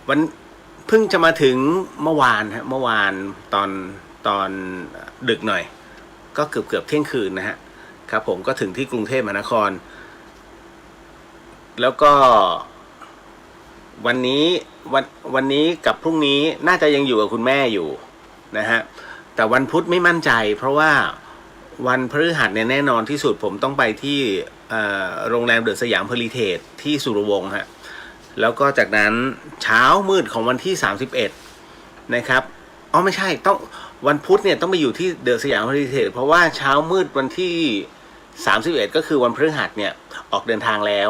วันเพิ่งจะมาถึงเมื่อวานฮะเมื่อวานตอนดึกหน่อยก็เกือบเที่ยงคืนนะฮะครับผมก็ถึงที่กรุงเทพมหานครแล้วก็วันนี้กับพรุ่งนี้น่าจะยังอยู่กับคุณแม่อยู่นะฮะแต่วันพุธไม่มั่นใจเพราะว่าวันพฤหัสเนี่ยแน่นอนที่สุดผมต้องไปที่โรงแรมเดอะสยามเฮอริเทจที่สุรวงศ์ฮะแล้วก็จากนั้นเช้ามืดของวันที่31นะครับไม่ใช่ต้องวันพุธเนี่ยต้องไปอยู่ที่เดอะสยามเฮอริเทจเพราะว่าเช้ามืดวันที่31ก็คือวันพฤหัสเนี่ยออกเดินทางแล้ว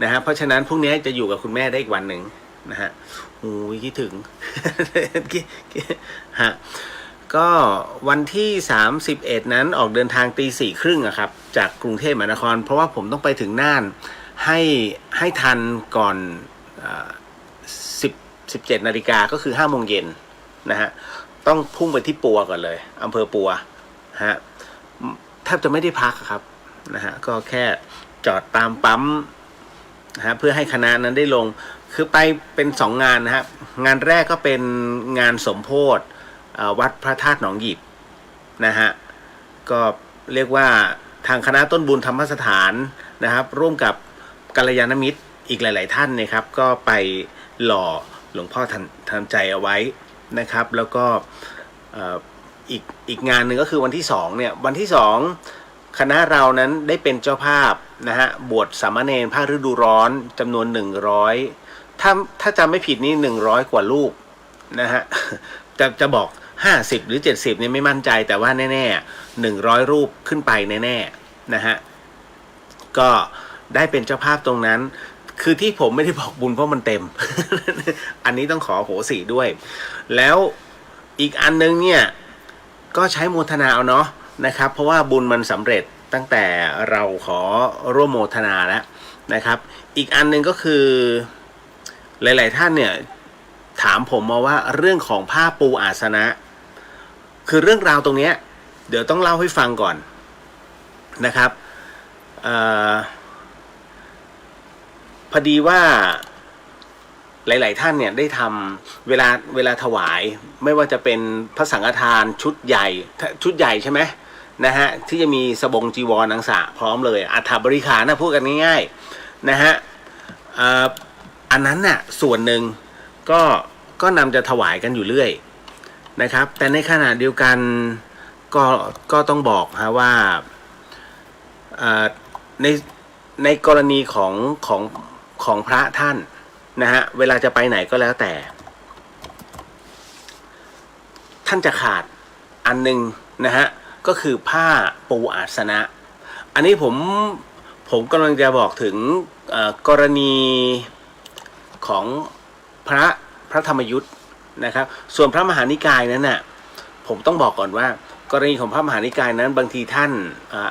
นะฮะเพราะฉะนั้นพรุ่งนี้จะอยู่กับคุณแม่ได้อีกวันหนึ่งนะฮะโอ้ยคิดถึง ฮะก็วันที่31นั้นออกเดินทางตี 4:30อะครับจากกรุงเทพมหานครเพราะว่าผมต้องไปถึงน่านให้ทันก่อน17 นาฬิกาก็คือ5 โมงเย็นนะฮะต้องพุ่งไปที่ปัวก่อนเลยอำเภอปัวฮะแทบจะไม่ได้พักครับนะฮะก็แค่จอดตามปั๊มนะฮะเพื่อให้คณะนั้นได้ลงคือไปเป็น2 งานนะฮะงานแรกก็เป็นงานสมโภชวัดพระธาตุหนองหยิบนะฮะก็เรียกว่าทางคณะต้นบุญธรรมสถานนะครับร่วมกับกัลยาณมิตรอีกหลายๆท่านนะครับก็ไปหล่อหลวงพ่อทันใจเอาไว้นะครับแล้วก็อีกงานหนึ่งก็คือวันที่2เนี่ยวันที่2คณะเรานั้นได้เป็นเจ้าภาพนะฮะบวชสามเณรภาคฤดูร้อนจำนวน100ถ้าจำไม่ผิดนี่100 กว่าลูกนะฮะจะบอก50หรือ70เนี่ยไม่มั่นใจแต่ว่าแน่ๆ100 รูปขึ้นไปแน่ๆนะฮะก็ได้เป็นเจ้าภาพตรงนั้นคือที่ผมไม่ได้บอกบุญเพราะมันเต็ม อันนี้ต้องขอโหสิด้วยแล้วอีกอันนึงเนี่ยก็ใช้โมทนาเอาเนาะนะครับเพราะว่าบุญมันสำเร็จตั้งแต่เราขอร่วมโมทนาแล้วนะครับอีกอันนึงก็คือหลายๆท่านเนี่ยถามผมมาว่าเรื่องของผ้าปูอาสนะคือเรื่องราวตรงนี้เดี๋ยวต้องเล่าให้ฟังก่อนนะครับพอดีว่าหลายๆท่านเนี่ยได้ทำเวลาถวายไม่ว่าจะเป็นพระสังฆทานชุดใหญ่ใช่ไหมนะฮะที่จะมีสบงจีวรอังสะพร้อมเลยอัฐบริขารนะพูดกันง่ายๆนะฮะอันนั้นน่ะส่วนหนึ่งก็นำจะถวายกันอยู่เรื่อยนะครับแต่ในขณะเดียวกันก็ต้องบอกฮะว่าในกรณีของพระท่านนะฮะเวลาจะไปไหนก็แล้วแต่ท่านจะขาดอันนึงนะฮะก็คือผ้าปูอาสนะอันนี้ผมกำลังจะบอกถึงกรณีของพระธรรมยุทธ์นะครับส่วนพระมหานิกายนั้นน่ะผมต้องบอกก่อนว่ากรณีของพระมหานิกายนั้นบางทีท่าน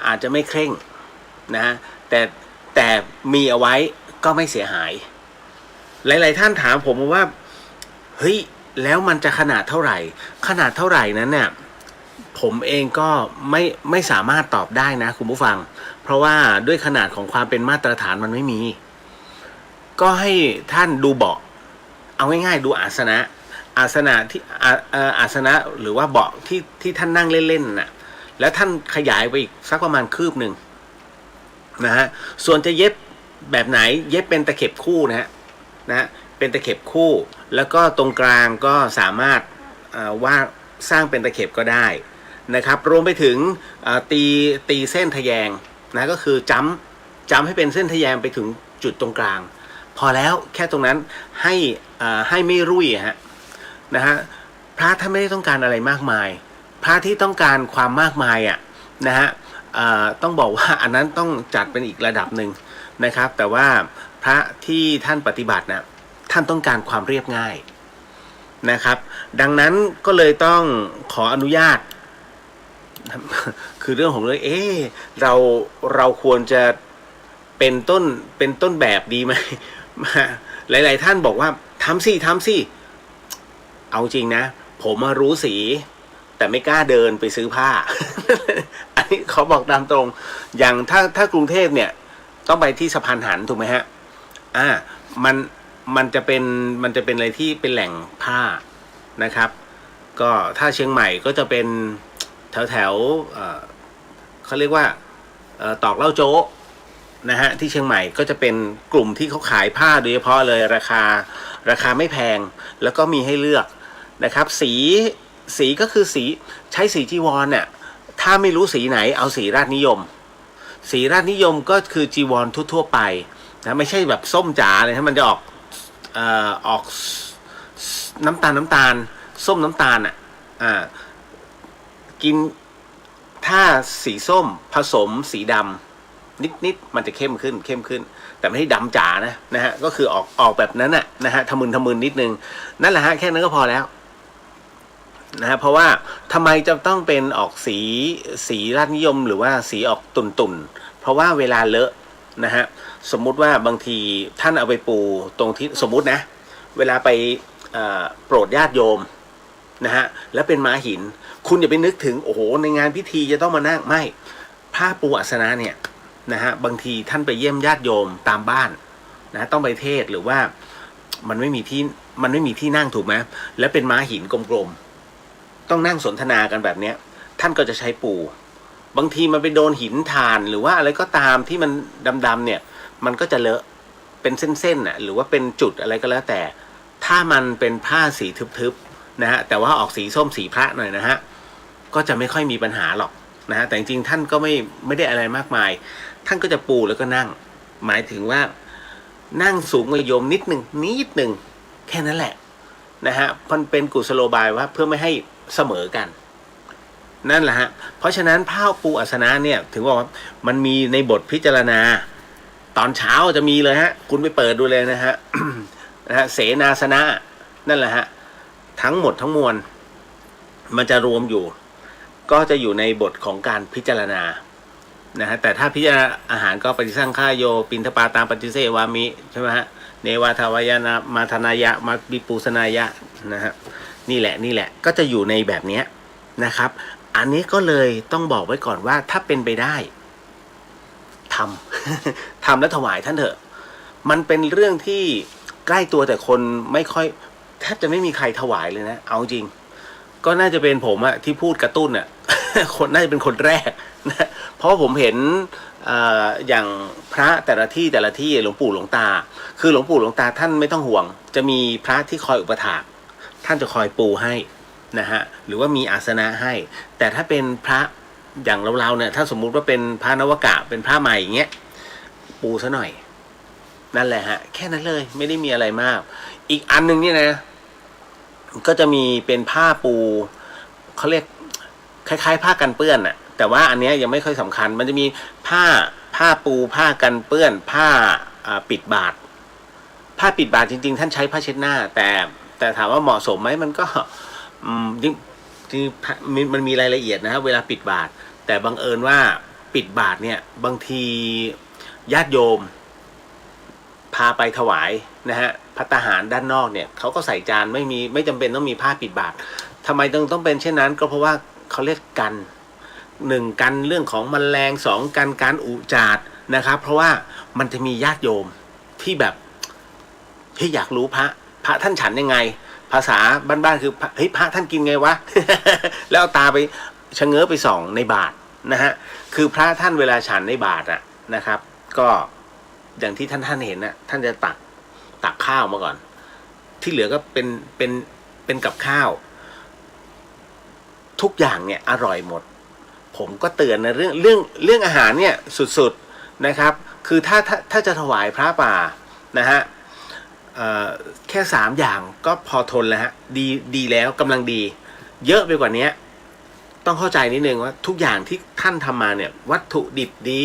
อาจจะไม่เคร่งนะฮะแต่มีเอาไว้ก็ไม่เสียหายหลายๆท่านถามผมว่าเฮ้ยแล้วมันจะขนาดเท่าไหร่นั้นเนี่ยผมเองก็ไม่สามารถตอบได้นะคุณผู้ฟังเพราะว่าด้วยขนาดของความเป็นมาตรฐานมันไม่มีก็ให้ท่านดูเบาะเอาง่ายๆดูอาสนะที่อาสนะหรือว่าเบาะที่ท่านนั่งเล่นๆน่ะแล้วท่านขยายไปอีกสักประมาณคืบหนึ่งนะฮะส่วนจะเย็บแบบไหนเย็บเป็นตะเข็บคู่นะเป็นตะเข็บคู่แล้วก็ตรงกลางก็สามารถว่าสร้างเป็นตะเข็บก็ได้นะครับรวมไปถึงตีเส้นทะแยงนะก็คือจ้ำให้เป็นเส้นทะแยงไปถึงจุดตรงกลางพอแล้วแค่ตรงนั้นให้ไม่รุ่ยฮะนะฮะพระท่านไม่ได้ต้องการอะไรมากมายพระที่ต้องการความมากมายนะฮะต้องบอกว่าอันนั้นต้องจัดเป็นอีกระดับหนึ่งนะครับแต่ว่าพระที่ท่านปฏิบัตินะท่านต้องการความเรียบง่ายนะครับดังนั้นก็เลยต้องขออนุญาตคือเรื่องของเรื่องเราควรจะเป็นต้นแบบดีไหมหลายๆท่านบอกว่าทำสิเอาจริงนะผมมารู้สีแต่ไม่กล้าเดินไปซื้อผ้า อันนี้เขาบอกตามตรงอย่างถ้ากรุงเทพเนี่ยต้องไปที่สะพานหันถูกไหมฮะมัน มันจะเป็นอะไรที่เป็นแหล่งผ้านะครับก็ถ้าเชียงใหม่ก็จะเป็นแถวเขาเรียกว่าตอกเล่าโจ๊ะนะฮะที่เชียงใหม่ก็จะเป็นกลุ่มที่เขาขายผ้าโดยเฉพาะเลยราคาไม่แพงแล้วก็มีให้เลือกนะครับสีก็คือใช้สีจีวรเนี่ยถ้าไม่รู้สีไหนเอาสีราชนิยมก็คือจีวรทั่วๆไปนะไม่ใช่แบบส้มจ๋าเลยนะมันจะออกน้ำตาลส้มน้ำตาลกินถ้าสีส้มผสมสีดำนิดมันจะเข้มขึ้นแต่ไม่ได้ดำจ๋านะฮะก็คือออกแบบนั้นนะฮะทะมึนนิดนึงนั่นแหละฮะแค่นั้นก็พอแล้วนะฮะเพราะว่าทำไมจะต้องเป็นออกสีราชนิยมหรือว่าสีออกตุ่นเพราะว่าเวลาเลอะนะฮะสมมุติว่าบางทีท่านเอาไปปูตรงที่สมมุตินะเวลาไปโปรดญาติโยมนะฮะแล้วเป็นม้าหินคุณอย่าไปนึกถึงโอ้โหในงานพิธีจะต้องมานั่งไม่ผ้าปูอาสนะเนี่ยนะฮะบางทีท่านไปเยี่ยมญาติโยมตามบ้านนะต้องไปเทศหรือว่ามันไม่มีที่นั่งถูกไหมแล้วเป็นม้าหินกลมๆต้องนั่งสนทนากันแบบเนี้ยท่านก็จะใช้ปูบางทีมันไปโดนหินทานหรือว่าอะไรก็ตามที่มันดำๆเนี่ยมันก็จะเลอะเป็นเส้นๆน่ะหรือว่าเป็นจุดอะไรก็แล้วแต่ถ้ามันเป็นผ้าสีทึบๆนะฮะแต่ว่าออกสีส้มสีพระหน่อยนะฮะก็จะไม่ค่อยมีปัญหาหรอกนะฮะแต่จริงๆท่านก็ไม่ได้อะไรมากมายท่านก็จะปูแล้วก็นั่งหมายถึงว่านั่งสูงกว่าโยมนิดหนึ่งแค่นั้นแหละนะฮะมันเป็นกุศโลบายว่าเพื่อไม่ให้เสมอกันนั่นแหละฮะเพราะฉะนั้นผ้าปูอาสนะเนี่ยถึงบอกว่ามันมีในบทพิจารณาตอนเช้าจะมีเลยฮะคุณไปเปิดดูเลยนะฮะ นะฮะเสนาสนะนั่นแหละฮะทั้งหมดทั้งมวลมันจะรวมอยู่ก็จะอยู่ในบทของการพิจารณานะฮะแต่ถ้าพิจารณาอาหารก็ปฏิสังฆาโยปินทปาตามปฏิเสวามิใช่ไหมฮะเนวาทวายนามาธนายะมาบิปูสนายะนะฮะนี่แหละก็จะอยู่ในแบบนี้นะครับอันนี้ก็เลยต้องบอกไว้ก่อนว่าถ้าเป็นไปได้ทำ แล้วถวายท่านเถอะมันเป็นเรื่องที่ใกล้ตัวแต่คนไม่ค่อยแทบจะไม่มีใครถวายเลยนะเอาจริงก็น่าจะเป็นผมอะที่พูดกระตุ้นอะ คนน่าจะเป็นคนแรกนะเพราะผมเห็นอย่างพระแต่ละที่หลวงปู่หลวงตาคือหลวงปู่หลวงตาท่านไม่ต้องห่วงจะมีพระที่คอยอุปถากท่านจะคอยปูให้นะฮะหรือว่ามีอาสนะให้แต่ถ้าเป็นพระอย่างเราเนี่ยถ้าสมมุติว่าเป็นพระนวกะเป็นพระใหม่อย่างเงี้ยปูซะหน่อยนั่นแหละฮะแค่นั้นเลยไม่ได้มีอะไรมากอีกอันนึงเนี่ยนะก็จะมีเป็นผ้าปูเขาเรียกคล้ายๆผ้ากันเปื้อนอะแต่ว่าอันนี้ยังไม่ค่อยสำคัญมันจะมีผ้าปูผ้ากันเปื้อนผ้าปิดบาทจริงๆท่านใช้ผ้าเช็ดหน้าแต่ถามว่าเหมาะสมไหมมันก็จริงมันมีรายละเอียดนะครับเวลาปิดบาทแต่บังเอิญว่าปิดบาทเนี่ยบางทีญาติโยมพาไปถวายนะฮะภัตตาหารด้านนอกเนี่ยเขาก็ใส่จานไม่จำเป็นต้องมีผ้าปิดบาททำไมต้องเป็นเช่นนั้นก็เพราะว่าเขาเรียกกัน1กันเรื่องของแมลง2กันการอุจาดนะครับเพราะว่ามันจะมีญาติโยมที่แบบที่อยากรู้พระท่านฉันยังไงภาษาบ้านๆคือเฮ้ยพระท่านกินไงวะ แล้วเอาตาไปชะเง้อไปส่องในบาทนะฮะคือพระท่านเวลาฉันในบาทอะนะครับก็อย่างที่ท่านเห็นนะท่านจะตักข้าวมาก่อนที่เหลือก็เป็นกับข้าวทุกอย่างเนี่ยอร่อยหมดผมก็เตือนนะเรื่องอาหารเนี่ยสุดๆนะครับคือถ้าจะถวายพระป่านะฮะแค่3อย่างก็พอทนแล้วฮะดีแล้วกำลังดีเยอะไปกว่านี้ต้องเข้าใจนิดนึงว่าทุกอย่างที่ท่านทำมาเนี่ยวัตถุดิบดี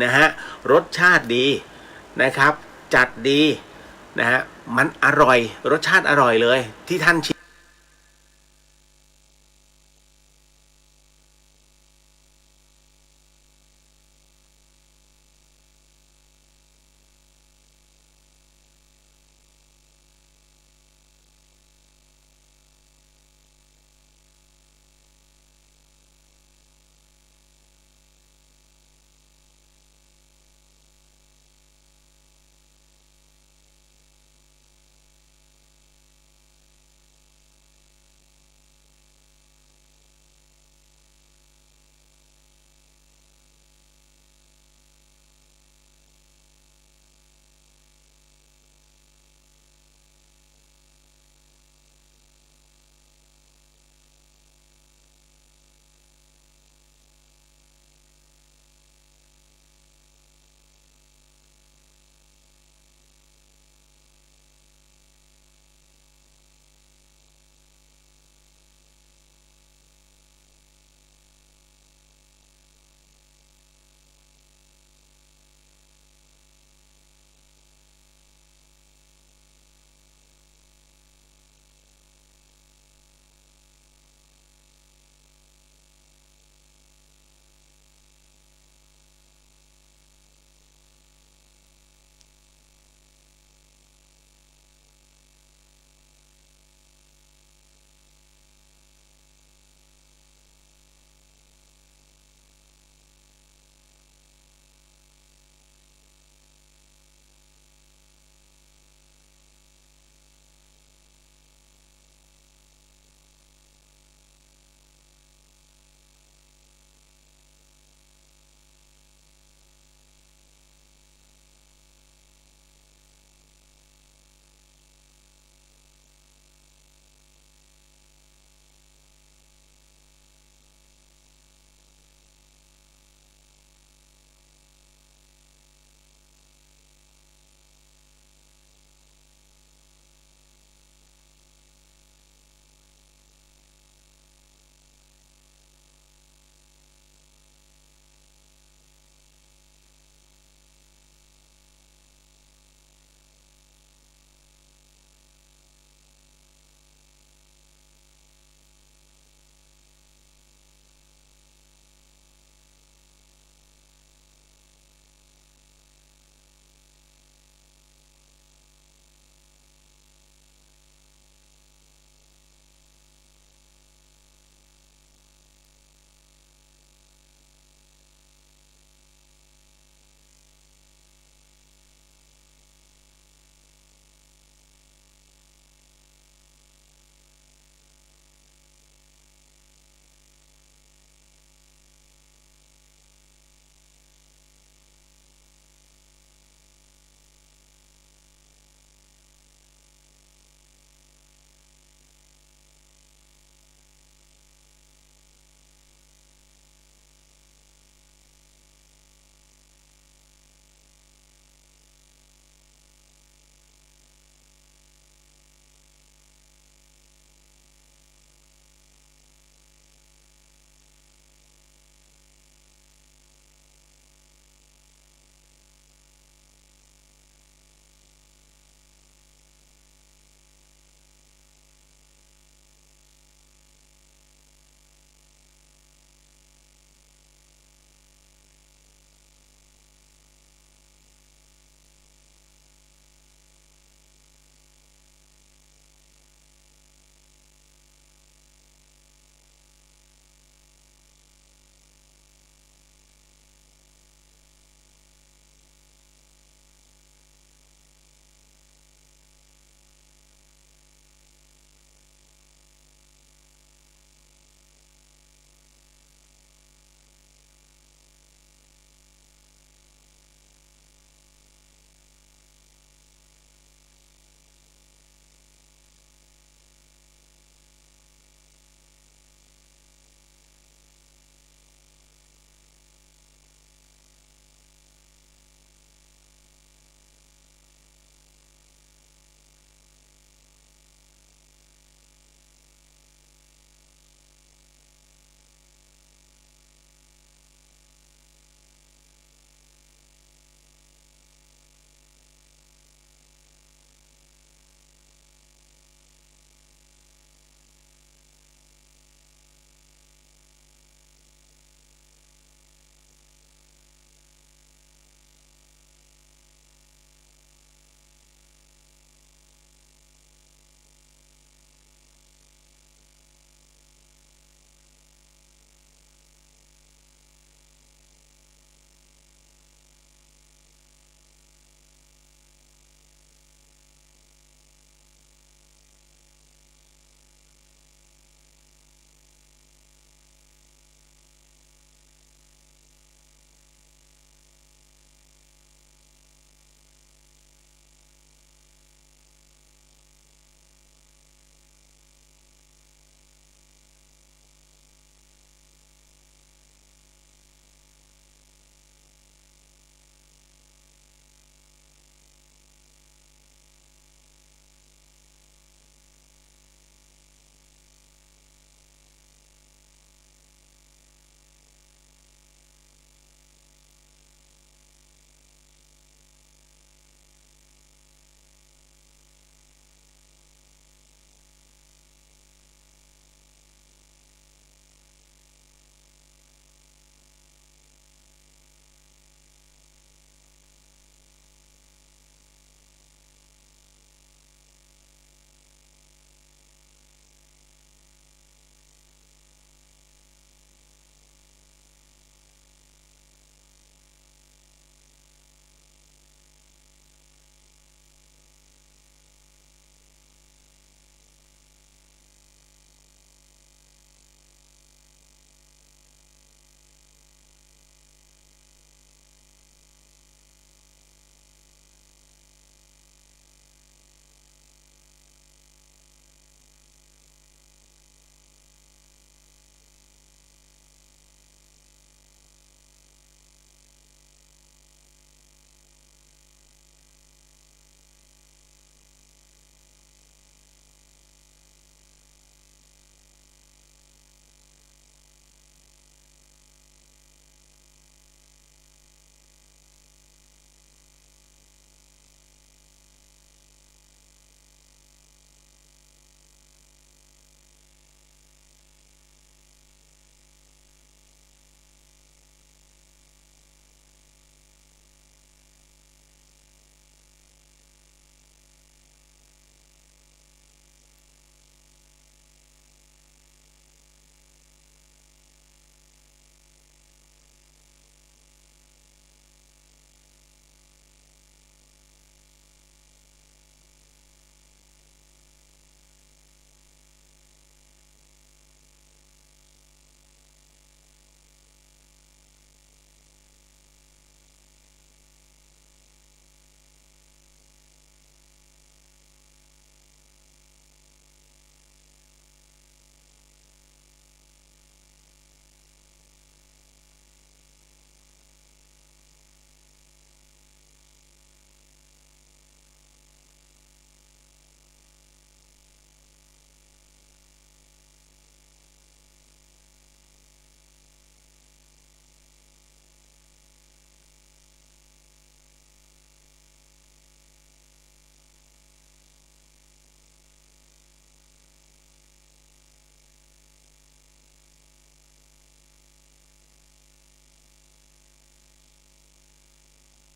นะฮะรสชาติดีนะครับจัดดีนะฮะมันอร่อยรสชาติอร่อยเลยที่ท่านชิม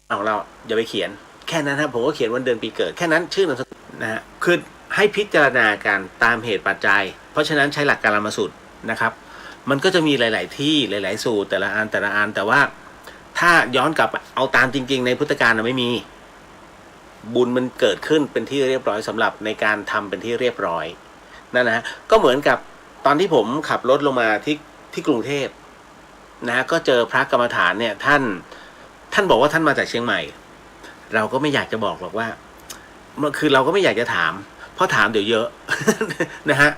เอาเราอย่าไปเขียนแค่นั้นครับผมก็เขียนวันเดือนปีเกิดแค่นั้นชื่อนามสกุลนะฮะคือให้พิจารณาการตามเหตุปัจจัยเพราะฉะนั้นใช้หลักกาลามสูตรนะครับมันก็จะมีหลาย ๆ ที่หลาย ๆ สูตรแต่ละอันแต่ว่าถ้าย้อนกลับเอาตามจริง ๆ ในพุทธกาลไม่มีบุญมันเกิดขึ้นเป็นที่เรียบร้อยสำหรับในการทำเป็นที่เรียบร้อยนั่นนะฮะก็เหมือนกับตอนที่ผมขับรถลงมาที่กรุงเทพนะฮะก็เจอพระกรรมฐานเนี่ยท่านบอกว่าท่านมาจากเชียงใหม่เราก็ไม่อยากจะบอกหรอกว่าคือเราก็ไม่อยากจะถามเพราะถามเดี๋ยวเยอะ นะฮะ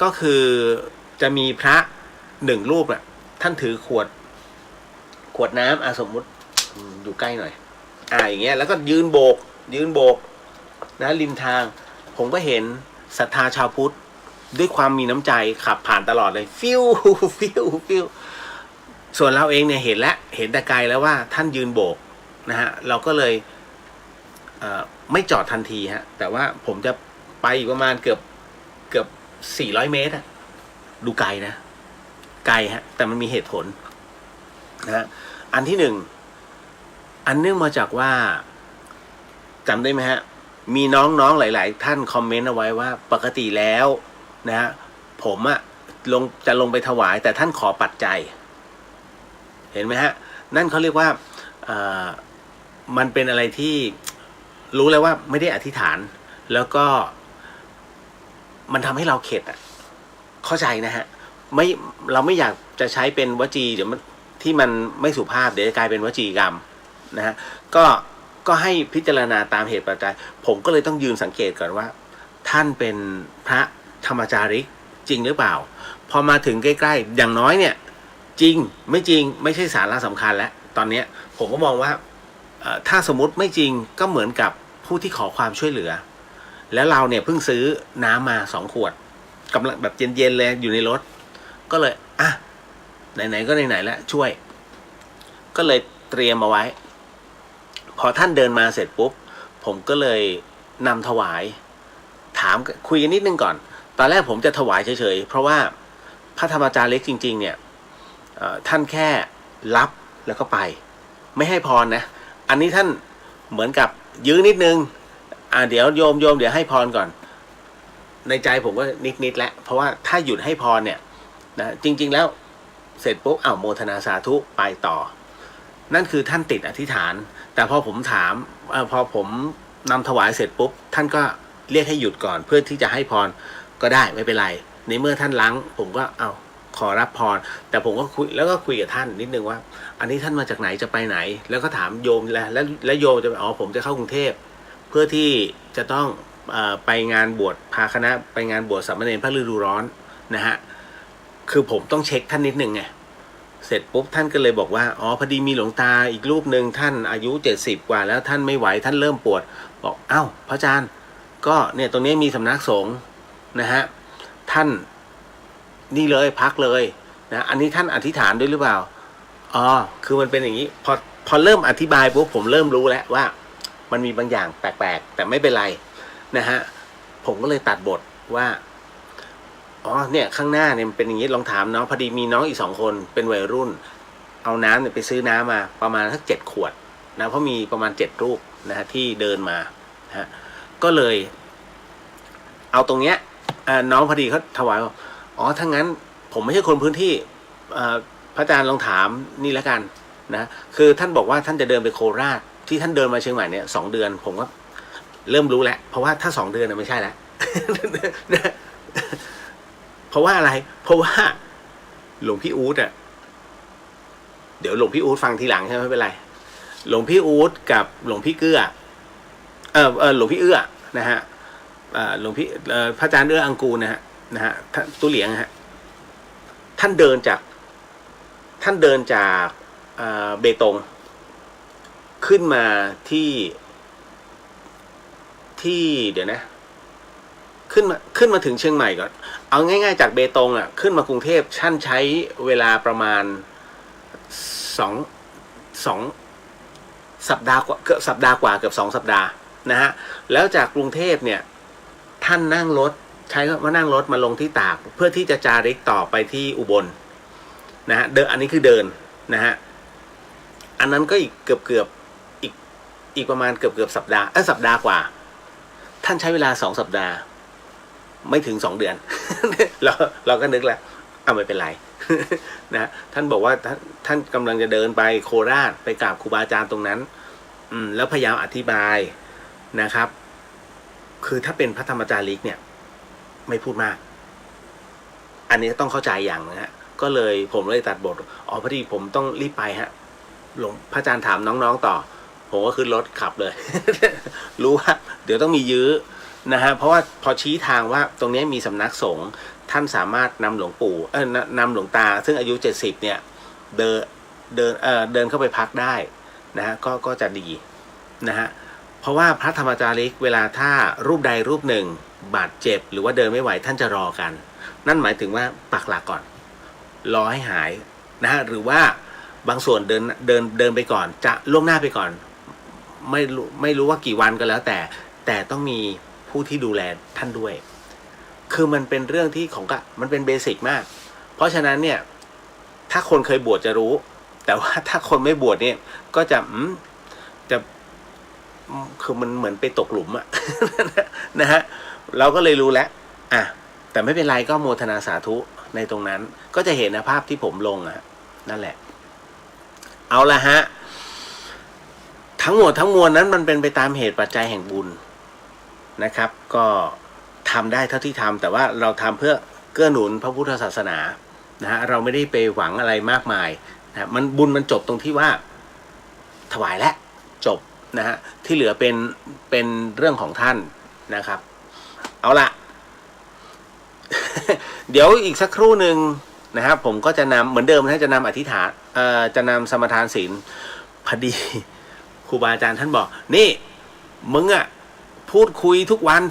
ก็คือจะมีพระหนึ่งรูปน่ะท่านถือขวดน้ำสมมุติอยู่ใกล้หน่อยอย่างเงี้ยแล้วก็ยืนโบกนะริมทางผมก็เห็นศรัทธาชาวพุทธด้วยความมีน้ำใจขับผ่านตลอดเลยฟิวส่วนเราเองเนี่ยเห็นแต่ไกลแล้วว่าท่านยืนโบกนะฮะเราก็เลยไม่จอดทันทีฮะแต่ว่าผมจะไปอีกประมาณเกือบ400 เมตรดูไกลนะไกลฮะแต่มันมีเหตุผลนะฮะอันที่หนึ่งอันเนื่องมาจากว่าจำได้ไหมฮะมีน้องๆหลายๆท่านคอมเมนต์เอาไว้ว่าปกติแล้วนะฮะผมจะลงไปถวายแต่ท่านขอปัจจัยเห็นไหมฮะนั่นเขาเรียกว่ามันเป็นอะไรที่รู้แล้วว่าไม่ได้อธิษฐานแล้วก็มันทำให้เราเข็ดเข้าใจนะฮะเราไม่อยากจะใช้เป็นวจีเดี๋ยวมันที่มันไม่สุภาพเดี๋ยวจะกลายเป็นวจีกรรมนะฮะก็ให้พิจารณาตามเหตุปัจจัยผมก็เลยต้องยืนสังเกตก่อนว่าท่านเป็นพระธรรมจาริกจริงหรือเปล่าพอมาถึงใกล้ๆอย่างน้อยเนี่ยจริงไม่จริงไม่ใช่สาระสำคัญแล้วตอนนี้ผมก็มองว่าถ้าสมมุติไม่จริงก็เหมือนกับผู้ที่ขอความช่วยเหลือแล้วเราเนี่ยเพิ่งซื้อน้ำมา2 ขวดกำลังแบบเย็นๆเลยอยู่ในรถก็เลยไหนๆก็ไหนๆแล้วช่วยก็เลยเตรียมเอาไว้พอท่านเดินมาเสร็จปุ๊บผมก็เลยนำถวายถามคุยกันนิดนึงก่อนตอนแรกผมจะถวายเฉยๆเพราะว่าพระธรรมจารีจริงๆเนี่ยท่านแค่รับแล้วก็ไปไม่ให้พรนะอันนี้ท่านเหมือนกับยื้อนิดนึงเดี๋ยวโยมเดี๋ยวให้พรก่อนในใจผมก็นิดแล้วเพราะว่าถ้าหยุดให้พรเนี่ยนะจริงๆแล้วเสร็จปุ๊บโมทนาสาธุไปต่อนั่นคือท่านติดอธิษฐานแต่พอผมถามพอผมนำถวายเสร็จปุ๊บท่านก็เรียกให้หยุดก่อนเพื่อที่จะให้พรก็ได้ไม่เป็นไรในเมื่อท่านล้างผมก็ขอรับพรแต่ผมก็คุยกับท่านนิดนึงว่าอันนี้ท่านมาจากไหนจะไปไหนแล้วก็ถามโยมแล้วโยมจะผมจะเข้ากรุงเทพเพื่อที่จะต้องไปงานบวชพาคณะไปงานบวชสามเณรพระฤดูร้อนนะฮะคือผมต้องเช็คท่านนิดนึงไงเสร็จปุ๊บท่านก็เลยบอกว่าพอดีมีหลวงตาอีกรูปหนึ่งท่านอายุ70 กว่าแล้วท่านไม่ไหวท่านเริ่มปวดบอกพระอาจารย์ก็เนี่ยตรงนี้มีสำนักสงฆ์นะฮะท่านนี่เลยพักเลยนะอันนี้ท่านอธิษฐานด้วยหรือเปล่าคือมันเป็นอย่างนี้พอเริ่มอธิบายปุ๊บผมเริ่มรู้แล้วว่ามันมีบางอย่างแปลกๆแต่ไม่เป็นไรนะฮะผมก็เลยตัดบทว่าเนี่ยข้างหน้าเนี่ยมันเป็นอย่างนี้ลองถามน้องพอดีมีน้องอีก2 คนเป็นวัยรุ่นเอาน้ำเนี่ยไปซื้อน้ำมาประมาณสัก7 ขวดนะเพราะมีประมาณ7 รูปนะฮะที่เดินมาฮะก็เลยเอาตรงเนี้ยน้องพอดีเขาถวายถ้างั้นผมไม่ใช่คนพื้นที่พระอาจารย์ลองถามนี่แล้วกันนะคือท่านบอกว่าท่านจะเดินไปโคราชที่ท่านเดินมาเชียงใหม่เนี่ย2 เดือนผมก็เริ่มรู้แล้วเพราะว่าถ้า2 เดือนไม่ใช่แล้ว เพราะว่าอะไรเพราะว่าหลวงพี่อู๊ดเดี๋ยวหลวงพี่อู๊ดฟังทีหลังใช่ไหมไม่เป็นไรหลวงพี่อู๊ดกับหลวงพี่เกื้อหลวงพี่เอื้อนะฮะหลวงพี่พระอาจารย์เอื้ออังกูนะฮะตู้เหลียงฮะท่านเดินจากเบตงขึ้นมาที่เดี๋ยวนะขึ้นมาถึงเชียงใหม่ก่อนเอาง่ายๆจากเบตงขึ้นมากรุงเทพท่านใช้เวลาประมาณ2 สัปดาห์กว่าเกือบ2 สัปดาห์นะฮะแล้วจากกรุงเทพเนี่ยท่านนั่งรถนั่งรถมาลงที่ตากเพื่อที่จะจาริกต่อไปที่อุบลนะฮะอันนี้คือเดินนะฮะอันนั้นก็อีกเกือบ อีกประมาณเกือบสัปดาห์สัปดาห์กว่าท่านใช้เวลา2 สัปดาห์ไม่ถึง2 เดือน เราก็นึกแล้วไม่เป็นไรนะท่านบอกว่าท่านกำลังจะเดินไปโคราชไปกราบครูบาอาจารย์ตรงนั้นแล้วพยายามอธิบายนะครับ คือถ้าเป็นพระธรรมจารีกเนี่ยไม่พูดมากอันนี้ต้องเข้าใจอย่างนะฮะก็เลยผมเลยตัดบทพอดีผมต้องรีบไปฮะหลวงพระอาจารย์ถามน้องๆต่อผมก็ขึ้นรถขับเลย รู้ว่าเดี๋ยวต้องมียื้อนะฮะเพราะว่าพอชี้ทางว่าตรงนี้มีสำนักสงฆ์ท่านสามารถนำหลวงปู่นำหลวงตาซึ่งอายุ70เนี่ยเดินเข้าไปพักได้นะฮะก็จะดีนะฮะเพราะว่าพระธรรมจารีกเวลาถ้ารูปใดรูปหนึ่งบาดเจ็บหรือว่าเดินไม่ไหวท่านจะรอกันนั่นหมายถึงว่าปักหลักก่อนรอให้หายนะฮะหรือว่าบางส่วนเดินไปก่อนจะล่วงหน้าไปก่อนไม่รู้ว่ากี่วันก็แล้วแต่ต้องมีผู้ที่ดูแลท่านด้วยคือมันเป็นเรื่องที่มันเป็นเบสิกมากเพราะฉะนั้นเนี่ยถ้าคนเคยบวชจะรู้แต่ว่าถ้าคนไม่บวชเนี่ยก็จะคือมันเหมือนไปตกหลุมอะ นะฮะเราก็เลยรู้แล้วแต่ไม่เป็นไรก็โมทนาสาธุในตรงนั้นก็จะเห็นภาพที่ผมลงนั่นแหละเอาละฮะทั้งหมดทั้งมวลนั้นมันเป็นไปตามเหตุปัจจัยแห่งบุญนะครับก็ทำได้เท่าที่ทำแต่ว่าเราทำเพื่อเกื้อหนุนพระพุทธศาสนานะฮะเราไม่ได้ไปหวังอะไรมากมายนะมันบุญมันจบตรงที่ว่าถวายและจบนะฮะที่เหลือเป็นเรื่องของท่านนะครับเอาละ เดี๋ยวอีกสักครู่หนึ่งนะครับผมก็จะนำเหมือนเดิมนะจะนำอธิษฐานจะนำสมทานศีลพอดีครูบาอาจารย์ท่านบอกนี่มึงพูดคุยทุกวัน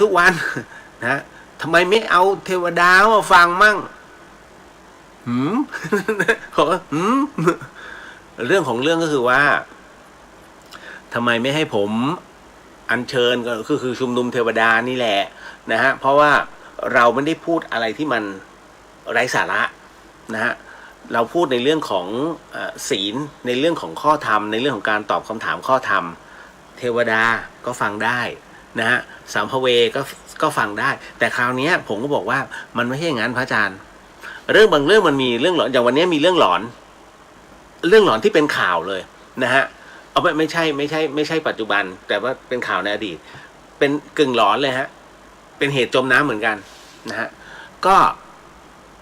นะทำไมไม่เอาเทวดามาฟังมั่งเรื่องของเรื่องก็คือว่าทำไมไม่ให้ผมอัญเชิญก็คือชุมนุมเทวดานี่แหละนะฮะเพราะว่าเราไม่ได้พูดอะไรที่มันไร้สาระนะฮะเราพูดในเรื่องของศีลในเรื่องของข้อธรรมในเรื่องของการตอบคำถามข้อธรรมเทวดาก็ฟังได้นะฮะสัมภเวก็ฟังได้แต่คราวนี้ผมก็บอกว่ามันไม่ใช่อย่างนั้นพระอาจารย์เรื่องบางเรื่องมันมีเรื่องหลอนอย่างวันนี้มีเรื่องหลอนที่เป็นข่าวเลยนะฮะเอาไม่ใช่ปัจจุบันแต่ว่าเป็นข่าวในอดีตเป็นกึ่งหลอนเลยฮะเป็นเหตุจมน้ำเหมือนกันนะฮะ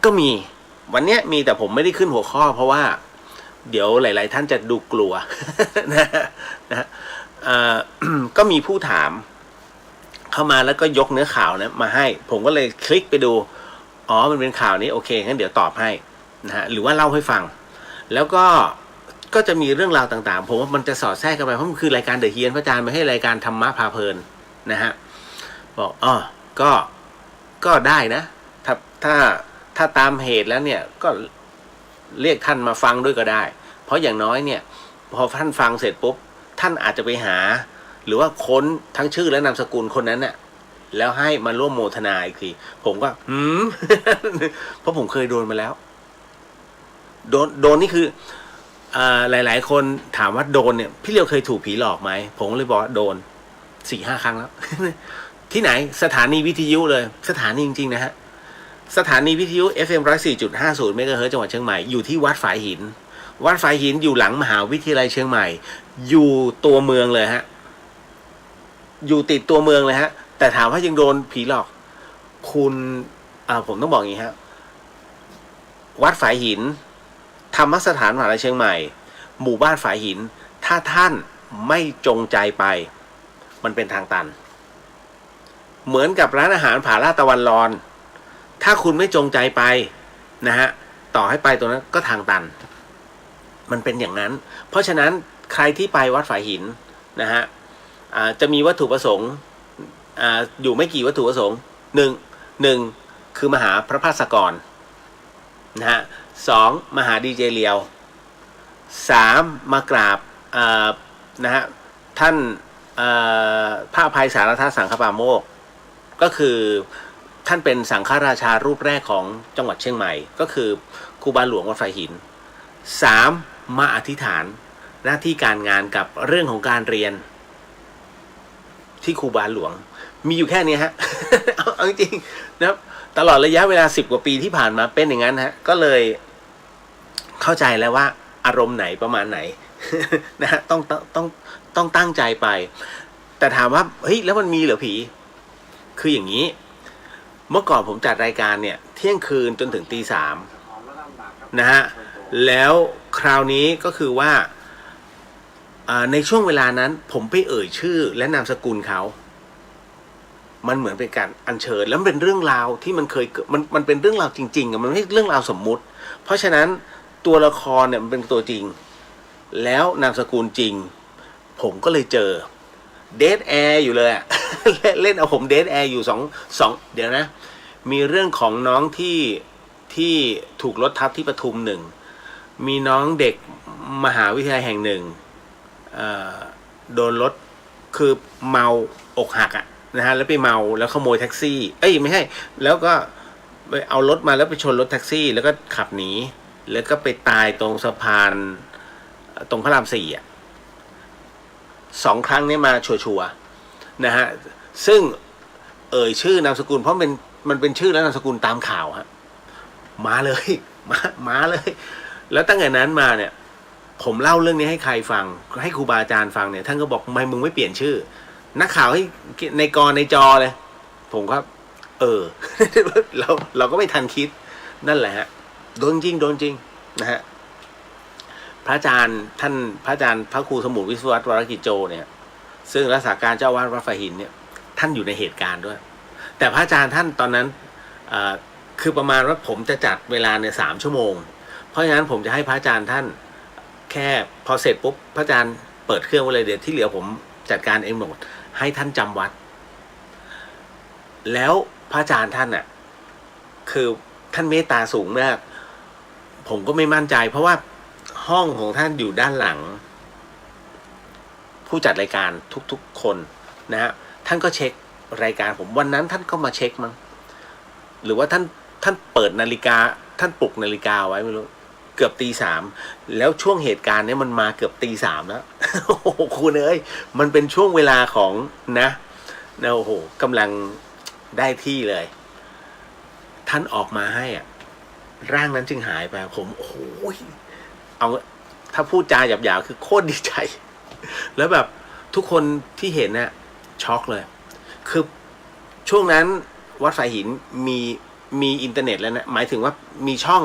ก็มีวันนี้มีแต่ผมไม่ได้ขึ้นหัวข้อเพราะว่าเดี๋ยวหลายๆท่านจะดูกลัว นะก็มีผู้ถามเข้ามาแล้วก็ยกเนื้อข่าวนะมาให้ผมก็เลยคลิกไปดูมันเป็นข่าวนี้โอเคงั้นเดี๋ยวตอบให้นะฮะหรือว่าเล่าให้ฟังแล้วก็จะมีเรื่องราวต่างๆผมว่ามันจะสอดแทรกกันไปเพราะมันคือรายการเดอะเฮียนพระอาจารย์ไม่ให้รายการธรรมะพาเพลินนะฮะบอกก็ได้นะถ้าตามเหตุแล้วเนี่ยก็เรียกท่านมาฟังด้วยก็ได้เพราะอย่างน้อยเนี่ยพอท่านฟังเสร็จปุ๊บท่านอาจจะไปหาหรือว่าค้นทั้งชื่อและนามสกุลคนนั้นน่ะแล้วให้มาร่วมโมทนาอีกทีผมก็ เพราะผมเคยโดนมาแล้วโดนนี่คือหลายๆคนถามว่าโดนเนี่ยพี่เลียวเคยถูกผีหลอกไหมผมเลยบอกโดน 4-5 ครั้งแล้ว ที่ไหนสถานีวิทยุเลยสถานีจริงๆนะฮะสถานีวิทยุ FM 104.50 เมกะเฮิรตซ์จังหวัดเชียงใหม่อยู่ที่วัดฝายหินอยู่หลังมหาวิทยาลัยเชียงใหม่อยู่ตัวเมืองเลยฮะอยู่ติดตัวเมืองเลยฮะแต่ถามว่ายังโดนผีหลอกคุณผมต้องบอกอย่างนี้ฮะวัดฝายหินธรรมสถานมหาวิทยาลัยเชียงใหม่หมู่บ้านฝายหินถ้าท่านไม่จงใจไปมันเป็นทางตันเหมือนกับร้านอาหารผาลาดตะวันรอนถ้าคุณไม่จงใจไปนะฮะต่อให้ไปตรงนั้นก็ทางตันมันเป็นอย่างนั้นเพราะฉะนั้นใครที่ไปวัดฝายหินนะฮะจะมีวัตถุประสงค์อยู่ไม่กี่วัตถุประสงค์หนึ่งคือมาหาพระภาสกรนะฮะ2มาหาดีเจเลียว3มากราบนะฮะท่านพระอภัยสารทัศน์สังฆปาโมกข์ก็คือท่านเป็นสังฆราชารูปแรกของจังหวัดเชียงใหม่ก็คือครูบาหลวงวัดฝายหิน3มาอธิษฐานหน้าที่การงานกับเรื่องของการเรียน ที่ครูบาหลวงมีอยู่แค่นี้ฮะ เอาจริงๆนะครับตลอดระยะเวลา10 กว่าปีที่ผ่านมาเป็นอย่างนั้นฮะก็เลยเข้าใจแล้วว่าอารมณ์ไหนประมาณไหน นะฮะต้องตั้งใจไปแต่ถามว่าเฮ้ยแล้วมันมีเหรอผีคืออย่างนี้เมื่อก่อนผมจัดรายการเนี่ยเที่ยงคืนจนถึงตี 3นะฮะแล้วคราวนี้ก็คือว่าในช่วงเวลานั้นผมไปเอ่ยชื่อและนามสกุลเขามันเหมือนเป็นการอัญเชิญแล้วมันเป็นเรื่องราวที่มันเคยเกิดมันเป็นเรื่องราวจริงๆมันไม่ใช่เรื่องราวสมมุติเพราะฉะนั้นตัวละครเนี่ยมันเป็นตัวจริงแล้วนามสกุลจริงผมก็เลยเจอเดทแอร์อยู่เลยอะ เล่นเอาผมเดทแอร์อยู่สองเดี๋ยวนะมีเรื่องของน้องที่ถูกรถทับที่ปทุม1มีน้องเด็กมหาวิทยาลัยแห่ง1โดนรถคือเมาอกหักอะนะฮะแล้วไปเมาแล้วขโมยแท็กซี่ไม่ใช่แล้วก็ไปเอารถมาแล้วไปชนรถแท็กซี่แล้วก็ขับหนีแล้วก็ไปตายตรงสะพานตรงพระราม4อ่ะ2 ครั้งนี้มาชัวร์ๆนะฮะซึ่งชื่อนามสกุลเพราะมันเป็นชื่อและนามสกุลตามข่าวฮะมาเลยมาเลยแล้วตั้งแต่นั้นมาเนี่ยผมเล่าเรื่องนี้ให้ใครฟังให้ครูบาอาจารย์ฟังเนี่ยท่านก็บอกทำไมมึงไม่เปลี่ยนชื่อนักข่าวให้ในจอเลยผมก็เราก็ไม่ทันคิดนั่นแหละฮะโดนจริงนะฮะพระอาจารย์ท่านพระอาจารย์พระครูสมุทรวิศวัตรวรกิจโจเนี่ยซึ่งรักษาการเจ้าวาดวัดฝาหินเนี่ยท่านอยู่ในเหตุการณ์ด้วยแต่พระอาจารย์ท่านตอนนั้นคือประมาณว่าผมจะจัดเวลาเนี่ย3 ชั่วโมงเพราะฉะนั้นผมจะให้พระอาจารย์ท่านแค่พอเสร็จปุ๊บพระอาจารย์เปิดเครื่องไว้เลยเดี๋ยวที่เหลือผมจัดการเองหมดให้ท่านจำวัดแล้วพระอาจารย์ท่านอ่ะคือท่านเมตตาสูงมากผมก็ไม่มั่นใจเพราะว่าห้องของท่านอยู่ด้านหลังผู้จัดรายการทุกๆคนนะฮะท่านก็เช็ครายการผมวันนั้นท่านก็มาเช็คมั้งหรือว่าท่านเปิดนาฬิกาท่านปลุกนาฬิกาไว้ไม่รู้เกือบตี 3แล้วช่วงเหตุการณ์นี้มันมาเกือบตี 3แล้ว โอ้โหคุณเอ้ยมันเป็นช่วงเวลาของนะโอ้โหกำลังได้ที่เลยท่านออกมาให้อ่ะร่างนั้นจึงหายไปผมโอ้โหเอาถ้าพูดจาหยาบๆคือโคตรดีใจแล้วแบบทุกคนที่เห็นน่ะช็อกเลยคือช่วงนั้นวัดฝาหินมีอินเทอร์เน็ตแล้วนะหมายถึงว่ามีช่อง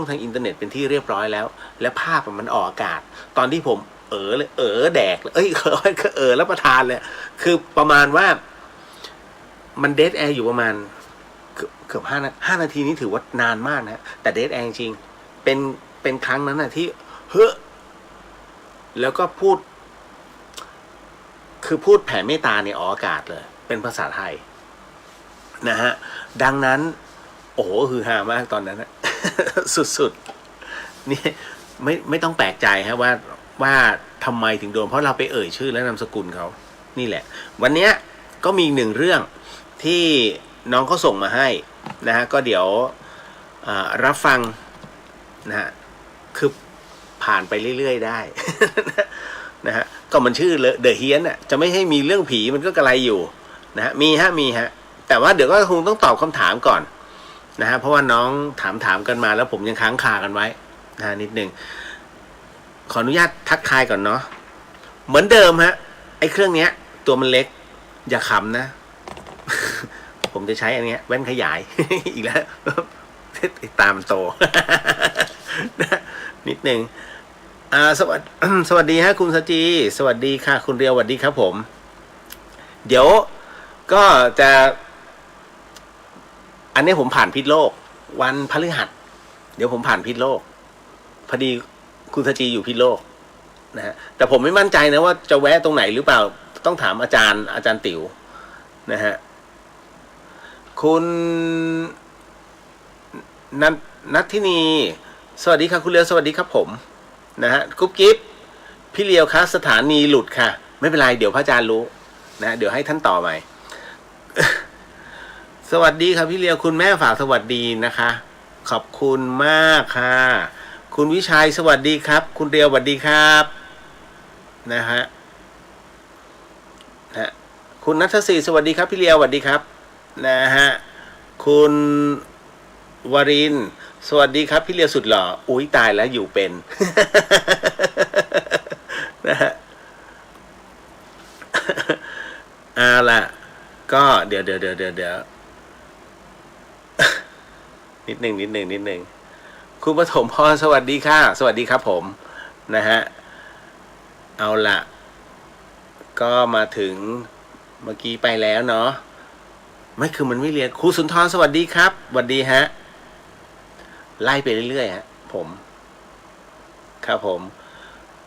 ทางอินเทอร์เน็ตเป็นที่เรียบร้อยแล้วและภาพมันออกอากาศตอนที่ผมเลยแดกเลยแล้วประทานเลยคือประมาณว่ามันเดทแอร์อยู่ประมาณเกือบ5 นาทีนี้ถือว่านานมากนะแต่เดทแอร์จริงเป็นครั้งนั้นนะที่แล้วก็พูดแผ่เมตตาเนี่ยออกอากาศเลยเป็นภาษาไทยนะฮะดังนั้นโอ้โหฮือฮามากตอนนั้นนะ สุดๆนี่ไม่ต้องแปลกใจฮะว่าทำไมถึงโดนเพราะเราไปเอ่ยชื่อและนามสกุลเขานี่แหละวันนี้ก็มี1 เรื่องที่น้องเขาส่งมาให้นะฮะก็เดี๋ยวรับฟังนะฮะคือผ่านไปเรื่อยๆได้ นะฮะก็มันชื่อเดอะเฮียนอ่ะจะไม่ให้มีเรื่องผีมันก็กระไรอยู่นะฮะมีฮะแต่ว่าเดี๋ยวก็คงต้องตอบคำถามก่อนนะฮะเพราะว่าน้องถามกันมาแล้วผมยังค้างคากันไว้นะนิดนึงขออนุญาตทักทายก่อนเนาะเหมือนเดิมฮะไอ้เครื่องเนี้ยตัวมันเล็กอย่าขำนะ ผมจะใช้อันเนี้ยแว่นขยาย อีกแล้ว ตามันโต นิดนึงสวัสดีฮะคุณสจีสวัสดีค่ะคุณเรียวสวัสดีครับผมเดี๋ยวก็จะอันนี้ผมผ่านพิษโลกวันพฤหัสเดี๋ยวผมผ่านพิษโลกพอดีคุณสจีอยู่พิษโลกนะฮะแต่ผมไม่มั่นใจนะว่าจะแวะตรงไหนหรือเปล่าต้องถามอาจารย์ติ๋วนะฮะคุณนัททินีสวัสดีค่ะคุณเรียวสวัสดีครับผมนะฮะกุ๊บกิ๊บพี่เลียวคะสถานีหลุดค่ะไม่เป็นไรเดี๋ยวพระอาจารย์รู้นะเดี๋ยวให้ท่านต่อใหม่ สวัสดีครับพี่เลียวคุณแม่ฝากสวัสดีนะคะขอบคุณมากค่ะคุณวิชัยสวัสดีครับคุณเรียวสวัสดีครับนะฮะ คุณนัทศรีสวัสดีครับพี่เลียวสวัสดีครับนะฮะคุณวรินทร์สวัสดีครับพี่เลียวสุดหล่ออุ้ยตายแล้วอยู่เป็น นะฮะเอาล่ะก็เดี๋ยวนิดหนึ่งคุณปฐมพรสวัสดีค่ะสวัสดีครับผมนะฮะเอาล่ะก็มาถึงเมื่อกี้ไปแล้วเนาะไม่คือมันไม่เรียนครูสุนทรสวัสดีครับสวัสดีฮะไล่ไปเรื่อยๆฮะผมครับผม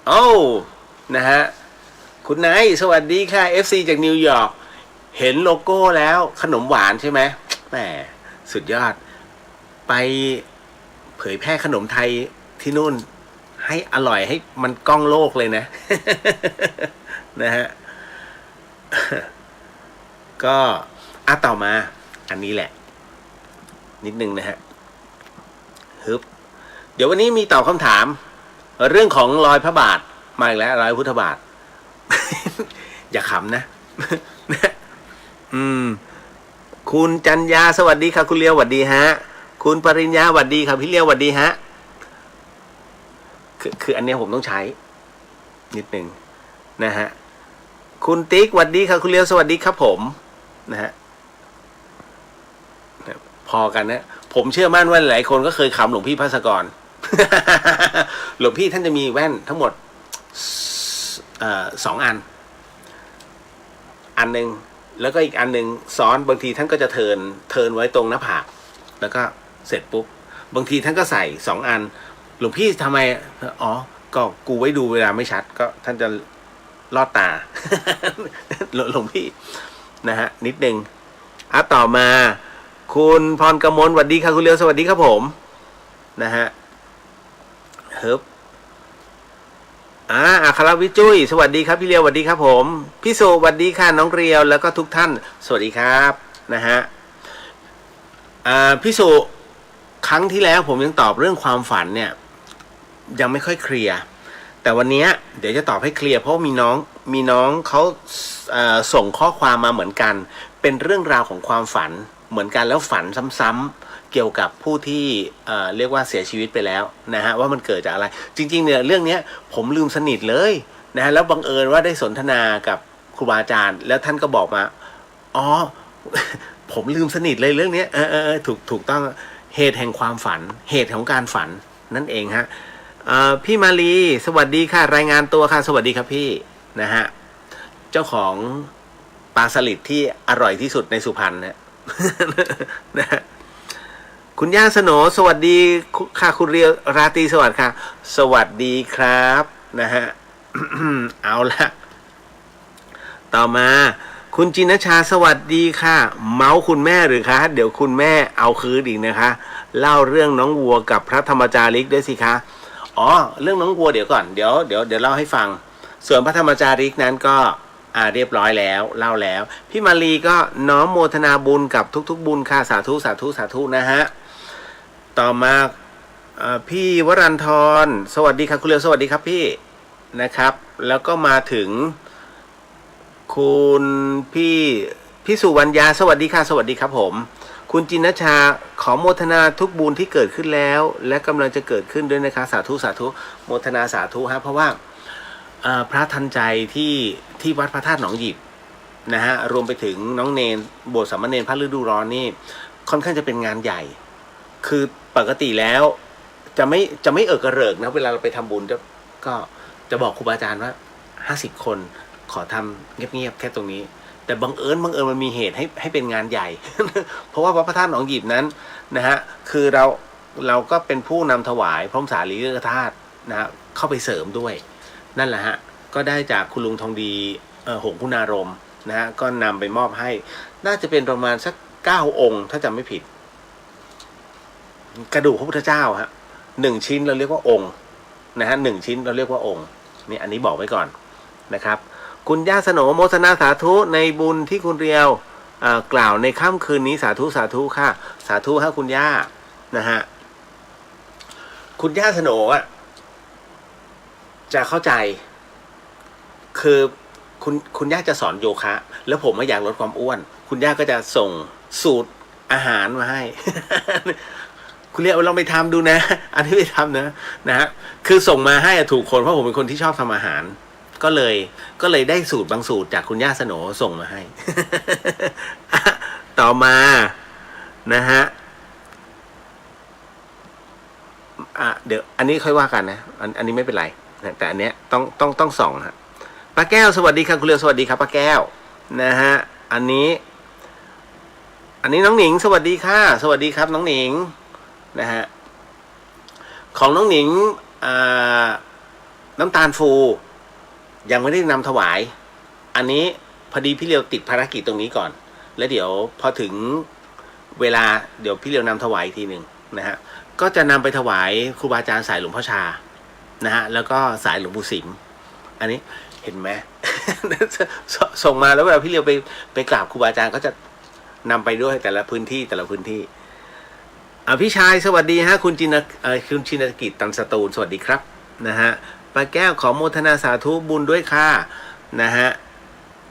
โอ้นะฮะคุณไนท์สวัสดีค่ะ FC จากนิวยอร์กเห็นโลโก้แล้วขนมหวานใช่ไหมแหมสุดยอดไปเผยแพร่ขนมไทยที่นู่นให้อร่อยให้มันก้องโลกเลยนะ นะฮะ ก็ต่อมาอันนี้แหละนิดนึงนะฮะฮึบเดี๋ยววันนี้มีตอบคำถามเรื่องของรอยพระบาทมาอีกแล้วรอยพุทธบาท อย่าขำนะ คุณจันยาสวัสดีค่ะคุณเลียวสวัสดีฮะคุณปริญญาสวัสดีค่ะพี่เลียวสวัสดีฮะคืออันนี้ผมต้องใช้นิดนึงนะฮะคุณติ๊กสวัสดีค่ะคุณเลียวสวัสดีครับผมนะฮะพอกันนะผมเชื่อมั่นว่าหลายคนก็เคยขำหลวงพี่ภาสกร หลวงพี่ท่านจะมีแว่นทั้งหมด2 อันหนึ่งแล้วก็อีกอันหนึ่งซ้อนบางทีท่านก็จะเทิร์นไว้ตรงหน้าผากแล้วก็เสร็จปุ๊บบางทีท่านก็ใส่2 อันหลวงพี่ทำไมอ๋อก็กูไว้ดูเวลาไม่ชัดก็ท่านจะลอดตา หลวงพี่นะฮะนิดนึงต่อมาคุณพรกมลสวัสดีค่ะคุณเลียวสวัสดีครับผมนะฮะฮึบอัครวิจุ้ยสวัสดีครับพี่เลียวสวัสดีครับผมพี่สุสวัสดีค่ะน้องเรียวแล้วก็ทุกท่านสวัสดีครับนะฮะพี่สุครั้งที่แล้วผมยังตอบเรื่องความฝันเนี่ยยังไม่ค่อยเคลียร์แต่วันนี้เดี๋ยวจะตอบให้เคลียร์เพราะมีน้องเขาส่งข้อความมาเหมือนกันเป็นเรื่องราวของความฝันเหมือนกันแล้วฝันซ้ำๆเกี่ยวกับผู้ที่เรียกว่าเสียชีวิตไปแล้วนะฮะว่ามันเกิดจากอะไรจริงๆเนี่ยเรื่องนี้ผมลืมสนิทเลยนะฮะแล้วบังเอิญว่าได้สนทนากับครูบาอาจารย์แล้วท่านก็บอกมาอ๋อ ผมลืมสนิทเลยเรื่องนี้ถูกต้องเหตุแห่งความฝันเหตุของการฝันนั่นเองฮะพี่มาลีสวัสดีค่ะรายงานตัวค่ะสวัสดีครับพี่นะฮะเจ้าของปลาสลิดที่อร่อยที่สุดในสุพรรณนะ นะฮะคุณย่าสโหนสวัสดีค่ะคุณเรียวราตรีสวัสดิ์ค่ะสวัสดีครับนะฮะ เอาละต่อมาคุณจินชาสวัสดีค่ะเมาส์คุณแม่หรือคะเดี๋ยวคุณแม่เอาคืนอีกนะคะเล่าเรื่องน้องวัวกับพระธรรมจาริกด้วยสิคะอ๋อเรื่องน้องวัวเดี๋ยวก่อนเดี๋ยวเล่าให้ฟังส่วนพระธรรมจาริกนั้นก็เรียบร้อยแล้วเล่าแล้วพี่มาลีก็น้อมโมทนาบุญกับทุกๆบุญค่ะสาธุสาธุสาธุนะฮะต่อมาพี่วรันทรสวัสดีค่ะคุณเลียวสวัสดีครับพี่นะครับแล้วก็มาถึงคุณพี่สุวรรณยาสวัสดีค่ะสวัสดีครับผมคุณจินชาขอโมทนาทุกบุญที่เกิดขึ้นแล้วและกำลังจะเกิดขึ้นด้วยนะคะสาธุสาธุโมทนาสาธุฮะเพราะว่าพระทันใจที่วัดพระธาตุหนองหยิบนะฮะรวมไปถึงน้องเนนโบสถ์สามเณรพระฤดูร้อนนี่ค่อนข้างจะเป็นงานใหญ่คือปกติแล้วจะไม่เอิกกระเริกนะเวลาเราไปทำบุญก็จะบอกครูบาอาจารย์ว่า50 คนขอทำเงียบๆแค่ตรงนี้แต่บังเอิญมันมีเหตุให้เป็นงานใหญ่ เพราะว่าวัดพระธาตุหนองหยิบนั้นนะฮะคือเราก็เป็นผู้นำถวายพระสารีริกธาตุนะฮะเข้าไปเสริมด้วยนั่นแหละฮะก็ได้จากคุณลุงทองดีหงคุณารมณ์นะฮะก็นำไปมอบให้น่าจะเป็นประมาณสัก9 องค์ถ้าจำไม่ผิดกระดูกพระพุทธเจ้าฮะ1 ชิ้นเราเรียกว่าองค์นะฮะ1 ชิ้นเราเรียกว่าองค์นี่อันนี้บอกไว้ก่อนนะครับคุณย่าสโหนโมทนาสาธุในบุญที่คุณเรียวกล่าวในค่ำคืนนี้สาธุสาธุค่ะสาธุฮะคุณย่านะฮะคุณย่าสโหนจะเข้าใจคือคุณย่าจะสอนโยคะ แล้วผมไม่อยากลดความอ้วนคุณย่าก็จะส่งสูตรอาหารมาให้ คุณเรียกลองไปทำดูนะ อันนี้ไปทำนะฮะคือส่งมาให้ถูกคนเพราะผมเป็นคนที่ชอบทำอาหาร ก็เลยได้สูตรบางสูตรจากคุณย่าสโหนส่งมาให้ ต่อมานะฮะเดี๋ยวอันนี้ค่อยว่ากันนะอันนี้ไม่เป็นไรแต่อันเนี้ยต้องส่องฮะป้าแก้วสวัสดีครับคุณเรียวสวัสดีครับป้าแก้วนะฮะอันนี้น้องหนิงสวัสดีค่ะสวัสดีครับน้องหนิงนะฮะของน้องหนิงน้ำตาลฟูยังไม่ได้นำถวายอันนี้พอดีพี่เลียวติดภารกิจตรงนี้ก่อนแล้วเดี๋ยวพอถึงเวลาเดี๋ยวพี่เลียวนำถวายอีกทีหนึ่งนะฮะก็จะนำไปถวายครูบาอาจารย์สายหลวงพ่อชานะฮะแล้วก็สายหลวงปู่สิมอันนี้เห็นไหม ส่งมาแล้วเวลาพี่เลียวไปกราบครูบาอาจารย์ก็จะนำไปด้วยแต่ละพื้นที่พี่ชายสวัสดีฮะคุณชินกิจตันสตูลสวัสดีครับนะฮะป้าแก้วขอโมทนาสาธุบุญด้วยค่ะนะฮะ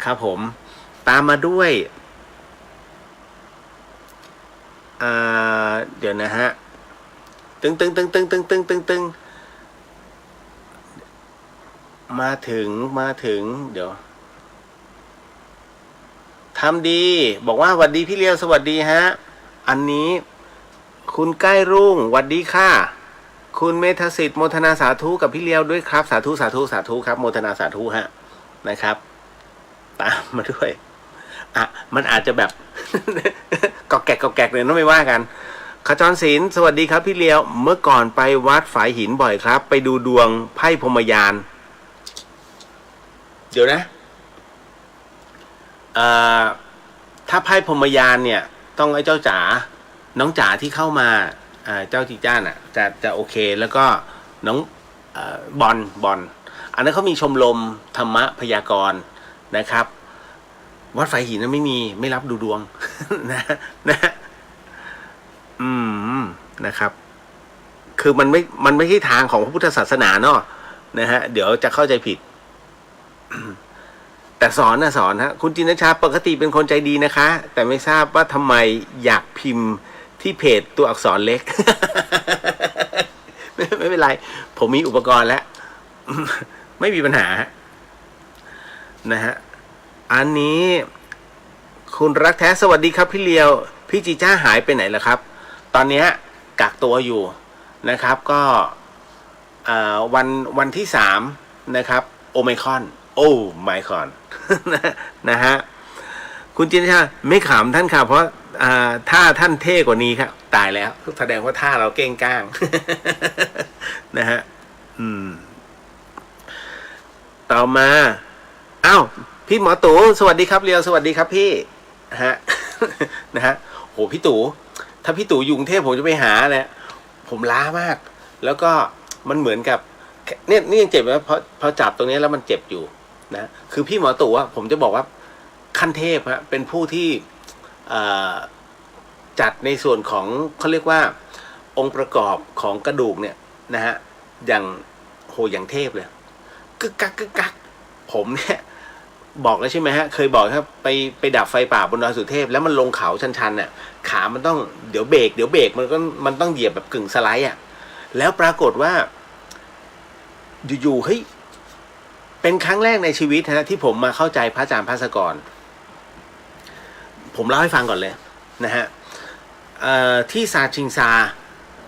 ครับผมตามมาด้วยเดี๋ยวนะฮะตึงมาถึงเดี๋ยวทำดีบอกว่าสวัสดีพี่เลียวสวัสดีฮะอันนี้คุณใกล้รุ่งสวัสดีค่ะคุณเมธสิทธิ์โมทนาสาธุกับพี่เลียวด้วยครับสาธุครับโมทนาสาธุฮะนะครับตามมาด้วยมันอาจจะแบบ กอกแกกเลยน้องไม่ว่ากันขจรศิลป์สวัสดีครับพี่เลียวเมื่อก่อนไปวัดฝายหินบ่อยครับไปดูดวงไพ่พรหมยานเดี๋ยวนะถ้าไพ่พรหมยานเนี่ยต้องไอ้เจ้าจ๋าน้องจ๋าที่เข้ามาเจ้าจีจ้านจะโอเคแล้วก็น้องบอลอันนั้นเขามีชมรมธรรมะพยากรณ์นะครับวัดฝายหินนั้นไม่รับดูดวง นะนะครับคือมันไม่ใช่ทางของพระพุทธศาสนาเนาะนะฮะเดี๋ยวจะเข้าใจผิด แต่สอนฮะคุณจินชาปกติเป็นคนใจดีนะคะแต่ไม่ทราบว่าทำไมอยากพิมพ์ที่เพจตัวอักษรเล็ก ไม่เป็นไรผมมีอุปกรณ์แล้ว ไม่มีปัญหานะฮะอันนี้คุณรักแท้สวัสดีครับพี่เลียวพี่จีจ้าหายไปไหนล่ะครับตอนนี้กักตัวอยู่นะครับก็วันที่3นะครับโอไมคอนไมคอน นะฮะคุณจินชาไม่ขำท่านค่ะเพราะถ้าท่านเท่กว่านี้ครับตายแล้วแสดงว่าท่าเราเก้งก้าง นะฮะต่อมาพี่หมอตู่สวัสดีครับเรียวสวัสดีครับพี่ฮะ นะฮะโหพี่ตู่ถ้าพี่ตู่อยู่กรุงเทพผมจะไปหาเนี่ยผมล้ามากแล้วก็มันเหมือนกับนี่ยังเจ็บนะพอจับตรงนี้แล้วมันเจ็บอยู่นะคือพี่หมอตู่ผมจะบอกว่าขั้นเทพฮะเป็นผู้ที่จัดในส่วนของเขาเรียกว่าองค์ประกอบของกระดูกเนี่ยนะฮะอย่างเทพเลยกึกกักผมเนี่ยบอกแล้วใช่ไหมฮะเคยบอกครับไปดับไฟป่าบนดอยสุเทพแล้วมันลงเขาชันๆน่ะขามันต้องเดี๋ยวเบรกมันต้องเหยียบแบบกึ่งสไลด์แล้วปรากฏว่าอยู่เฮ้ยเป็นครั้งแรกในชีวิตที่ผมมาเข้าใจพระอาจารย์ภาสกรผมเล่าให้ฟังก่อนเลยนะฮะที่ซาชิงซา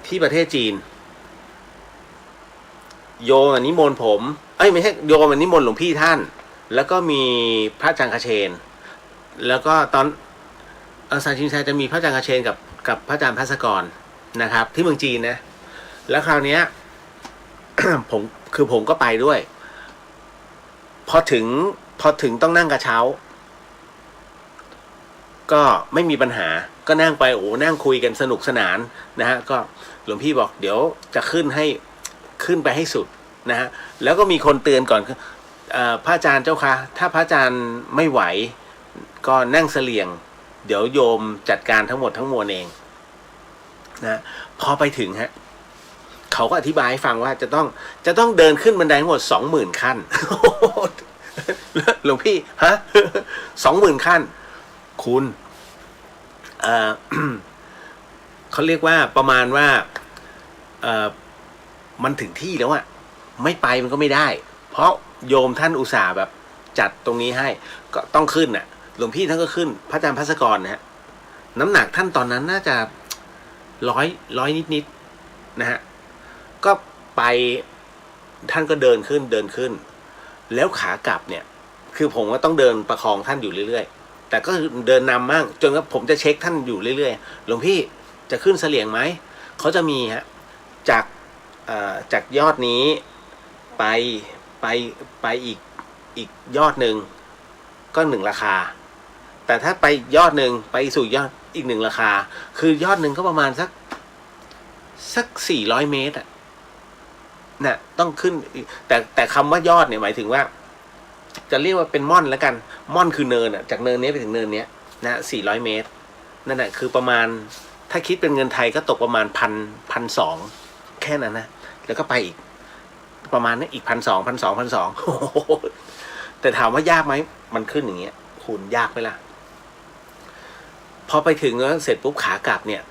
ที่ประเทศจีนโยมนิมนต์ผมไม่ใช่โยมนิมนต์หลวงพี่ท่านแล้วก็มีพระอาจารย์คเชนแล้วก็ตอนซาชิงซาจะมีพระอาจารย์คเชนกับพระอาจารย์ภาสกรนะครับที่เมืองจีนนะแล้วคราวนี้ ผมก็ไปด้วยพอถึงต้องนั่งกระเช้าก็ไม่มีปัญหาก็นั่งไปนั่งคุยกันสนุกสนานนะฮะก็หลวงพี่บอกเดี๋ยวจะขึ้นไปให้สุดนะฮะแล้วก็มีคนเตือนก่อนพระอาจารย์เจ้าค่ะถ้าพระอาจารย์ไม่ไหวก็นั่งเสลี่ยงเดี๋ยวโยมจัดการทั้งหมดทั้งมวลเองนะพอไปถึงฮะเขาก็อธิบายให้ฟังว่าจะต้องเดินขึ้นบันไดทั้งหมด 20,000 ขั้น หลวงพี่ฮะ 20,000 ขั้นคุณเขาเรียกว่าประมาณว่ามันถึงที่แล้วอะไม่ไปมันก็ไม่ได้ เพราะโยมท่านอุตส่าห์แบบจัดตรงนี้ให้ก็ต้องขึ้นน่ะหลวงพี่ท่านก็ขึ้นพระอาจารย์ภัสกรนะฮะน้ำหนักท่านตอนนั้นน่าจะร้อยนิดนะฮะก็ไปท่านก็เดินขึ้นแล้วขากลับเนี่ยคือผมก็ต้องเดินประคองท่านอยู่เรื่อยๆแต่ก็เดินนำมั่งจนก็ผมจะเช็คท่านอยู่เรื่อยๆหลวงพี่จะขึ้นเสลี่ยงไหมเขาจะมีฮะจากยอดนี้ไปอีกยอดหนึ่งก็1 ราคาแต่ถ้าไปยอดหนึ่งไปสู่ยอดอีก1 ราคาคือยอดหนึ่งก็ประมาณสัก400 เมตรอ่ะน่ะต้องขึ้นแต่คำว่ายอดเนี่ยหมายถึงว่าจะเรียกว่าเป็นม่อนแล้วกันม่อนคือเนินอ่ะจากเนินนี้ไปถึงเนินนี้นะ400 เมตรนั่นแหละคือประมาณถ้าคิดเป็นเงินไทยก็ตกประมาณ1,200แค่นั้นนะแล้วก็ไปอีกประมาณนี้อีก1,200แต่ถามว่ายากไหมมันขึ้นอย่างเงี้ยคุณยากไหมล่ะพอไปถึงแล้วเสร็จปุ๊บขากลับเนี่ย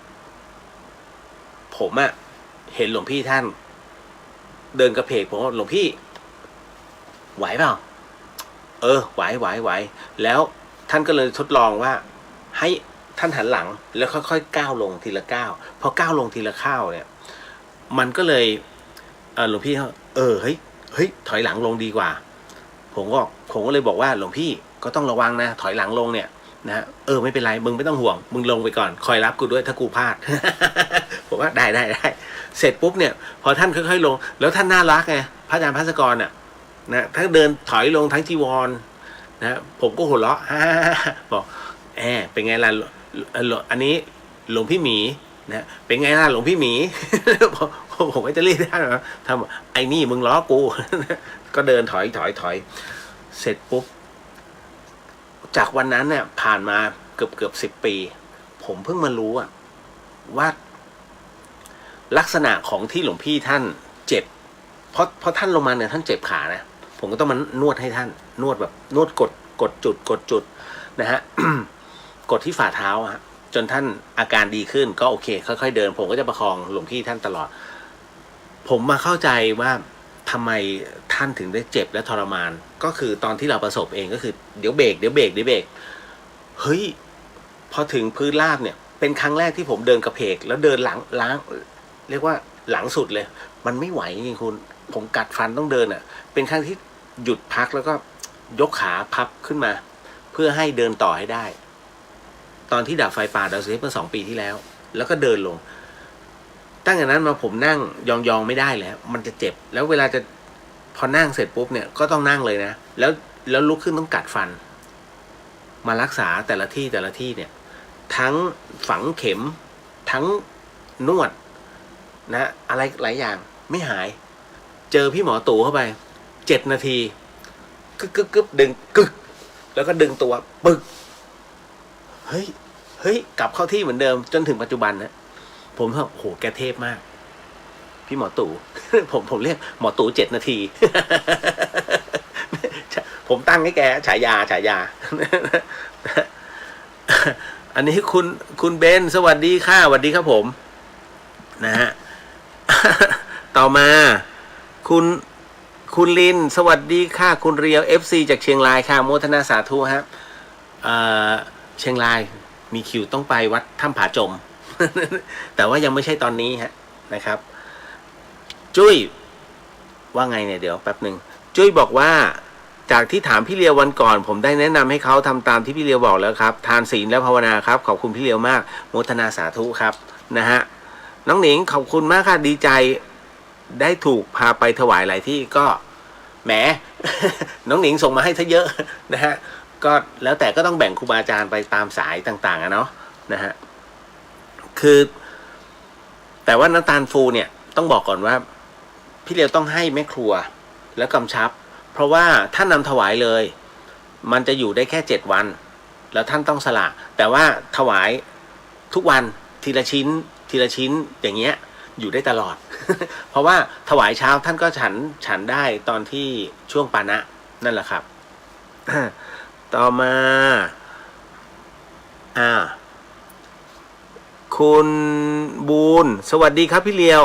ผมอะเห็นหลวงพี่ท่านเดินกระเพกผมว่าหลวงพี่ไหวเปล่าไหวแล้วท่านก็เลยทดลองว่าให้ท่านหันหลังแล้วค่อยๆก้าวลงทีละก้าวพอก้าวลงทีละก้าวเนี่ยมันก็เลยหลวงพี่เขาเฮ้ยถอยหลังลงดีกว่าผมก็เลยบอกว่าหลวงพี่ก็ต้องระวังนะถอยหลังลงเนี่ยนะไม่เป็นไรมึงไม่ต้องห่วงมึงลงไปก่อนคอยรับกูด้วยถ้ากูพลาด ผมว่าได้เสร็จปุ๊บเนี่ยพอท่านค่อยๆลงแล้วท่านน่ารักไงพระอาจารย์ภัสกรน่ะนะถ้าเดินถอยลงทั้งจีวรนะผมก็หัวเราะบอกเป็นไงล่ะอันนี้หลวงพี่หมีนะเป็นไงล่ะหลวงพี่หมี ผมก็จะเรียกได้นะทำไอ้นี่มึงล้อกู ก็เดินถอยเสร็จปุ๊บจากวันนั้นเนี่ยผ่านมาเกือบ10 ปีผมเพิ่งมารู้ว่าลักษณะของที่หลวงพี่ท่านเจ็บเพราะท่านลงมาเนี่ยท่านเจ็บขานะผมก็ต้องมานวดให้ท่านนวดแบบนวดกดจุดนะฮะ กดที่ฝ่าเท้าฮะจนท่านอาการดีขึ้นก็โอเคค่อยๆเดินผมก็จะประคองหลวงพี่ท่านตลอดผมมาเข้าใจว่าทำไมท่านถึงได้เจ็บและทรมานก็คือตอนที่เราประสบเองก็คือเดี๋ยวเบรกเฮ้ยพอถึงพื้นราบเนี่ยเป็นครั้งแรกที่ผมเดินกระเพกแล้วเดินล้างเรียกว่าหลังสุดเลยมันไม่ไหวจริงคุณผมกัดฟันต้องเดินเป็นครั้งที่หยุดพักแล้วก็ยกขาพับขึ้นมาเพื่อให้เดินต่อให้ได้ตอนที่ดับไฟป่าดาวเมื่อ2 ปีที่แล้วก็เดินลงตั้งแต่นั้นมาผมนั่งยองไม่ได้แล้วมันจะเจ็บแล้วเวลาจะพอนั่งเสร็จปุ๊บเนี่ยก็ต้องนั่งเลยนะแล้วลุกขึ้นต้องกัดฟันมารักษาแต่ละที่เนี่ยทั้งฝังเข็มทั้งนวดนะอะไรหลายอย่างไม่หายเจอพี่หมอตู่เข้าไป7 นาทีกึกดึงกึกแล้วก็ดึงตัวปึกเฮ้ยกลับเข้าที่เหมือนเดิมจนถึงปัจจุบันนะผมว่าโหแกเทพมากพี่หมอตู่ ผมเรียกหมอตู่7 นาที ผมตั้งให้แกฉายา อันนี้คุณเบนสวัสดีค่ะสวัสดีครับผมนะฮะ ต่อมาคุณลินสวัสดีค่ะคุณเรียว FC จากเชียงรายค่ะโมทนาสาธุครับเชียงรายมีคิวต้องไปวัดถ้ำผาจม แต่ว่ายังไม่ใช่ตอนนี้ฮะนะครับจุ้ยว่าไงเนี่ยเดี๋ยวแป๊บหนึ่งจุ้ยบอกว่าจากที่ถามพี่เลียววันก่อนผมได้แนะนำให้เขาทำตามที่พี่เลียวบอกแล้วครับทานศีลและภาวนาครับขอบคุณพี่เลียวมากโมทนาสาธุครับนะฮะน้องหนิงขอบคุณมากค่ะดีใจได้ถูกพาไปถวายหลายที่ก็แหม น้องหนิงส่งมาให้ซะเยอะนะฮะก็แล้วแต่ก็ต้องแบ่งครูบาอาจารย์ไปตามสายต่างๆเนาะนะฮะคือแต่ว่าน้ำตาลฟูเนี่ยต้องบอกก่อนว่าพี่เลียวต้องให้แม่ครัวแล้วกำชับเพราะว่าท่านนำถวายเลยมันจะอยู่ได้แค่7 วันแล้วท่านต้องสละแต่ว่าถวายทุกวันทีละชิ้นอย่างเงี้ยอยู่ได้ตลอด เพราะว่าถวายเช้าท่านก็ฉันได้ตอนที่ช่วงปานะนั่นแหละครับ ต่อมาคุณบูนสวัสดีครับพี่เลียว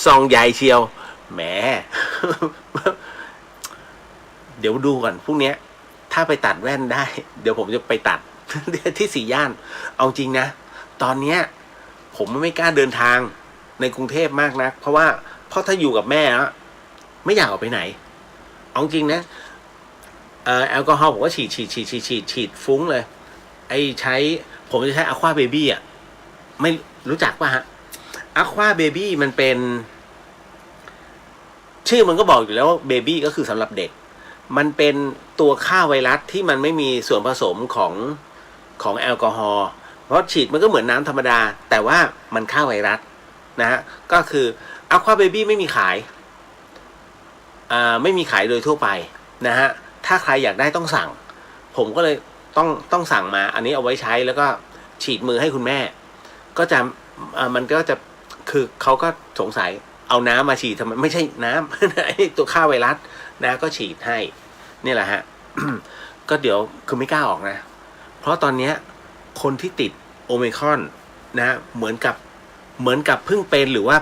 ส่องใหญ่เชียวแหม เดี๋ยวดูก่อนพรุ่งนี้ถ้าไปตัดแว่นได้ เดี๋ยวผมจะไปตัด ที่สี่ย่านเอาจริงนะตอนเนี้ยผมไม่กล้าเดินทางในกรุงเทพมากนะเพราะถ้าอยู่กับแม่แล้วไม่อยากออกไปไหนเอาจริงนะแอลกอฮอล์ผมก็ฉีดฟุ้งเลยผมจะใช้อะควาเบบี้อ่ะไม่รู้จักป่ะฮะอะควาเบบี้มันเป็นชื่อมันก็บอกอยู่แล้วว่าเบบี้ก็คือสำหรับเด็กมันเป็นตัวฆ่าไวรัสที่มันไม่มีส่วนผสมของแอลกอฮอล์เพราะฉีดมันก็เหมือนน้ำธรรมดาแต่ว่ามันฆ่าไวรัสนะฮะก็คืออะควาเบบี้ไม่มีขายไม่มีขายโดยทั่วไปนะฮะถ้าใครอยากได้ต้องสั่งผมก็เลยต้องสั่งมาอันนี้เอาไว้ใช้แล้วก็ฉีดมือให้คุณแม่ก็จะมันก็จะคือเขาก็สงสัยเอาน้ำมาฉีดทำไมไม่ใช่น้ำ ไอ้ตัวฆ่าไวรัสนะก็ฉีดให้นี่แหละฮะ ก็เดี๋ยวคือไม่กล้าออกนะเพราะตอนนี้คนที่ติดโอไมครอนนะเหมือนกับเพิ่งเป็นหรือว่า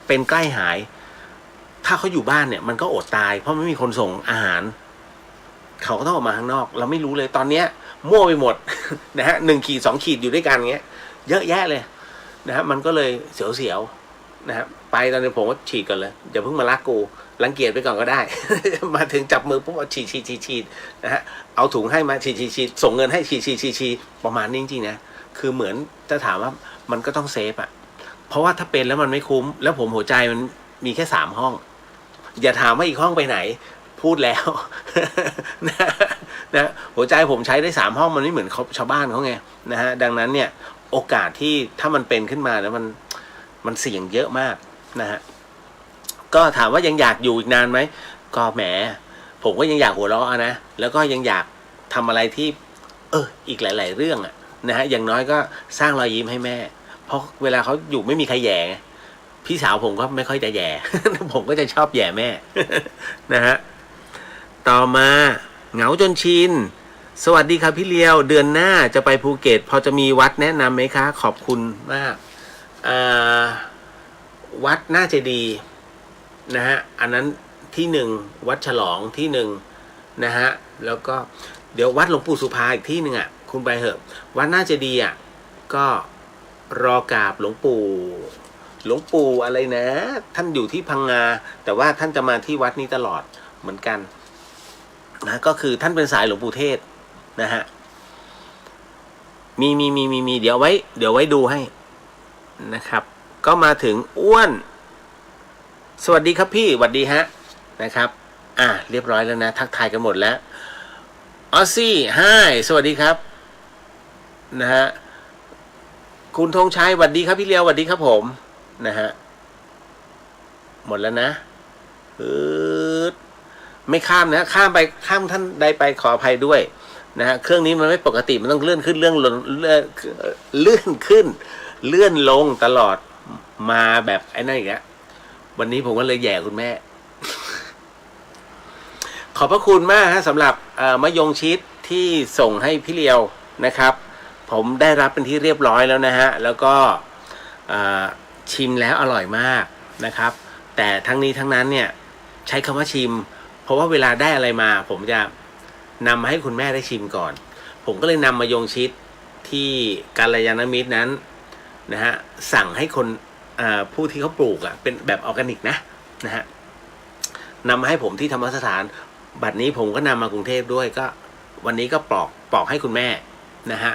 เป็นใกล้หายถ้าเขาอยู่บ้านเนี่ยมันก็อดตายเพราะไม่มีคนส่งอาหารเขาก็ต้องออกมาข้างนอกเราไม่รู้เลยตอนเนี้ยมั่วไปหมด นะฮะ1 ขีด 2 ขีดอยู่ด้วยกันเงี้ยเยอะแยะเลยนะฮะมันก็เลยเสียวๆนะฮะไปตอนนี้ผมก็ฉีดก่อนเลยอย่าเพิ่งมารักกูรังเกียจไปก่อนก็ได้ มาถึงจับมือปุ๊บฉีดนะฮะเอาถุงให้มาฉีดส่งเงินให้ฉีดประมาณนี้จริงๆนะคือเหมือนจะถามว่ามันก็ต้องเซฟอ่ะเพราะว่าถ้าเป็นแล้วมันไม่คุ้มแล้วผมหัวใจมันมีแค่3 ห้องอย่าถามว่าอีกห้องไปไหนพูดแล้ว นะหัวใจผมใช้ได้3 ห้องมันไม่เหมือนชาวบ้านเขาไงนะฮะดังนั้นเนี่ยโอกาสที่ถ้ามันเป็นขึ้นมาแล้วมันเสี่ยงเยอะมากนะฮะก็ถามว่ายังอยากอยู่อีกนานไหมก็แหมผมก็ยังอยากหัวเราะนะแล้วก็ยังอยากทำอะไรที่อีกหลายๆเรื่องอะนะฮะอย่างน้อยก็สร้างรอยยิ้มให้แม่เพราะเวลาเขาอยู่ไม่มีใครแย่พี่สาวผมก็ไม่ค่อยจะแย่ ผมก็จะชอบแย่แม่ นะฮะต่อมาเหงาจนชินสวัสดีครับพี่เลียวเดือนหน้าจะไปภูเก็ตพอจะมีวัดแนะนำไหมคะขอบคุณมากวัดน่าจะดีนะฮะอันนั้นที่1วัดฉลองที่1นะฮะแล้วก็เดี๋ยววัดหลวงปู่สุภาอีกที่หนึ่งอ่ะคุณไปเหอะวัดน่าจะดีอ่ะก็รอกราบหลวงปู่อะไรนะท่านอยู่ที่พังงาแต่ว่าท่านจะมาที่วัดนี้ตลอดเหมือนกันนะก็คือท่านเป็นสายหลวงปู่เทศนะฮะมีเดี๋ยวไว้ดูให้นะครับก็มาถึงอ้วนสวัสดีครับพี่สวัสดีฮะนะครับเรียบร้อยแล้วนะทักทายกันหมดแล้วออซซี่ไฮสวัสดีครับนะฮะคุณธงชัยสวัสดีครับพี่เลียวสวัสดีครับผมนะฮะหมดแล้วนะไม่ข้ามนะข้ามท่านใดไปขออภัยด้วยนะฮะเครื่องนี้มันไม่ปกติมันต้องเลื่อนขึ้นเลื่อนขึ้นเลื่อนลงตลอดมาแบบไอ้นั่นอีกแล้ววันนี้ผมก็เลยแย่คุณแม่ ขอบพระคุณมากฮะสำหรับมะยงชิดที่ส่งให้พี่เลียวนะครับผมได้รับเป็นที่เรียบร้อยแล้วนะฮะแล้วก็ชิมแล้วอร่อยมากนะครับแต่ทั้งนี้ทั้งนั้นเนี่ยใช้คำว่าชิมเพราะว่าเวลาได้อะไรมาผมจะนำมาให้คุณแม่ได้ชิมก่อนผมก็เลยนำมะยงชิดที่กัลยาณมิตรนั้นนะฮะสั่งให้คนผู้ที่เขาปลูกเป็นแบบออร์แกนิกนะฮะนำมาให้ผมที่ธรรมสถานบัดนี้ผมก็นำมากรุงเทพด้วยก็วันนี้ก็ปอกให้คุณแม่นะฮะ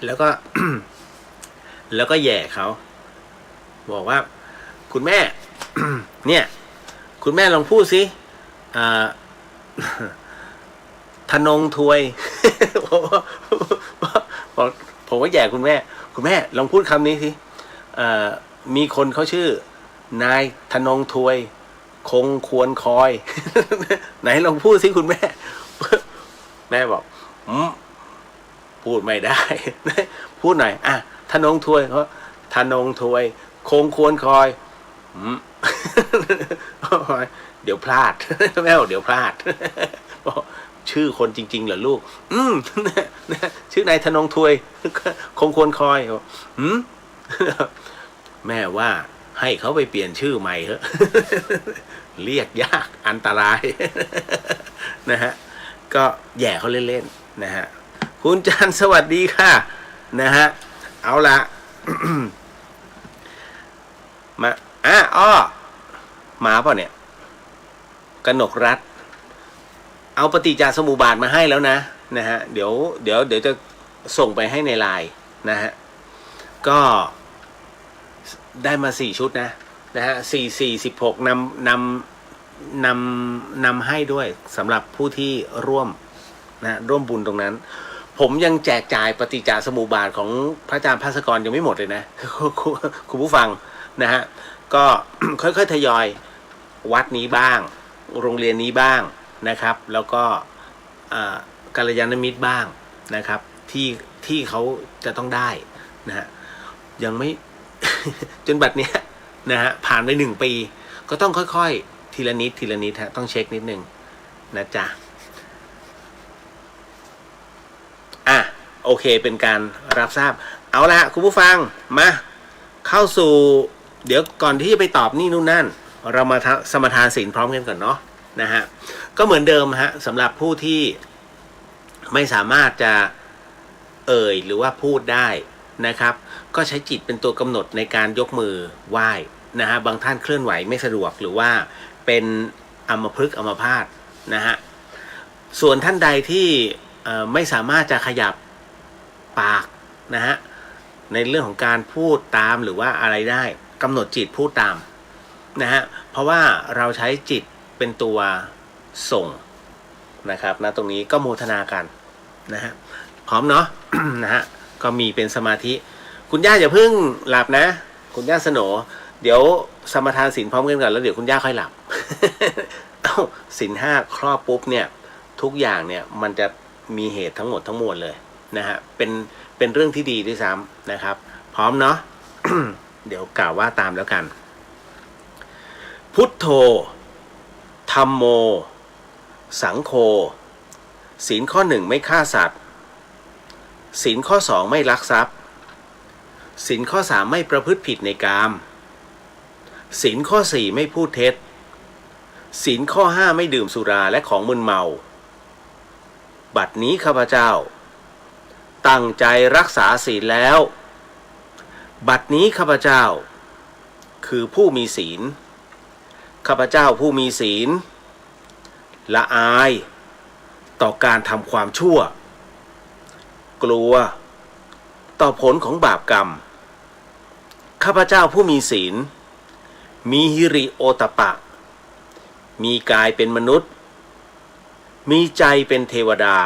แล้วก็ แล้วก็แย่เขาบอกว่าคุณแม่ เนี่ยคุณแม่ลองพูดสิธนงทวย ผมก็แย่คุณแม่ลองพูดคำนี้สิมีคนเขาชื่อนายธนงทวยคงควรคอย ไหนลองพูดสิคุณแม่ แม่บอกพูดไม่ได้ พูดหน่อยธนงทวยเขาธนงทวยคงควรคอยเดี๋ยวพลาด แม่บอกเดี๋ยวพลาด ชื่อคนจริงๆเหรอลูกชื่อนายธนงทวยคงควรคอยแม่ว่าให้เขาไปเปลี่ยนชื่อใหม่เถอะเรียกยากอันตรายนะฮะก็แย่เขาเล่นๆนะฮะคุณจันสวัสดีค่ะนะฮะเอาละ มาอ้อมาเปล่าเนี่ยกนกรัฐเอาปฏิจจสมุปบาทมาให้แล้วนะฮะเดี๋ยวจะส่งไปให้ในไลน์นะฮะก็ได้มา4 ชุดนะฮะ16นำให้ด้วยสำหรับผู้ที่ร่วมบุญตรงนั้นผมยังแจกจ่ายปฏิจจสมุปบาทของพระอาจารย์ภาสกรยังไม่หมดเลยนะ คุณผู้ฟังนะฮะก็ ค่อยๆทยอยวัดนี้บ้างโรงเรียนนี้บ้างนะครับแล้วก็กัลยาณมิตรบ้างนะครับที่เขาจะต้องได้นะฮะยังไม่ จนบัดเนี้ยนะฮะผ่านไป1 ปีก็ต้องค่อยๆทีละนิดฮะต้องเช็คนิดนึงนะจ๊ะโอเคเป็นการรับทราบเอาละคุณผู้ฟังมาเข้าสู่เดี๋ยวก่อนที่จะไปตอบนี่นู่นนั่นเรามาสมทานศีลพร้อมกันก่อนเนาะนะฮะก็เหมือนเดิมฮะสำหรับผู้ที่ไม่สามารถจะหรือว่าพูดได้นะครับก็ใช้จิตเป็นตัวกำหนดในการยกมือไหว้นะฮะบางท่านเคลื่อนไหวไม่สะดวกหรือว่าเป็นอัมพฤกษ์อัมพาตนะฮะส่วนท่านใดที่ไม่สามารถจะขยับปากนะฮะในเรื่องของการพูดตามหรือว่าอะไรได้กำหนดจิตพูดตามนะฮะเพราะว่าเราใช้จิตเป็นตัวส่งนะครับนะตรงนี้ก็โมทนากันนะฮะพร้อมเนาะ นะฮะก็มีเป็นสมาธิคุณย่าอย่าเพิ่งหลับนะคุณย่าสโหนเดี๋ยวสมทานศีลพร้อมกันก่อนแล้วเดี๋ยวคุณย่าค่อยหลับ ศีล 5ครอบปุ๊บเนี่ยทุกอย่างเนี่ยมันจะมีเหตุทั้งหมดทั้งมวลเลยนะฮะเป็นเรื่องที่ดีด้วยซ้ำนะครับพร้อมเนาะ เดี๋ยวกล่าวว่าตามแล้วกันพุทโธธัมโมสังโฆศีลข้อ 1ไม่ฆ่าสัตว์ศีลข้อ 2ไม่ลักทรัพย์ศีลข้อ 3ไม่ประพฤติผิดในกามศีลข้อ 4ไม่พูดเท็จศีลข้อ 5ไม่ดื่มสุราและของมึนเมาบัดนี้ข้าพเจ้าตั้งใจรักษาศีลแล้วบัดนี้ข้าพเจ้าคือผู้มีศีลข้าพเจ้าผู้มีศีลละอายต่อการทำความชั่วกลัวต่อผลของบาปกรรมข้าพเจ้าผู้มีศีลมีหิริโอตปะมีกายเป็นมนุษย์มีใจเป็นเทวดา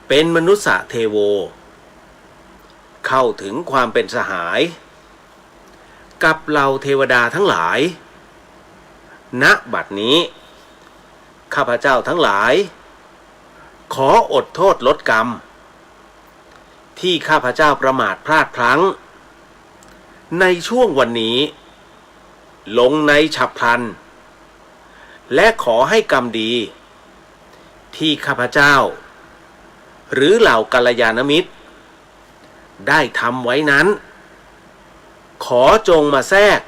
เป็นมนุษย์เทโวเข้าถึงความเป็นสหายกับเหล่าเทวดาทั้งหลายณบัดนี้ข้าพเจ้าทั้งหลายขออดโทษลดกรรมที่ข้าพเจ้าประมาทพลาดพลั้งในช่วงวันนี้ลงในฉับพลันและขอให้กรรมดีที่ข้าพเจ้าหรือเหล่ากัลยาณมิตรได้ทำไว้นั้นขอจงมาแทรก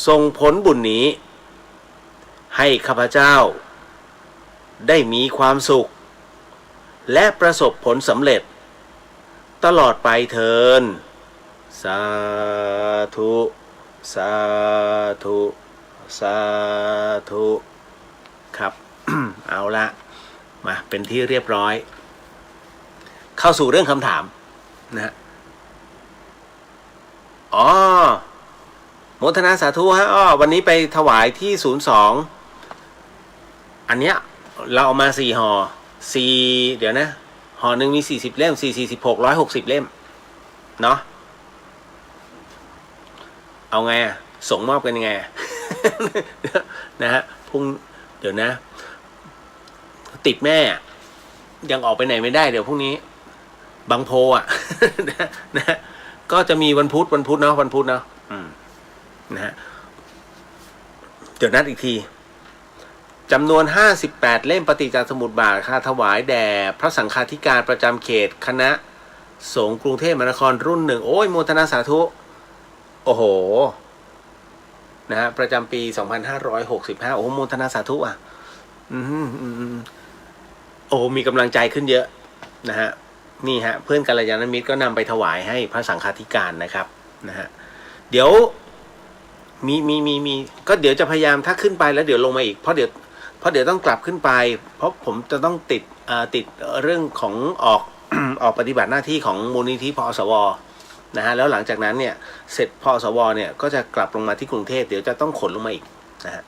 ส่งผลบุญนี้ให้ข้าพเจ้าได้มีความสุขและประสบผลสำเร็จตลอดไปเถิดสาธุสาธุสาธุครับ เอาละมาเป็นที่เรียบร้อยเข้าสู่เรื่องคำถามนะฮะโมทนาสาธุฮะวันนี้ไปถวายที่02อันเนี้ยเราเอามา4 ห่อ4เดี๋ยวนะห่อหนึ่งมี40 เล่ม4 46 160 เล่มเนาะเอาไงส่งมอบกันยังไง นะฮะพุ่งเดี๋ยวนะติดแม่ยังออกไปไหนไม่ได้เดี๋ยวพรุ่งนี้บางโพนะก็จะมีวันพุธเนาะวันพุธเนาะนะฮะเดี๋ยวนัดอีกที จำนวน58เล่มปฏิจจสมุปบาทค่ะถวายแด่พระสังฆาธิการประจำเขตคณะสงฆ์กรุงเทพมหานครรุ่น1โอ้ยโมทนาสาธุโอ้โหนะฮะประจำปี2565โอ้โมทนาสาธุอ่ะโอ้มีกำลังใจขึ้นเยอะนะฮะนี่ฮะเพื่อนกัลยาณมิตรก็นำไปถวายให้พระสังฆาธิการนะครับนะฮะเดี๋ยวมีก็เดี๋ยวจะพยายามถ้าขึ้นไปแล้วเดี๋ยวลงมาอีกเพราะเดี๋ยวต้องกลับขึ้นไปเพราะผมจะต้องติดเรื่องของออกปฏิบัติหน้าที่ของมูลนิธิพอสวนะฮะแล้วหลังจากนั้นเนี่ยเสร็จพอสวเนี่ยก็จะกลับลงมาที่กรุงเทพเดี๋ยวจะต้องขนลงมาอีกนะฮะ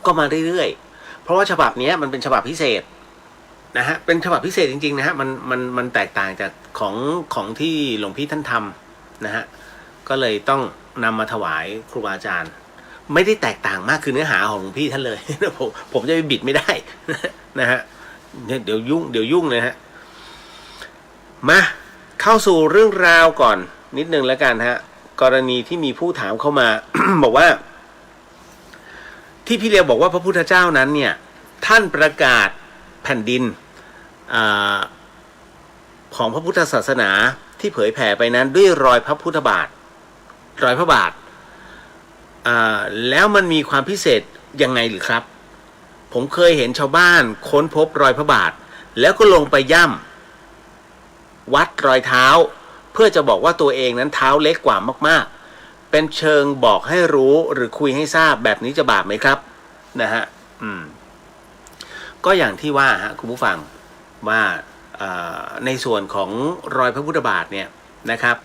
ก็มาเรื่อยๆเพราะว่าฉบับนี้มันเป็นฉบับพิเศษนะฮะเป็นฉบับพิเศษจริงๆนะฮะมันแตกต่างจากของที่หลวงพี่ท่านทำนะฮะก็เลยต้องนำมาถวายครูบาอาจารย์ไม่ได้แตกต่างมากคือเนื้อหาของหลวงพี่ท่านเลย ผมจะไปบิดไม่ได้นะฮะเดี๋ยวยุ่งเลยฮะมาเข้าสู่เรื่องราวก่อนนิดนึงแล้วกันฮะกรณีที่มีผู้ถามเข้ามา บอกว่าที่พี่เลียวบอกว่าพระพุทธเจ้านั้นเนี่ยท่านประกาศแผ่นดินของพระพุทธศาสนาที่เผยแผ่ไปนั้นด้วยรอยพระพุทธบาทรอยพระบาทแล้วมันมีความพิเศษยังไงหรือครับผมเคยเห็นชาวบ้านค้นพบรอยพระบาทแล้วก็ลงไปย่ำวัดรอยเท้าเพื่อจะบอกว่าตัวเองนั้นเท้าเล็กกว่ามากๆเป็นเชิงบอกให้รู้หรือคุยให้ทราบแบบนี้จะบาปไหมครับนะฮะก็อย่างที่ว่าฮะคุณผู้ฟังว่าในส่วนของรอยพระพุทธบาทเนี่ยนะครับ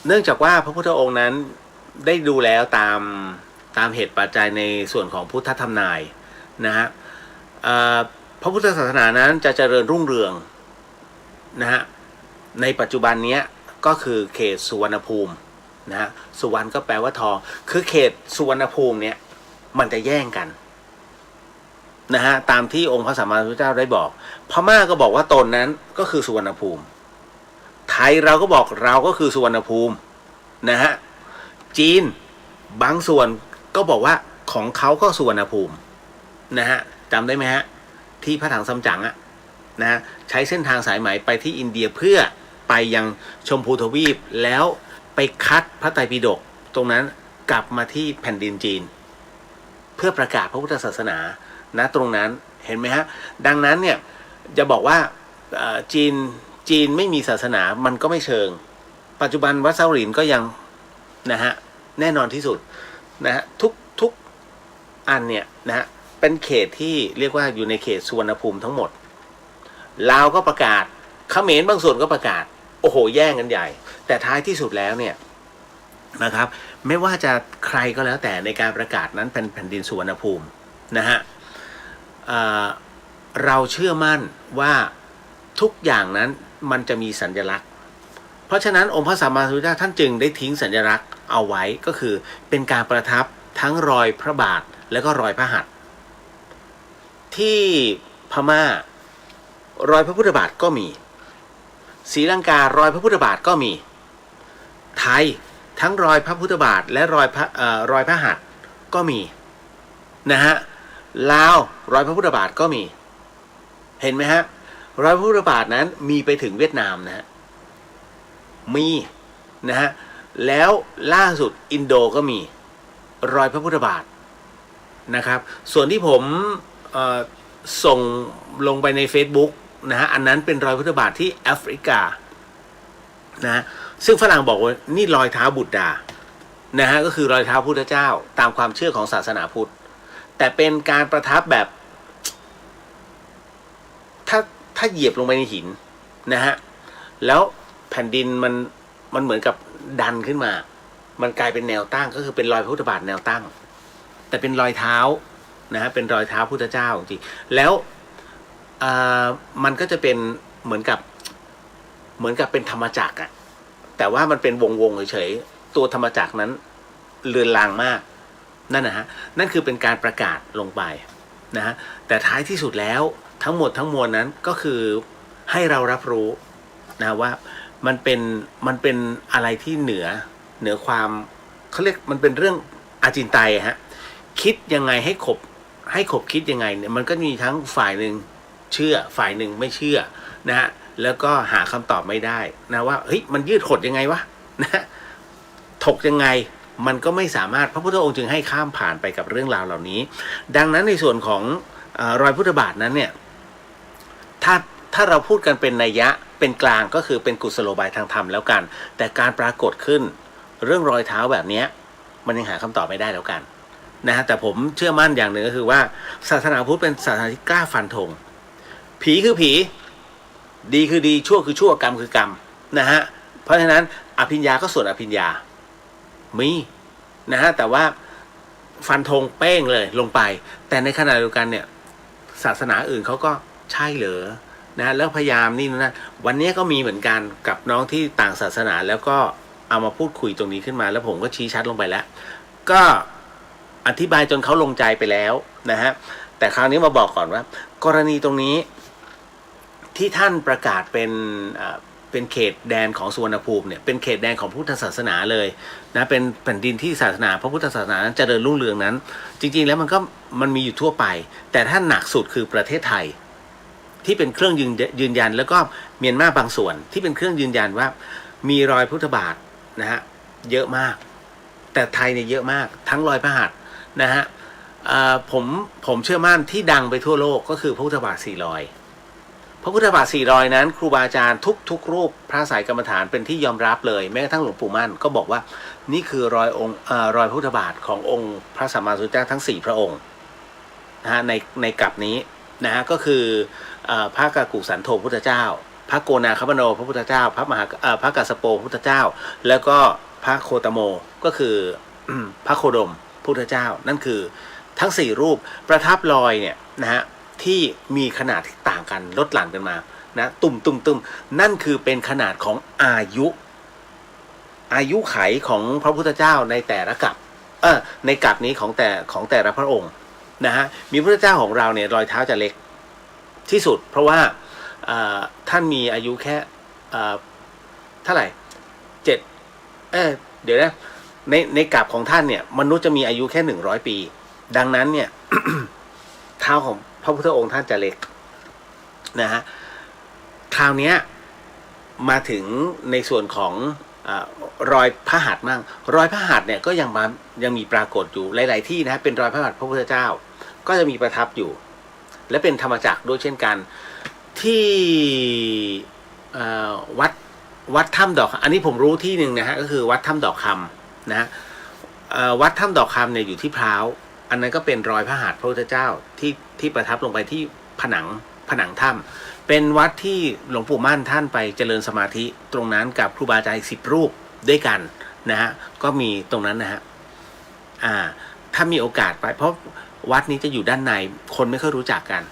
เนื่องจากว่าพระพุทธองค์นั้นได้ดูแล้วตามเหตุปัจจัยในส่วนของพุทธธรรมนายนะฮะพระพุทธศาสนานั้นจะเจริญรุ่งเรืองนะฮะในปัจจุบันนี้ก็คือเขตสุวรรณภูมินะฮะสุวรรณก็แปลว่าทองคือเขตสุวรรณภูมิเนี่ยมันจะแย่งกันนะฮะตามที่องค์พระสัมมาสัมพุทธเจ้าได้บอกพม่าก็บอกว่าตนนั้นก็คือสุวรรณภูมิไทยเราก็บอกเราก็คือสุวรรณภูมินะฮะจีนบางส่วนก็บอกว่าของเขาก็สุวรรณภูมินะฮะจำได้ไหมฮะที่พระถังซัมจั๋งอะนะใช้เส้นทางสายไหมไปที่อินเดียเพื่อไปยังชมพูทวีปแล้วไปคัดพระไตรปิฎกตรงนั้นกลับมาที่แผ่นดินจีนเพื่อประกาศพระพุทธศาสนานะตรงนั้นเห็นไหมฮะดังนั้นเนี่ยจะบอกว่าจีนไม่มีศาสนามันก็ไม่เชิงปัจจุบันวัดเซาหลินก็ยังนะฮะแน่นอนที่สุดนะฮะทุกอันเนี่ยนะฮะเป็นเขตที่เรียกว่าอยู่ในเขตสุวรรณภูมิทั้งหมดลาวก็ประกาศเขมรบางส่วนก็ประกาศโอ้โหแย่งกันใหญ่แต่ท้ายที่สุดแล้วเนี่ยนะครับไม่ว่าจะใครก็แล้วแต่ในการประกาศนั้นเป็นแผ่นดินสุวรรณภูมินะฮะเราเชื่อมั่นว่าทุกอย่างนั้นมันจะมีสัญลักษณ์เพราะฉะนั้นองค์พระสัมมาสัมพุทธเจ้าท่านจึงได้ทิ้งสัญลักษณ์เอาไว้ก็คือเป็นการประทับทั้งรอยพระบาทและก็รอยพระหัตถ์ที่พม่ารอยพระพุทธบาทก็มีศรีลังการอยพระพุทธบาทก็มีไทยทั้งรอยพระพุทธบาทและรอยพระหัตถ์ก็มีนะฮะลาวรอยพระพุทธบาทก็มีเห็นไหมฮะรอยพระพุทธบาทนั้นมีไปถึงเวียดนามนะฮะมีนะฮะแล้วล่าสุดอินโดก็มีรอยพระพุทธบาทนะครับส่วนที่ผมส่งลงไปใน Facebook นะฮะอันนั้นเป็นรอยพุทธบาทที่แอฟริกานะซึ่งฝรั่งบอกว่านี่รอยเท้าบุตรดานะฮะก็คือรอยเท้าพุทธเจ้าตามความเชื่อของศาสนาพุทธแต่เป็นการประทับแบบถ้าเหยียบลงไปในหินนะฮะแล้วแผ่นดินมันเหมือนกับดันขึ้นมามันกลายเป็นแนวตั้งก็คือเป็นรอยพระพุทธบาทแนวตั้งแต่เป็นรอยเท้านะฮะเป็นรอยเท้าพุทธเจ้าจริงแล้วมันก็จะเป็นเหมือนกับเป็นธรรมจักรอะแต่ว่ามันเป็นวงเฉยๆตัวธรรมจักรนั้นเลือนลางมากนั่นนะฮะนั่นคือเป็นการประกาศลงไปนะฮะแต่ท้ายที่สุดแล้วทั้งหมดทั้งมวลนั้นก็คือให้เรารับรู้นะว่ามันเป็นอะไรที่เหนือความเขาเรียกมันเป็นเรื่องอาจินไตยฮะคิดยังไงให้ ให้ขบคิดยังไงเนี่ยมันก็มีทั้งฝ่ายหนึ่งเชื่อฝ่ายหนึ่งไม่เชื่อนะฮะแล้วก็หาคำตอบไม่ได้นะว่าเฮ้ยมันยืดหดยังไงวะนะถกยังไงมันก็ไม่สามารถพระพุทธองค์จึงให้ข้ามผ่านไปกับเรื่องราวเหล่านี้ดังนั้นในส่วนของรอยพุทธบาทนั้นเนี่ยถ้าเราพูดกันเป็นนัยยะเป็นกลางก็คือเป็นกุศโลบายทางธรรมแล้วกันแต่การปรากฏขึ้นเรื่องรอยเท้าแบบนี้มันยังหาคำตอบไม่ได้แล้วกันนะฮะแต่ผมเชื่อมั่นอย่างหนึ่งก็คือว่าศาสนาพุทธเป็นศาสนาที่กล้าฟันธงผีคือผีดีคือดีชั่วคือชั่วกรรมคือกรรมนะฮะเพราะฉะนั้นอภิญญาก็ส่วนอภิญญามีนะฮะแต่ว่าฟันธงเป้งเลยลงไปแต่ในขณะเดียวกันเนี่ยศาสนาอื่นเขาก็ใช่เหรอนะแล้วพยายามนี่นะวันนี้ก็มีเหมือนกันกับน้องที่ต่างศาสนาแล้วก็เอามาพูดคุยตรงนี้ขึ้นมาแล้วผมก็ชี้ชัดลงไปแล้วก็อธิบายจนเขาลงใจไปแล้วนะฮะแต่คราวนี้มาบอกก่อนว่ากรณีตรงนี้ที่ท่านประกาศเป็นเขตแดนของสุวรรณภูมิเนี่ยเป็นเขตแดนของพุทธศาสนาเลยนะเป็นแผ่นดินที่ศาสนาพระพุทธศาสนานั้นเจริญรุ่งเรืองนั้นจริงๆแล้วมันมีอยู่ทั่วไปแต่ถ้าหนักสุดคือประเทศไทยที่เป็นเครื่องยืนยันแล้วก็เมียนมาบางส่วนที่เป็นเครื่องยืนยันว่ามีรอยพุทธบาทนะฮะเยอะมากแต่ไทยเนี่ยเยอะมากทั้งรอยพระหัตถ์นะฮะผมเชื่อมั่นที่ดังไปทั่วโลกก็คือพระพุทธบาท4รอยพระพุทธบาท4รอยนั้นครูบาอาจารย์ทุกรูปพระสายกรรมฐานเป็นที่ยอมรับเลยแม้กระทั่งหลวงปู่มั่นก็บอกว่านี่คือรอยพุทธบาทขององค์พระสัมมาสัมพุทธเจ้าทั้ง4พระองค์นะฮะในกลับนี้นะฮะก็คือพระกากุสันโธพุทธเจ้าพระโกนาคปโนพระพุทธเจ้าพระกัสสโปพุทธเจ้าแล้วก็พระโคตโมก็คือพระโคดมพุทธเจ้านั่นคือทั้ง4รูปประทับรอยเนี่ยนะฮะที่มีขนาดที่ต่างกันลดหลั่นกันมานะตุ่มนั่นคือเป็นขนาดของอายุไขของพระพุทธเจ้าในแต่ละกัปในกัปนี้ของแต่ละพระองค์นะฮะมีพระพุทธเจ้าของเราเนี่ยรอยเท้าจะเล็กที่สุดเพราะว่าท่านมีอายุแค่เท่าไหร่เดี๋ยวนะในกลับของท่านเนี่ยมนุษย์จะมีอายุแค่100 ปีดังนั้นเนี่ย เท้าของพระพุทธองค์ท่านจะเล็กนะฮะคราวนี้มาถึงในส่วนของรอยพระหัตถ์มั่งรอยพระหัตถ์เนี่ยก็ยังมีปรากฏอยู่หลายๆที่นะเป็นรอยพระหัตถ์พระพุทธเจ้าก็จะมีประทับอยู่และเป็นธรรมจักรด้วยเช่นกันที่วัดถ้ำดอกอันนี้ผมรู้ที่หนึ่งนะฮะก็คือวัดถ้ำดอกคำนะวัดถ้ำดอกคำเนี่ยอยู่ที่พร้าวอันนั้นก็เป็นรอยพระหัตถ์พระพุทธเจ้าที่ประทับลงไปที่ผนังถ้ำเป็นวัดที่หลวงปู่มั่นท่านไปเจริญสมาธิตรงนั้นกับครูบาอาจารย์10 รูปด้วยกันนะฮะก็มีตรงนั้นนะฮะถ้ามีโอกาสไปเพราะวัดนี้จะอยู่ด้านในคนไม่ค่อยรู้จักกัน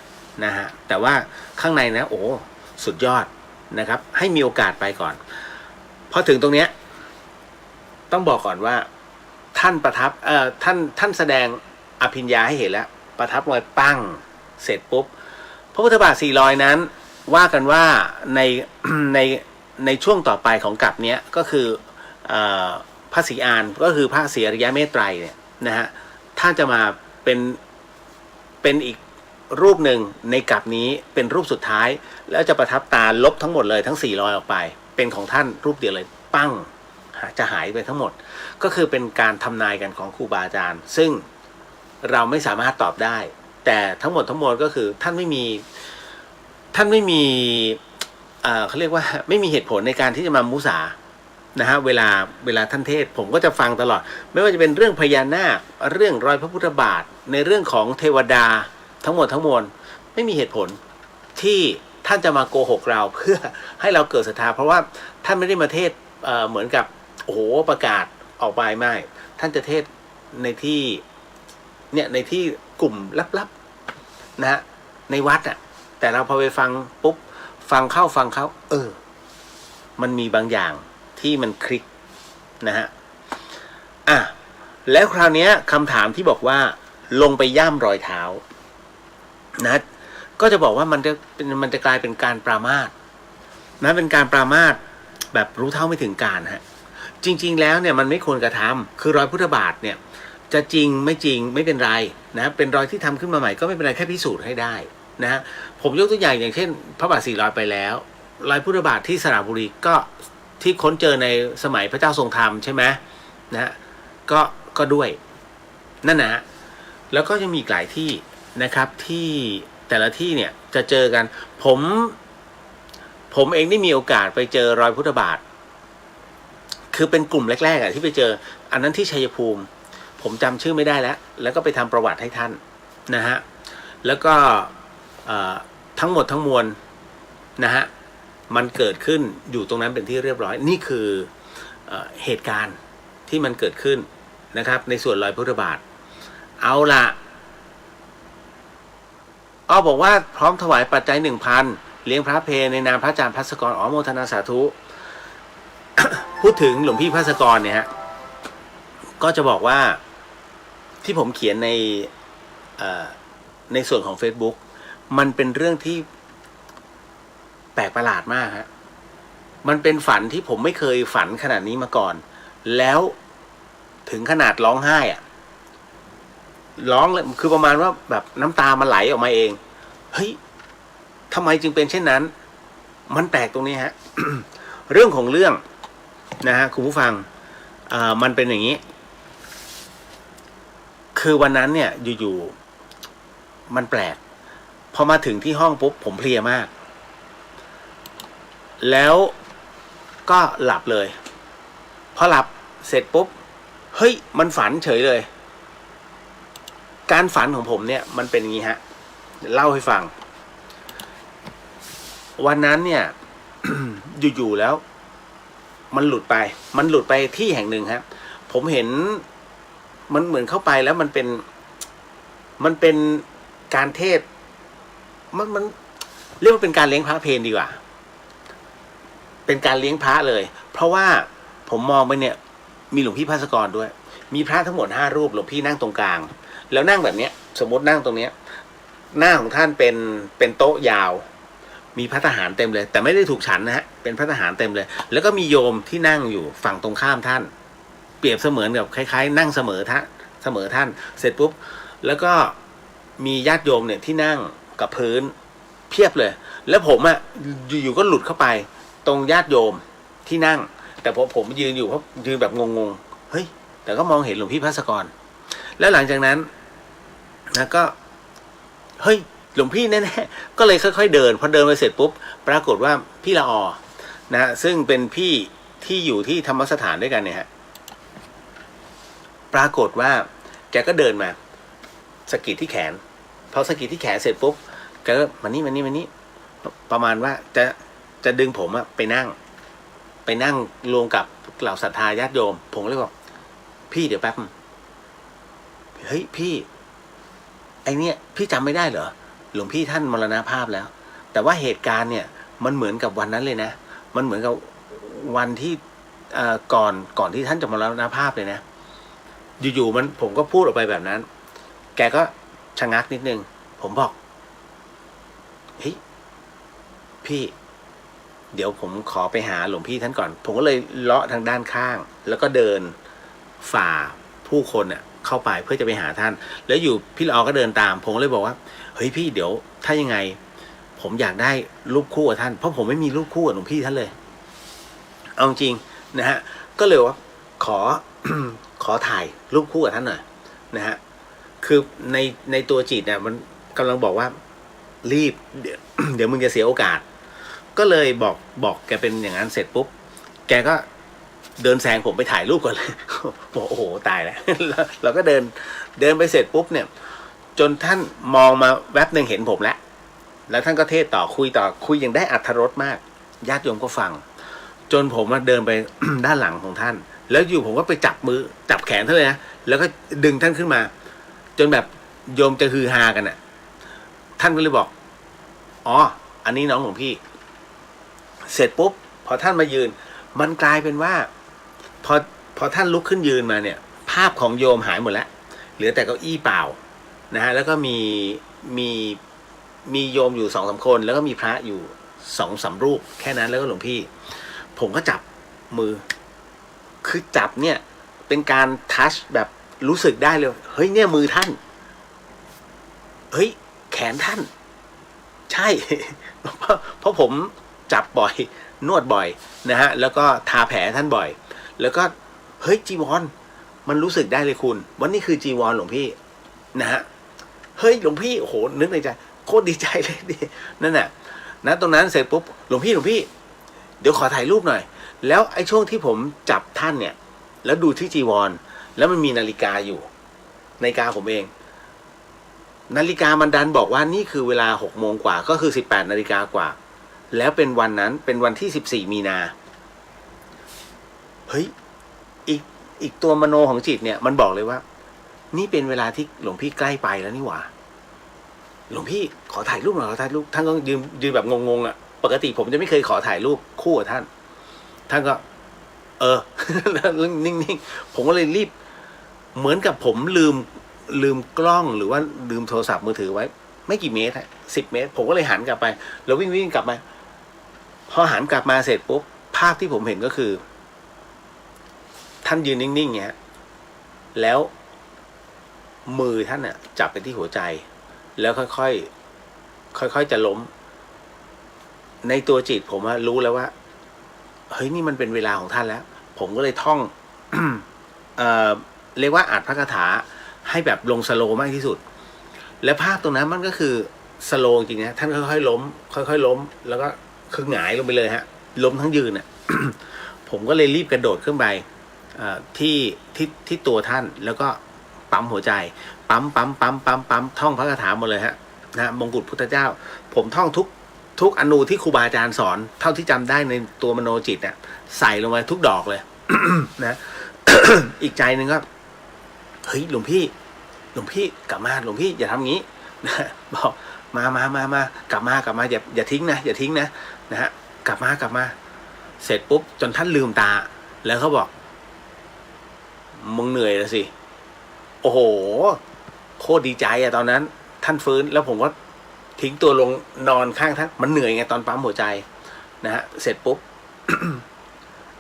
นะฮะแต่ว่าข้างในนะโอ้สุดยอดนะครับให้มีโอกาสไปก่อนพอถึงตรงเนี้ยต้องบอกก่อนว่าท่านประทับท่านแสดงอภิญญาให้เห็นแล้วประทับลอยปั้งเสร็จปุ๊บพระพุทธบาท4รอยนั้นว่ากันว่าในช่วงต่อไปของกลับเนี้ยก็คือพระศรีอานก็คือพระศรีอริยเมตไตรเนี่ยนะฮะท่านจะมาเป็นอีกรูปหนึ่งในกลับนี้เป็นรูปสุดท้ายแล้วจะประทับตาลบทั้งหมดเลยทั้ง4รอยออกไปเป็นของท่านรูปเดียวเลยปั้งจะหายไปทั้งหมดก็คือเป็นการทำนายกันของครูบาอาจารย์ซึ่งเราไม่สามารถตอบได้แต่ทั้งหมดก็คือท่านไม่มีเขาเรียกว่าไม่มีเหตุผลในการที่จะมามุสานะฮะเวลาท่านเทศผมก็จะฟังตลอดไม่ว่าจะเป็นเรื่องพญานาคเรื่องรอยพระพุทธบาทในเรื่องของเทวดาทั้งหมดไม่มีเหตุผลที่ท่านจะมาโกหกเราเพื่อให้เราเกิดศรัทธาเพราะว่าท่านไม่ได้มาเทศเหมือนกับโอ้โหประกาศออกไปไม่ท่านจะเทศในที่เนี่ยในที่กลุ่มลับๆนะฮะในวัดแต่เราพอไปฟังปุ๊บฟังเข้ามันมีบางอย่างที่มันคลิกนะฮะแล้วคราวนี้คำถามที่บอกว่าลงไปย่ำรอยเท้านะก็จะบอกว่ามันจะกลายเป็นการปรามาสนะเป็นการปรามาสแบบรู้เท่าไม่ถึงการฮะจริงๆแล้วเนี่ยมันไม่ควรกระทำคือรอยพุทธบาทเนี่ย จะจริงไม่จริงไม่เป็นไรนะเป็นรอยที่ทำขึ้นมาใหม่ก็ไม่เป็นไรแค่พิสูจน์ให้ได้นะฮะผมยกตัวอย่างเช่นพระบาท400ไปแล้วรอยพุทธบาทที่สระบุรีก็ที่ค้นเจอในสมัยพระเจ้าทรงธรรมใช่ไหมนะฮะก็ด้วยนั่นนะแล้วก็ยังมีหลายที่นะครับที่แต่ละที่เนี่ยจะเจอกันผมเองได้มีโอกาสไปเจอรอยพุทธบาทคือเป็นกลุ่มแรกๆที่ไปเจออันนั้นที่ชัยภูมิผมจำชื่อไม่ได้แล้วก็ไปทำประวัติให้ท่านนะฮะแล้วก็ทั้งหมดทั้งมวลนะฮะมันเกิดขึ้นอยู่ตรงนั้นเป็นที่เรียบร้อยนี่คือเหตุการณ์ที่มันเกิดขึ้นนะครับในส่วนรอยพุทธบาทเอาละบอกว่าพร้อมถวายปัจจัย 1,000 เลี้ยงพระเพลในนามพระอาจารย์ภัสกรโมทนาสาธุ พูดถึงหลวงพี่ภัสกรเนี่ยฮะก็จะบอกว่าที่ผมเขียนในส่วนของ Facebook มันเป็นเรื่องที่แปลกประหลาดมากฮะมันเป็นฝันที่ผมไม่เคยฝันขนาดนี้มาก่อนแล้วถึงขนาดร้องไห้อะร้องเลยคือประมาณว่าแบบน้ำตามันไหลออกมาเองเฮ้ยทำไมจึงเป็นเช่นนั้นมันแปลกตรงนี้ฮะ เรื่องของเรื่องนะฮะคุณผู้ฟังมันเป็นอย่างนี้คือวันนั้นเนี่ยอยู่ๆมันแปลกพอมาถึงที่ห้องปุ๊บผมเพลียมากแล้วก็หลับเลยพอหลับเสร็จปุ๊บเฮ้ยมันฝันเฉยเลยการฝันของผมเนี่ยมันเป็นอย่างนี้ฮะเล่าให้ฟังวันนั้นเนี่ย อยู่ๆแล้วมันหลุดไปที่แห่งหนึ่งครับผมเห็นมันเหมือนเข้าไปแล้วมันเป็นการเทศมันเรียกว่าเป็นการเลี้ยงพระเพลดีกว่าเป็นการเลี้ยงพระเลยเพราะว่าผมมองไปเนี่ยมีหลวงพี่ภัสกรด้วยมีพระทั้งหมด5 รูปหลวงพี่นั่งตรงกลางแล้วนั่งแบบเนี้ยสมมตินั่งตรงเนี้ยหน้าของท่านเป็นโต๊ะยาวมีพระทหารเต็มเลยแต่ไม่ได้ถูกฉันนะฮะเป็นพระทหารเต็มเลยแล้วก็มีโยมที่นั่งอยู่ฝั่งตรงข้ามท่านเปรียบเสมือนกับคล้ายๆนั่งเสมอท่านเสร็จปุ๊บแล้วก็มีญาติโยมเนี่ยที่นั่งกับพื้นเพียบเลยแล้วผมอะอยู่ๆก็หลุดเข้าไปตรงญาติโยมที่นั่งแต่พอผมยืนอยู่เพราะยืนแบบงงๆเฮ้ยแต่ก็มองเห็นหลวงพี่ภัสกรแล้วหลังจากนั้นนะก็เฮ้ยหลวงพี่แน่ๆก็เลยค่อยๆเดินพอเดินไปเสร็จปุ๊บปรากฏว่าพี่ละออนะซึ่งเป็นพี่ที่อยู่ที่ธรรมสถานด้วยกันเนี่ยฮะปรากฏว่าแกก็เดินมาสะกิดที่แขนพอสะกิดที่แขนเสร็จปุ๊บแกก็มานี่ประมาณว่าจะดึงผมอะไปนั่งรวมกับเหล่าศรัทธาญาติโยมผมเลยบอกพี่เดี๋ยวแป๊บเฮ้ยพี่ไอเนี้ยพี่จำไม่ได้เหรอหลวงพี่ท่านมรณภาพแล้วแต่ว่าเหตุการณ์เนี่ยมันเหมือนกับวันนั้นเลยนะมันเหมือนกับวันที่ก่อนที่ท่านจะมรณภาพเลยนะอยู่ๆผมก็พูดออกไปแบบนั้นแกก็ชะงักนิดนึงผมบอกเฮ้ยพี่เดี๋ยวผมขอไปหาหลวงพี่ท่านก่อนผมก็เลยเลาะทางด้านข้างแล้วก็เดินฝ่าผู้คนเนี่ยเข้าไปเพื่อจะไปหาท่านแล้วอยู่พี่ละออก็เดินตามผมเลยบอกว่าเฮ้ยพี่เดี๋ยวถ้ายังไงผมอยากได้รูปคู่กับท่านเพราะผมไม่มีรูปคู่กับหลวงพี่ท่านเลยเอาจริงนะฮะก็เลยว่าขอถ่ายรูปคู่กับท่านหน่อยนะฮะคือในตัวจิตเนี่ยมันกำลังบอกว่ารีบเดี๋ยวมึงจะเสียโอกาสก็เลยบอกแกเป็นอย่างนั้นเสร็จปุ๊บแกก็เดินแซงผมไปถ่ายรูปก่อนเลยบอกโอ้โหตายแล้วเราก็เดินไปเสร็จปุ๊บเนี่ยจนท่านมองมาแวบหนึ่งเห็นผมแล้วท่านก็เทศต่อคุยอย่างได้อรรถรสมากญาติโยมก็ฟังจนผมมาเดินไป ด้านหลังของท่านแล้วอยู่ผมก็ไปจับแขนท่านเลยนะแล้วก็ดึงท่านขึ้นมาจนแบบโยมจะฮือฮากันอ่ะท่านก็เลยบอกอ๋ออันนี้น้องหลวงพี่เสร็จปุ๊บพอท่านมายืนมันกลายเป็นว่าพอท่านลุกขึ้นยืนมาเนี่ยภาพของโยมหายหมดแล้วเหลือแต่เก้าอี้เปล่านะฮะแล้วก็มีโยมอยู่2-3 คนแล้วก็มีพระอยู่2-3 รูปแค่นั้นแล้วก็หลวงพี่ผมก็จับมือคือจับเนี่ยเป็นการทัชแบบ รู้สึกได้เลยเฮ้ยเนี่ยมือท่านเฮ้ยแขนท่านใช่ เพราะผมจับบ่อยนวดบ่อยนะฮะแล้วก็ทาแผลท่านบ่อยแล้วก็เฮ้ยจีวรมันรู้สึกได้เลยคุณวันนี้คือจีวรหลวงพี่นะฮะเฮ้ยหลวงพี่โอ้โหนึกในใจโคตรดีใจเลยดินั่นน่ะนะตรงนั้นเสร็จปุ๊บหลวงพี่เดี๋ยวขอถ่ายรูปหน่อยแล้วไอ้ช่วงที่ผมจับท่านเนี่ยแล้วดูที่จีวรแล้วมันมีนาฬิกาอยู่นาฬิกาผมเองนาฬิกามันดันบอกว่านี่คือเวลา6 โมงกว่าก็คือ18 นาฬิกากว่าแล้วเป็นวันนั้นเป็นวันที่14 มีนาเฮ้ยอีกตัวมโนของจิตเนี่ยมันบอกเลยว่านี่เป็นเวลาที่หลวงพี่ใกล้ไปแล้วนี่หว่าหลวงพี่ขอถ่ายรูปหน่อยขอถ่ายรูปท่านก็ยืนแบบงงๆอ่ะปกติผมจะไม่เคยขอถ่ายรูปคู่กับท่านก็แล้วนิ่งๆผมก็เลยรีบเหมือนกับผมลืมกล้องหรือว่าลืมโทรศัพท์มือถือไว้ไม่กี่เมตร10 เมตรผมก็เลยหันกลับไปแล้ววิ่งกลับมาพอหันกลับมาเสร็จปุ๊บภาพที่ผมเห็นก็คือท่านยืนนิ่งๆเงี้ยแล้วมือท่านน่ะจับไปที่หัวใจแล้วค่อยๆจะล้มในตัวจิตผมรู้แล้วว่าเฮ้ยนี่มันเป็นเวลาของท่านแล้วผมก็เลยท่อง เรียกว่าอ่านพระคาถาให้แบบลงสโลว์มากที่สุดและภาพตรงนั้นมันก็คือสโลว์จริงนะท่านค่อยๆล้มค่อยๆล้มแล้วก็คือหงายลงไปเลยฮะล้มทั้งยืนน่ะ ผมก็เลยรีบกระโดดขึ้นไปที่ตัวท่านแล้วก็ปั๊มหัวใจปั๊มท่องพระคาถาหมดเลยฮะนะมงกุฎพุทธเจ้าผมท่องทุกอนูที่ครูบาอาจารย์สอนเท่าที่จำได้ในตัวมโนจิตเนี่ยใส่ลงไปทุกดอกเลย นะ อีกใจหนึ่งก็เฮ้ยหลวงพี่กลับมาหลวงพี่อย่าทำงี้นะบอกมากลับมาอย่าทิ้งนะนะฮะกลับมาเสร็จปุ๊บจนท่านลืมตาแล้วเขาบอกมึงเหนื่อยแล้วสิโอ้โหโคตรดีใจอะตอนนั้นท่านฟื้นแล้วผมก็ทิ้งตัวลงนอนข้างท่านมันเหนื่อยไงตอนปั๊มหัวใจนะฮะเสร็จปุ๊บ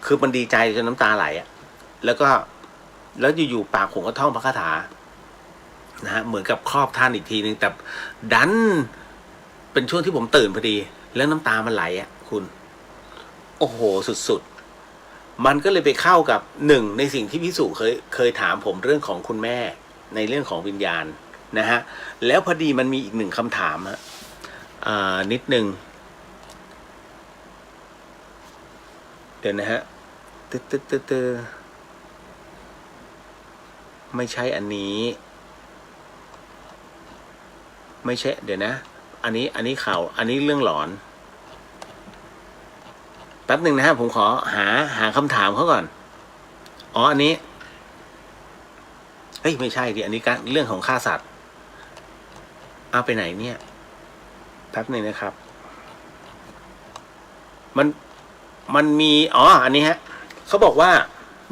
คือมันดีใจจนน้ำตาไหลอะแล้วอยู่ๆปากผมก็ท่องพระคาถานะฮะเหมือนกับครอบท่านอีกทีนึงแต่ดันเป็นช่วงที่ผมตื่นพอดีแล้วน้ำตามันไหลอ่ะคุณโอ้โหสุดๆมันก็เลยไปเข้ากับหนึ่งในสิ่งที่พี่สุเคยถามผมเรื่องของคุณแม่ในเรื่องของวิญญาณนะฮะแล้วพอดีมันมีอีกหนึ่งคำถามฮะนิดนึงเดี๋ยวนะฮะไม่ใช่อันนี้ไม่ใช่เดี๋ยวนะอันนี้ข่าวอันนี้เรื่องหลอนแป๊บหนึ่งนะฮะผมขอหาคำถามเขาก่อนอ๋ออันนี้เฮ้ยไม่ใช่ดิอันนี้การเรื่องของฆ่าสัตว์เอาไปไหนเนี่ยแป๊บหนึ่งนะครับมันมีอันนี้ฮะเขาบอกว่า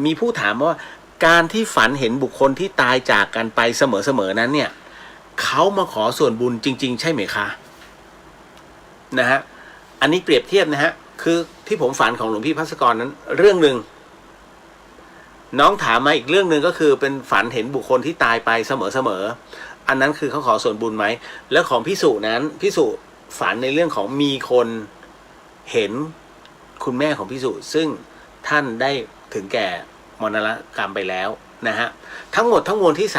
มีผู้ถามว่าการที่ฝันเห็นบุคคลที่ตายจากกันไปเสมอนั้นเนี่ยเขามาขอส่วนบุญจริงๆใช่ไหมคะนะฮะอันนี้เปรียบเทียบนะฮะคือที่ผมฝันของหลวงพี่ภัสกรนั้นเรื่องหนึ่งน้องถามมาอีกเรื่องหนึ่งก็คือเป็นฝันเห็นบุคคลที่ตายไปเสมออันนั้นคือเขาขอส่วนบุญไหมแล้วของพิสุนั้นพิสุฝันในเรื่องของมีคนเห็นคุณแม่ของพิสุซึ่งท่านได้ถึงแก่มรณกรรมไปแล้วนะฮะทั้งหมดทั้งมวลที่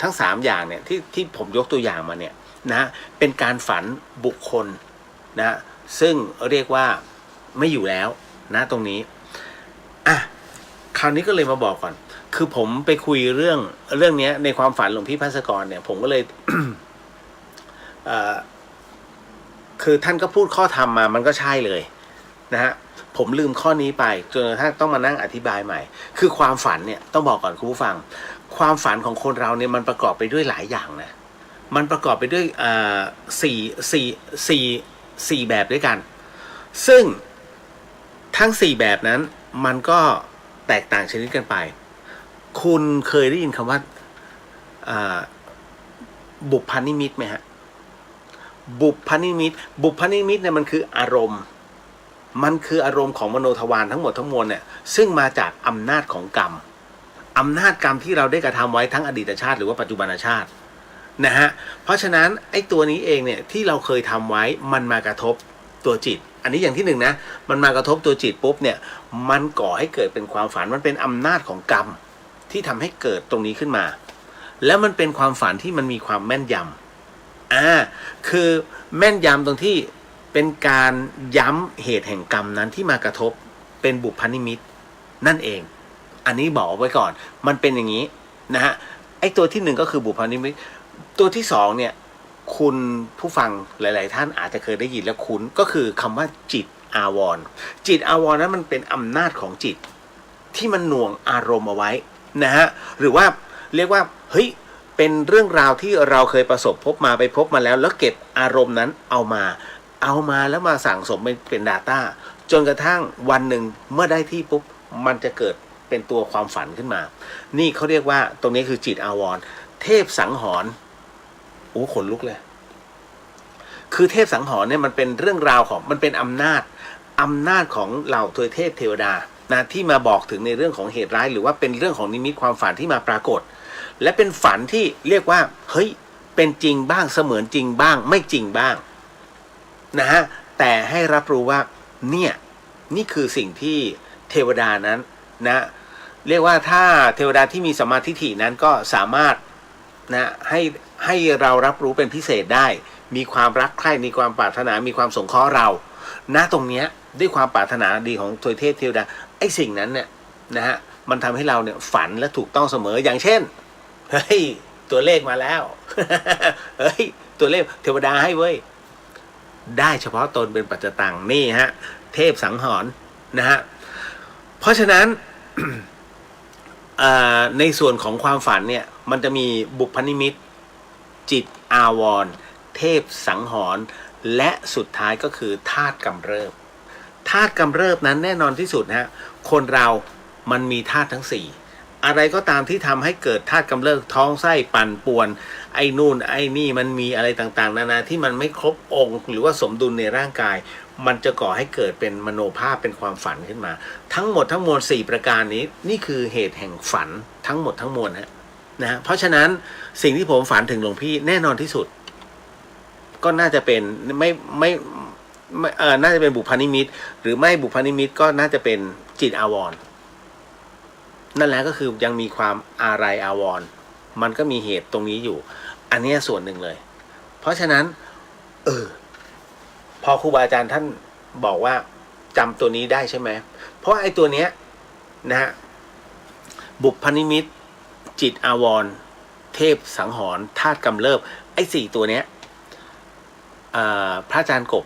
ทั้ง3อย่างเนี่ยที่ผมยกตัวอย่างมาเนี่ยนะเป็นการฝันบุคคลนะซึ่งเรียกว่าไม่อยู่แล้วนะตรงนี้คราวนี้ก็เลยมาบอกก่อนคือผมไปคุยเรื่องนี้ในความฝันหลวงพี่ภัสกรเนี่ยผมก็เลย คือท่านก็พูดข้อธรรมมามันก็ใช่เลยนะฮะผมลืมข้อนี้ไปจนกระทั่งต้องมานั่งอธิบายใหม่คือความฝันเนี่ยต้องบอกก่อนคุณผู้ฟังความฝันของคนเราเนี่ยมันประกอบไปด้วยหลายอย่างนะมันประกอบไปด้วยสี่แบบด้วยกันซึ่งทั้ง4แบบนั้นมันก็แตกต่างชนิดกันไปคุณเคยได้ยินคำว่าบุพพนิมิตไหมฮะบุพพนิมิตเนี่ยมันคืออารมณ์ของมโนทวารทั้งหมดทั้งมวลเนี่ยซึ่งมาจากอำนาจของกรรม อำนาจกรรมที่เราได้กระทำไว้ทั้งอดีตชาติหรือว่าปัจจุบันชาตินะฮะเพราะฉะนั้นไอ้ตัวนี้เองเนี่ยที่เราเคยทำไว้มันมากระทบตัวจิตอันนี้อย่างที่หนึ่งนะมันมากระทบตัวจิตปุ๊บเนี่ยมันก่อให้เกิดเป็นความฝันมันเป็นอำนาจของกรรมที่ทำให้เกิดตรงนี้ขึ้นมาแล้วมันเป็นความฝันที่มันมีความแม่นยำคือแม่นยำตรงที่เป็นการย้ำเหตุแห่งกรรมนั้นที่มากระทบเป็นบุพนิมิตนั่นเองอันนี้บอกไว้ก่อนมันเป็นอย่างนี้นะฮะไอ้ตัวที่หนึ่งก็คือบุพนิมิตตัวที่สองเนี่ยคุณผู้ฟังหลายๆท่านอาจจะเคยได้ยินและคุ้นก็คือคำว่าจิตอาวรณ์จิตอาวรณ์นั้นมันเป็นอำนาจของจิตที่มันหน่วงอารมณ์เอาไว้นะฮะหรือว่าเรียกว่าเฮ้ยเป็นเรื่องราวที่เราเคยประสบพบมาไปพบมาแล้วเก็บอารมณ์นั้นเอามาแล้วมาสั่งสมเป็น Data จนกระทั่งวันหนึ่งเมื่อได้ที่ปุ๊บมันจะเกิดเป็นตัวความฝันขึ้นมานี่เขาเรียกว่าตรงนี้คือจิตอาวรณ์เทพสังหรณ์โอ้ขนลุกเลยคือเทพสังหรณ์เนี่ยมันเป็นเรื่องราวของมันเป็นอำนาจของเหล่าทวยเทพเทวดานะที่มาบอกถึงในเรื่องของเหตุร้ายหรือว่าเป็นเรื่องของนิมิตความฝันที่มาปรากฏและเป็นฝันที่เรียกว่าเฮ้ยเป็นจริงบ้างเสมือนจริงบ้างไม่จริงบ้างนะฮะแต่ให้รับรู้ว่าเนี่ยนี่คือสิ่งที่เทวดานั้นนะเรียกว่าถ้าเทวดาที่มีสัมมาทิฏฐินั้นก็สามารถนะให้เรารับรู้เป็นพิเศษได้มีความรักใคร่มีความปรารถนามีความสงเคราะห์เราณตรงเนี้ยด้วยความปรารถนาดีของทวยเทพเทวดาไอ้สิ่งนั้นเนี่ยนะฮะมันทำให้เราเนี่ยฝันและถูกต้องเสมออย่างเช่นเฮ้ยตัวเลขมาแล้ว เฮ้ยตัวเลขเทวดาให้เว้ยได้เฉพาะตนเป็นปัจจตังนี่ฮะเทพสังหรณ์นะฮะเพราะฉะนั้น ในส่วนของความฝันเนี่ยมันจะมีบุพนิมิตจิตอาวรณ์เทพสังหรณ์และสุดท้ายก็คือธาตุกำเริบธาตุกำเริบนั้นแน่นอนที่สุดฮะคนเรามันมีธาตุทั้งสี่อะไรก็ตามที่ทำให้เกิดธาตุกำเริบท้องไส้ปั่นป่วนไอ้นู่นไอ้นี่มันมีอะไรต่างๆนานาที่มันไม่ครบองค์หรือว่าสมดุลในร่างกายมันจะก่อให้เกิดเป็นมโนภาพเป็นความฝันขึ้นมาทั้งหมดทั้งมวล4ประการนี้นี่คือเหตุแห่งฝันทั้งหมดทั้งมวลนะเพราะฉะนั้นสิ่งที่ผมฝันถึงหลวงพี่แน่นอนที่สุดก็น่าจะเป็นไม่น่าจะเป็นบุพนิมิตหรือไม่บุพนิมิตก็น่าจะเป็นจิตอาวรณ์นั่นแหละก็คือยังมีความอาลัยอาวรณ์มันก็มีเหตุตรงนี้อยู่อันนี้ส่วนหนึ่งเลยเพราะฉะนั้นพอครูบาอาจารย์ท่านบอกว่าจำตัวนี้ได้ใช่ไหมเพราะไอ้ตัวเนี้ยนะฮะบุพนิมิตจิตอาวรณ์เทพสังหรณ์ธาตุกำเริบไอ้4ตัวเนี้ยพระอาจารย์กบ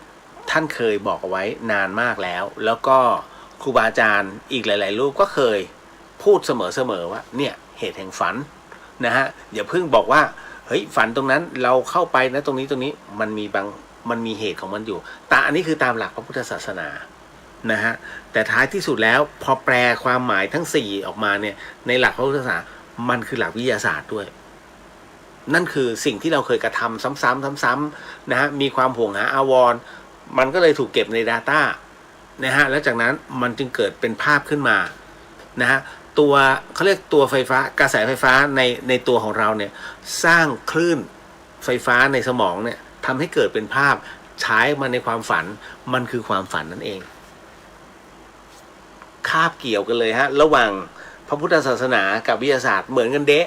ท่านเคยบอกเอาไว้นานมากแล้วก็ครูบาอาจารย์อีกหลายๆรูปก็เคยพูดเสมอว่าเนี่ยเหตุแห่งฝันนะฮะอย่าเพิ่งบอกว่าเฮ้ยฝันตรงนั้นเราเข้าไปนะตรงนี้มันมีเหตุของมันอยู่แต่อันนี้คือตามหลักพระพุทธศาสนานะฮะแต่ท้ายที่สุดแล้วพอแปลความหมายทั้ง4ออกมาเนี่ยในหลักพระพุทธศาสนามันคือหลักวิทยาศาสตร์ด้วยนั่นคือสิ่งที่เราเคยกระทำซ้ำๆนะฮะมีความห่วงหาอาวรณ์มันก็เลยถูกเก็บใน Data นะฮะแล้วจากนั้นมันจึงเกิดเป็นภาพขึ้นมานะฮะตัวเขาเรียกตัวไฟฟ้ากระแสไฟฟ้าในตัวของเราเนี่ยสร้างคลื่นไฟฟ้าในสมองเนี่ยทำให้เกิดเป็นภาพฉายมาในความฝันมันคือความฝันนั่นเองคาบเกี่ยวกันเลยฮะระหว่างพระพุทธศาสนากับวิทยาศาสตร์เหมือนกันเดะ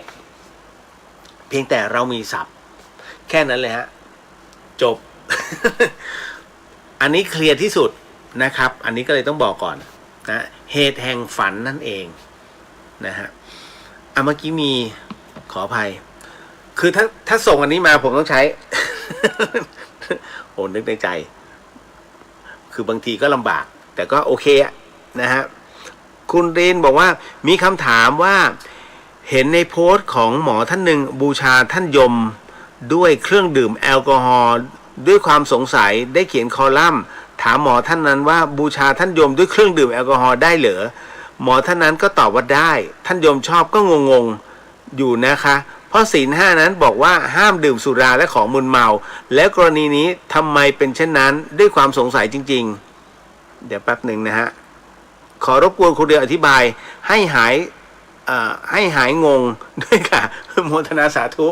เพียงแต่เรามีศัพท์แค่นั้นเลยฮะจบ อันนี้เคลียร์ที่สุดนะครับอันนี้ก็เลยต้องบอกก่อนนะเหตุแห่งฝันนั่นเองนะฮะเมื่อกี้มีขออภัยคือถ้าส่งอันนี้มาผมต้องใช้ โอ้นึกในใจคือบางทีก็ลำบากแต่ก็โอเคนะฮะคุณเรนบอกว่ามีคำถามว่าเห็นในโพสต์ของหมอท่านหนึ่งบูชาท่านยมด้วยเครื่องดื่มแอลกอฮอล์ด้วยความสงสัยได้เขียนคอลัมน์ถามหมอท่านนั้นว่าบูชาท่านยมด้วยเครื่องดื่มแอลกอฮอล์ได้เหรอหมอท่านนั้นก็ตอบว่าได้ท่านยมชอบก็งงอยู่นะคะเพราะศีล 5นั้นบอกว่าห้ามดื่มสุราและของมึนเมาแล้วกรณีนี้ทำไมเป็นเช่นนั้นด้วยความสงสัยจริงๆเดี๋ยวแป๊บหนึ่งนะฮะขอรบกวนครูเดียวอธิบายให้หาย ให้หายงงด้วยค่ะโมทนาสาธุ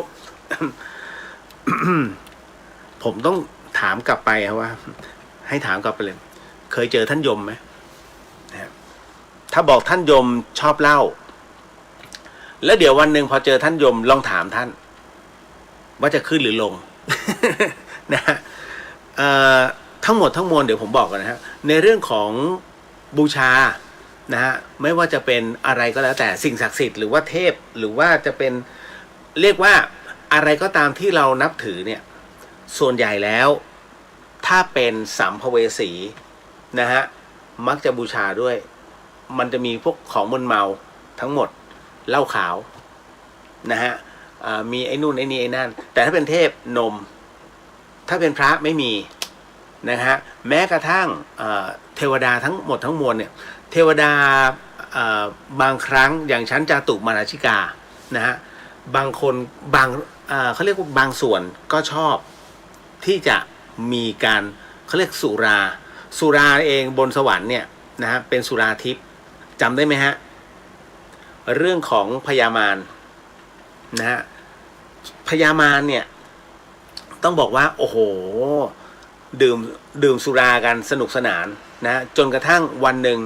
ผมต้องถามกลับไปครับว่า ให้ถามกลับไปเลย เคยเจอท่านยมไหมนะถ้าบอกท่านยมชอบเล่าแล้วเดี๋ยววันหนึ่งพอเจอท่านยมลองถามท่านว่าจะขึ้นหรือลง นะฮะทั้งหมดทั้งมวลเดี๋ยวผมบอกกันนะฮะในเรื่องของบูชานะฮะไม่ว่าจะเป็นอะไรก็แล้วแต่สิ่งศักดิ์สิทธิ์หรือว่าเทพหรือว่าจะเป็นเรียกว่าอะไรก็ตามที่เรานับถือเนี่ยส่วนใหญ่แล้วถ้าเป็นสัมภเวสีนะฮะมักจะบูชาด้วยมันจะมีพวกของมึนเมาทั้งหมดเหล้าขาวนะฮะมีไอ้นู่นไอ้นี่ไอ้นั่นแต่ถ้าเป็นเทพนมถ้าเป็นพระไม่มีนะฮะแม้กระทั่งเทวดาทั้งหมดทั้งมวลเนี่ยเทวดาบางครั้งอย่างชั้นจาตุมาราชิกานะฮะบางคนบางเขาเรียกว่าบางส่วนก็ชอบที่จะมีการเขาเรียกสุราเองบนสวรรค์เนี่ยนะฮะเป็นสุราทิพย์จำได้ไหมฮะเรื่องของพญามารนะฮะพญามารเนี่ยต้องบอกว่าโอ้โหดื่มสุรากันสนุกสนานนะจนกระทั่งวันหนึ่ง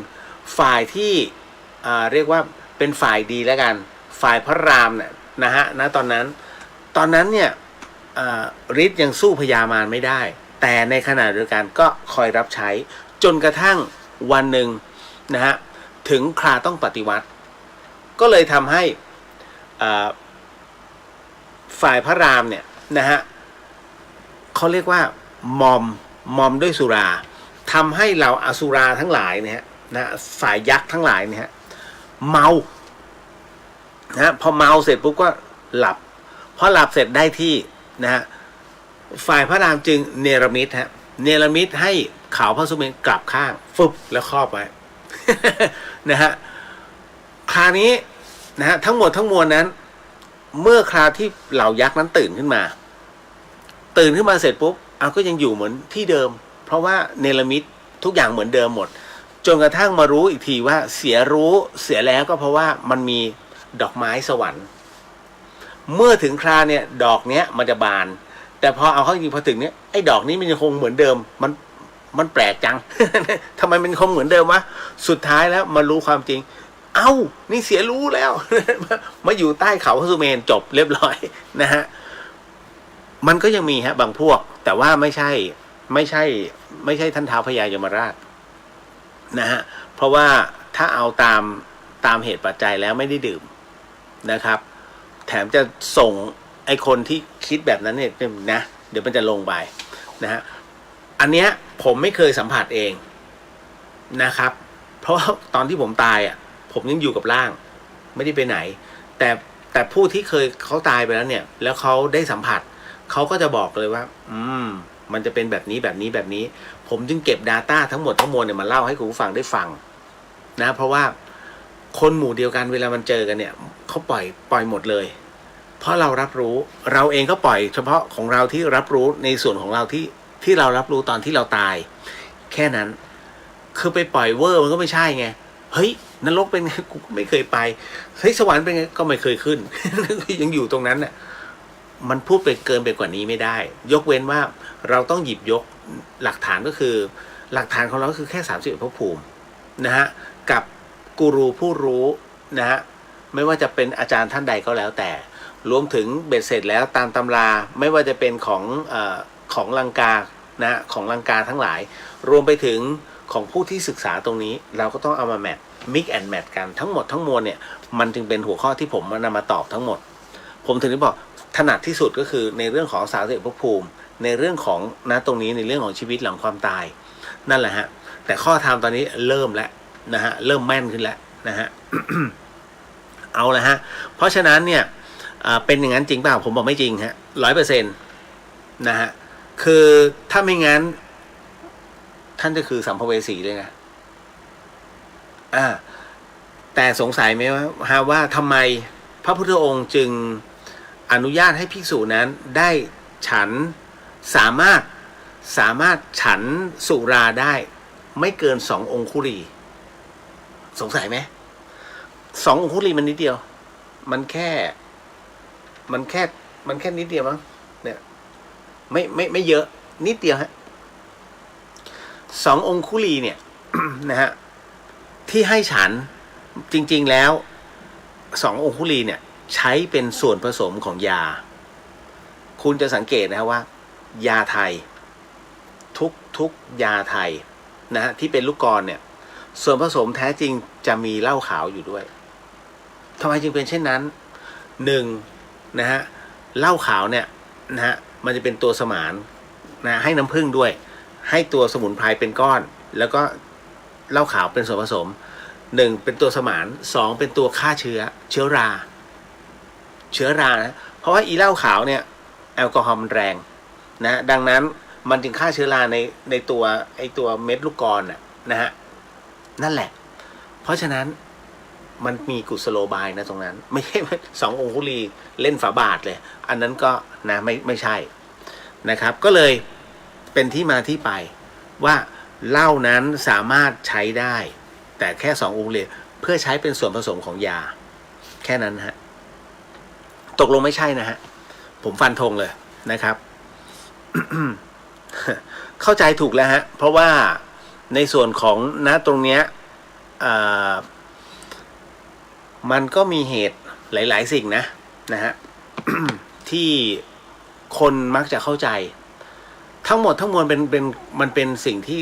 ฝ่ายที่เรียกว่าเป็นฝ่ายดีแล้วกันฝ่ายพระรามเนี่ยนะฮะณตอนนั้นเนี่ยฤทธิ์ยังสู้พญามารไม่ได้แต่ในขณะเดียวกันก็คอยรับใช้จนกระทั่งวันหนึ่งนะฮะถึงคราต้องปฏิวัติก็เลยทำให้ฝ่ายพระรามเนี่ยนะฮะเขาเรียกว่ามอมด้วยสุราทำให้เราอสุราทั้งหลายเนี่ยนะฝ่ายยักษ์ทั้งหลายเนี่ยเมานะพอเมาเสร็จปุ๊บก็หลับพอหลับเสร็จได้ที่นะฮะฝ่ายพระรามจึงเนรมิตให้ขาวพระสุเมนกลับข้างฟึบแล้วครอบไว้ นะฮะคราวนี้นะฮะทั้งหมดทั้งมวลนั้นเมื่อคราวที่เหล่ายักษ์นั้นตื่นขึ้นมาเสร็จปุ๊บเอาก็ยังอยู่เหมือนที่เดิมเพราะว่าเนรมิตทุกอย่างเหมือนเดิมหมดจนกระทั่งมารู้อีกทีว่าเสียแล้วก็เพราะว่ามันมีดอกไม้สวรรค์เมื่อถึงคราเนี่ยดอกเนี้ยมันจะบานแต่พอเอาเข้าจริงพอถึงเนี้ยไอ้ดอกนี้มันยังคงเหมือนเดิมมันแปลกจัง ทำไมมันคงเหมือนเดิมวะสุดท้ายแล้วมารู้ความจริงเอ้านี่เสียรู้แล้ว มาอยู่ใต้เขาพระสุเมนจบเรียบร้อยนะฮะมันก็ยังมีฮะบางพวกแต่ว่าไม่ใช่ท่านท้าวพญายมราชนะฮะเพราะว่าถ้าเอาตามเหตุปัจจัยแล้วไม่ได้ดื่มนะครับแถมจะส่งไอ้คนที่คิดแบบนั้นเนี่ยนะเดี๋ยวมันจะลงไปนะฮะอันเนี้ยผมไม่เคยสัมผัสเองนะครับเพราะตอนที่ผมตายอ่ะผมยังอยู่กับร่างไม่ได้ไปไหนแต่ผู้ที่เคยเขาตายไปแล้วเนี่ยแล้วเขาได้สัมผัสเขาก็จะบอกเลยว่ามันจะเป็นแบบนี้ผมจึงเก็บ Data ทั้งหมดทั้งมวลเนี่ยมาเล่าให้คุณผู้ฟังได้ฟังนะเพราะว่าคนหมู่เดียวกันเวลามันเจอกันเนี่ยเขาปล่อยหมดเลยเพราะเรารับรู้เราเองก็ปล่อยเฉพาะของเราที่รับรู้ในส่วนของเราที่เรารับรู้ตอนที่เราตายแค่นั้นคือไปปล่อยเวอร์มันก็ไม่ใช่ไงเฮ้ยนรกเป็นไงกูไม่เคยไปเฮ้ยสวรรค์เป็นไงก็ไม่เคยขึ้น ยังอยู่ตรงนั้นน่ะมันพูดไปเกินไปกว่านี้ไม่ได้ยกเว้นว่าเราต้องหยิบยกหลักฐานก็คือหลักฐานของเราก็คือแค่30ภพภูมินะฮะกับกูรูผู้รู้นะฮะไม่ว่าจะเป็นอาจารย์ท่านใดก็แล้วแต่รวมถึงเบ็ดเสร็จแล้วตามตำราไม่ว่าจะเป็นของลังกานะของลังกาทั้งหลายรวมไปถึงของผู้ที่ศึกษาตรงนี้เราก็ต้องเอามาแมทมิกแอนด์แมทกันทั้งหมดทั้งมวลเนี่ยมันจึงเป็นหัวข้อที่ผมนำมาตอบทั้งหมดผมถึงได้บอกถนัดที่สุดก็คือในเรื่องของ30ภพภูมิในเรื่องของตรงนี้ในเรื่องของชีวิตหลังความตายนั่นแหละฮะแต่ข้อธรรมตอนนี้เริ่มแล้วนะฮะเริ่มแม่นขึ้นแล้วนะฮะ เอาละฮะเพราะฉะนั้นเนี่ยเป็นอย่างนั้นจริงเปล่าผมบอกไม่จริงฮะ100%นะฮะคือถ้าไม่งั้นท่านจะคือสัมภเวสีเลยนะแต่สงสัยไหมว่าทำไมพระพุทธองค์จึงอนุญาตให้ภิกษุนั้นได้ฉันสามารถฉันสุราได้ไม่เกิน2 องคุลีสงสัยไหม 2 องคุลีมันนิดเดียวมันแค่มันแค่นิดเดียวมั้งเนี่ยไม่เยอะนิดเดียวฮะ2 องคุลีเนี่ย นะฮะที่ให้ฉันจริงๆแล้ว2 องคุลีเนี่ยใช้เป็นส่วนผสมของยาคุณจะสังเกตนะว่ายาไทยทุกยาไทยนะฮะที่เป็นลูกกลอนเนี่ยส่วนผสมแท้จริงจะมีเหล้าขาวอยู่ด้วยทำไมจึงเป็นเช่นนั้น1นะฮะเหล้าขาวเนี่ยนะฮะมันจะเป็นตัวสมานนะให้น้ำผึ้งด้วยให้ตัวสมุนไพรเป็นก้อนแล้วก็เหล้าขาวเป็นส่วนผสม1เป็นตัวสมาน2เป็นตัวฆ่าเชื้อรานะเพราะว่าอีเหล้าขาวเนี่ยแอลกอฮอล์มันแรงนะดังนั้นมันจึงฆ่าเชื้อราในตัวไอตัวเม็ดลูกกลอนนะฮะนั่นแหละเพราะฉะนั้นมันมีกุศโลบายนะตรงนั้นไม่ใช่2 องคุลีเล่นฝาบาทเลยอันนั้นก็นะไม่ใช่นะครับก็เลยเป็นที่มาที่ไปว่าเหล้านั้นสามารถใช้ได้แต่แค่2 องคุลีเพื่อใช้เป็นส่วนผสมของยาแค่นั้นฮะตกลงไม่ใช่นะฮะผมฟันธงเลยนะครับ เข้าใจถูกแล้วฮะเพราะว่าในส่วนของณตรงเนี้ยมันก็มีเหตุหลายๆสิ่งนะฮะ ที่คนมักจะเข้าใจทั้งหมดทั้งมวลมันเป็นสิ่งที่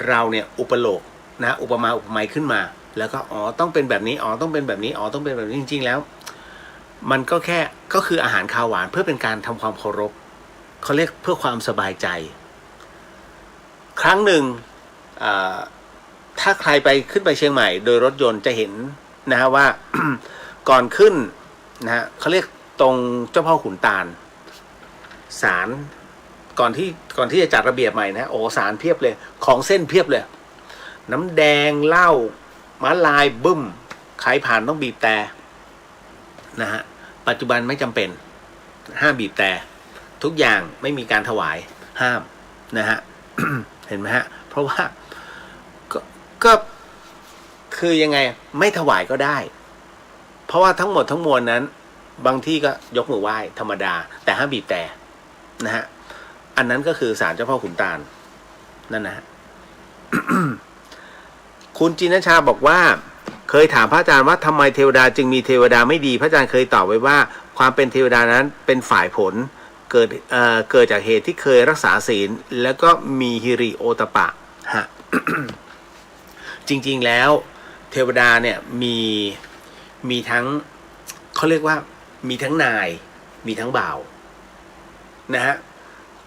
เราเนี่ยอุปโลกนะอุปมาอุปไมยขึ้นมาแล้วก็ต้องเป็นแบบนี้ต้องเป็นแบบนี้ต้องเป็นแบบนี้จริงๆแล้วมันก็คืออาหารคาวหวานเพื่อเป็นการทำความเคารพเขาเรียกเพื่อความสบายใจครั้งหนึ่งถ้าใครขึ้นไปเชียงใหม่โดยรถยนต์จะเห็นนะฮะว่า ก่อนขึ้นนะฮะเขาเรียกตรงเจ้าพ่อขุนตาลศาลก่อนที่จะจัดระเบียบใหม่นะศาลเพียบเลยของเส้นเพียบเลยน้ำแดงเหล้าม้าลายบึ้มใครผ่านต้องบีบแต่นะฮะปัจจุบันไม่จำเป็นห้ามบีบแต่ทุกอย่างไม่มีการถวายห้ามนะฮะ เห็นไหมฮะเพราะว่าก็คือยังไงไม่ถวายก็ได้เพราะว่าทั้งหมดทั้งมวลนั้นบางที่ก็ยกมือไหว้ธรรมดาแต่ห้ามบีบแต่นะฮะอันนั้นก็คือศาลเจ้าพ่อขุนตาลนั่นนะฮะ คุณจินชาบอกว่าเคยถามพระอาจารย์ว่าทำไมเทวดาจึงมีเทวดาไม่ดีพระอาจารย์เคยตอบไว้ว่าความเป็นเทวดานั้นเป็นฝ่ายผลเกิดจากเหตุที่เคยรักษาศีลแล้วก็มีฮิริโอตปะฮะ จริงๆแล้วเทวดาเนี่ยมีทั้งเขาเรียกว่ามีทั้งนายมีทั้งบ่าวนะฮะ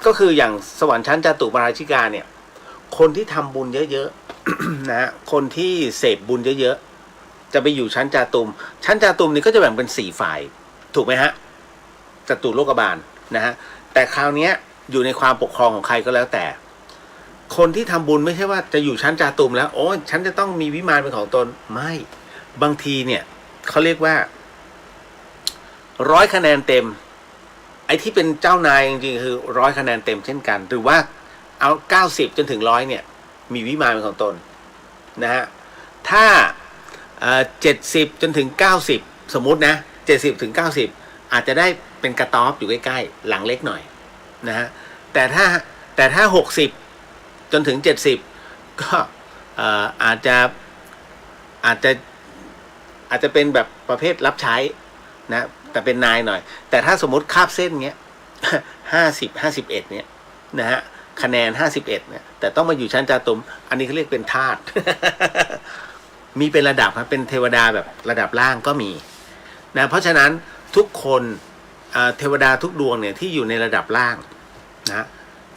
ก็คืออย่างสวรรค์ชั้นจตุปาราชิกาเนี่ยคนที่ทำบุญเยอะๆ นะฮะคนที่เสพบุญเยอะๆจะไปอยู่ชั้นจาตุมนี่ก็จะแบ่งเป็น4 ฝ่ายถูกไหมฮะจตุโลกบาลนะฮะแต่คราวนี้อยู่ในความปกครองของใครก็แล้วแต่คนที่ทำบุญไม่ใช่ว่าจะอยู่ชั้นจาตุมแล้วฉันจะต้องมีวิมานเป็นของตนไม่บางทีเนี่ยเขาเรียกว่า100 คะแนนเต็มไอ้ที่เป็นเจ้านายจริงๆคือ100 คะแนนเต็มเช่นกันหรือว่าเอา90จนถึง100เนี่ยมีวิมานเป็นของตนนะฮะถ้า70จนถึง90สมมุตินะ70ถึง90อาจจะได้เป็นกระต๊อบอยู่ใกล้ๆหลังเล็กหน่อยนะฮะแต่ถ้า60จนถึง70ก็อาจจะเป็นแบบประเภทรับใช้นะแต่เป็นนายหน่อยแต่ถ้าสมมติคาบเส้นเงี้ย51เนี่ยนะฮะคะแนน51เนี่ยแต่ต้องมาอยู่ชั้นจาตุมอันนี้เขาเรียกเป็นทาส มีเป็นระดับครับเป็นเทวดาแบบระดับล่างก็มีนะเพราะฉะนั้นทุกคนเทวดาทุกดวงเนี่ยที่อยู่ในระดับล่างนะ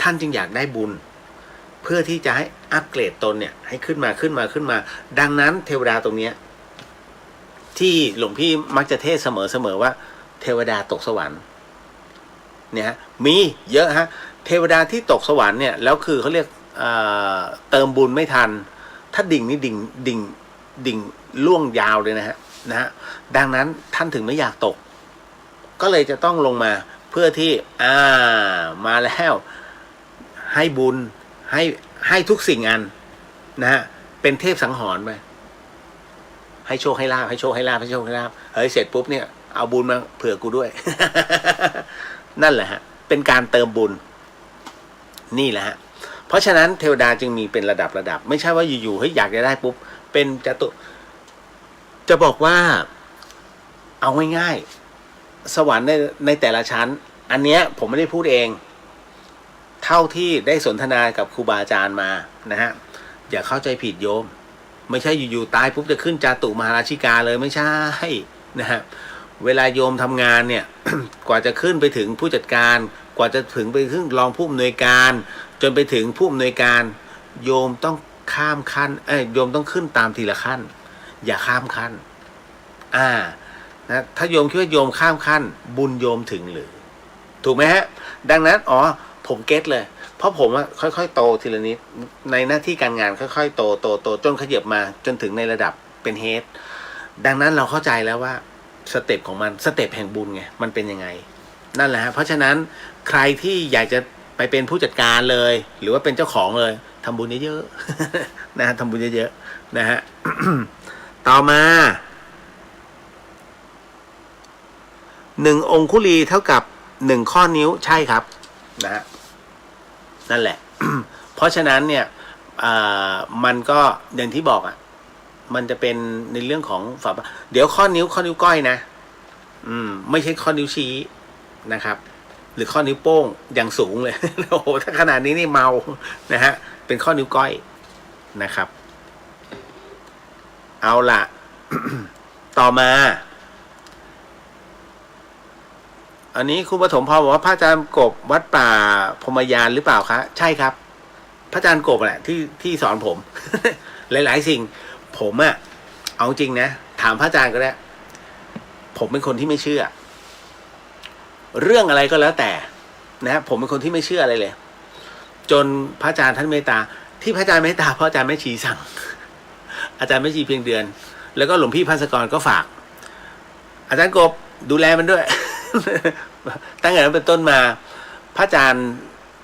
ท่านจึงอยากได้บุญเพื่อที่จะให้อัปเกรดตนเนี่ยให้ขึ้นมาดังนั้นเทวดาตรงเนี้ยที่หลวงพี่มักจะเทศเสมอว่าเทวดาตกสวรรค์เนี่ยฮะมีเยอะฮะเทวดาที่ตกสวรรค์เนี่ยแล้วคือเขาเรียกเติมบุญไม่ทันถ้าดิ่งนี่ดิ่งล่วงยาวเลยนะฮะดังนั้นท่านถึงไม่อยากตกก็เลยจะต้องลงมาเพื่อที่มาแล้วให้บุญให้ทุกสิ่งอันนะฮะเป็นเทพสังหรณ์ไป ให้โชคให้ลาภให้โชคให้ลาภให้โชคให้ลาภเฮ้ยเสร็จปุ๊บเนี่ยเอาบุญมาเผื่อกูด้วย นั่นแหละฮะเป็นการเติมบุญนี่แหละฮะเพราะฉะนั้นเทวดาจึงมีเป็นระดับไม่ใช่ว่าอยู่ๆเฮ้ยอยากจะได้ปุ๊บเป็นจะบอกว่าเอาง่ายๆสวรรค์ในแต่ละชั้นอันเนี้ยผมไม่ได้พูดเองเท่าที่ได้สนทนากับครูบาอาจารย์มานะฮะอย่าเข้าใจผิดโยมไม่ใช่อยู่ๆตายปุ๊บจะขึ้นจาตุมหาราชิกาเลยไม่ใช่นะฮะเวลาโยมทำงานเนี่ย กว่าจะขึ้นไปถึงผู้จัดการกว่าจะถึงไปถึงรองผู้อำนวยการจนไปถึงผู้อำนวยการโยมต้องข้ามขั้นโยมต้องขึ้นตามทีละขั้นอย่าข้ามขั้นนะถ้าโยมคิดว่าโยมข้ามขั้นบุญโยมถึงหรือถูกไหมฮะดังนั้นผมเก็ตเลยเพราะผมค่อยๆโตทีละนิดในหน้าที่การงานค่อยๆโตจนขยับมาจนถึงในระดับเป็นเฮดดังนั้นเราเข้าใจแล้วว่าสเต็ปของมันสเต็ปแห่งบุญไงมันเป็นยังไงนั่นแหละฮะเพราะฉะนั้นใครที่อยากจะไปเป็นผู้จัดการเลยหรือว่าเป็นเจ้าของเลยทำบุญเยอะๆนะฮะทำบุญเยอะๆนะฮะ ต่อมา1 องคุลีเท่ากับ1 ข้อนิ้วใช่ครับนะฮะนั่นแหละ เพราะฉะนั้นเนี่ยมันก็อย่างที่บอกมันจะเป็นในเรื่องของฝาเดี๋ยวข้อนิ้วก้อยนะไม่ใช่ข้อนิ้วชี้นะครับหรือข้อนิ้วโป้งอย่างสูงเลย โอ้โหถ้าขนาดนี้นี่เมานะฮะเป็นข้อนิ้วก้อยนะครับเอาล่ะ ต่อมาอันนี้คุณปฐมพรบอกว่าพระอาจารย์กบวัดป่าพรหมยานหรือเปล่าคะใช่ครับพระอาจารย์กบแหละที่สอนผม หลายๆสิ่งผมเอาจริงนะถามพระอาจารย์ก็ได้ผมเป็นคนที่ไม่เชื่อเรื่องอะไรก็แล้วแต่นะผมเป็นคนที่ไม่เชื่ออะไรเลยจนพระอาจารย์ท่านเมตตาที่พระอาจารย์เมตตาเพราะอาจารย์แม่ชีสั่ง อาจารย์แม่ชีเพียงเดือนแล้วก็หลวงพี่ภัสกรก็ฝากอาจารย์กบดูแลมันด้วย ตั้งแต่นั้นเป็นต้นมาพระอาจารย์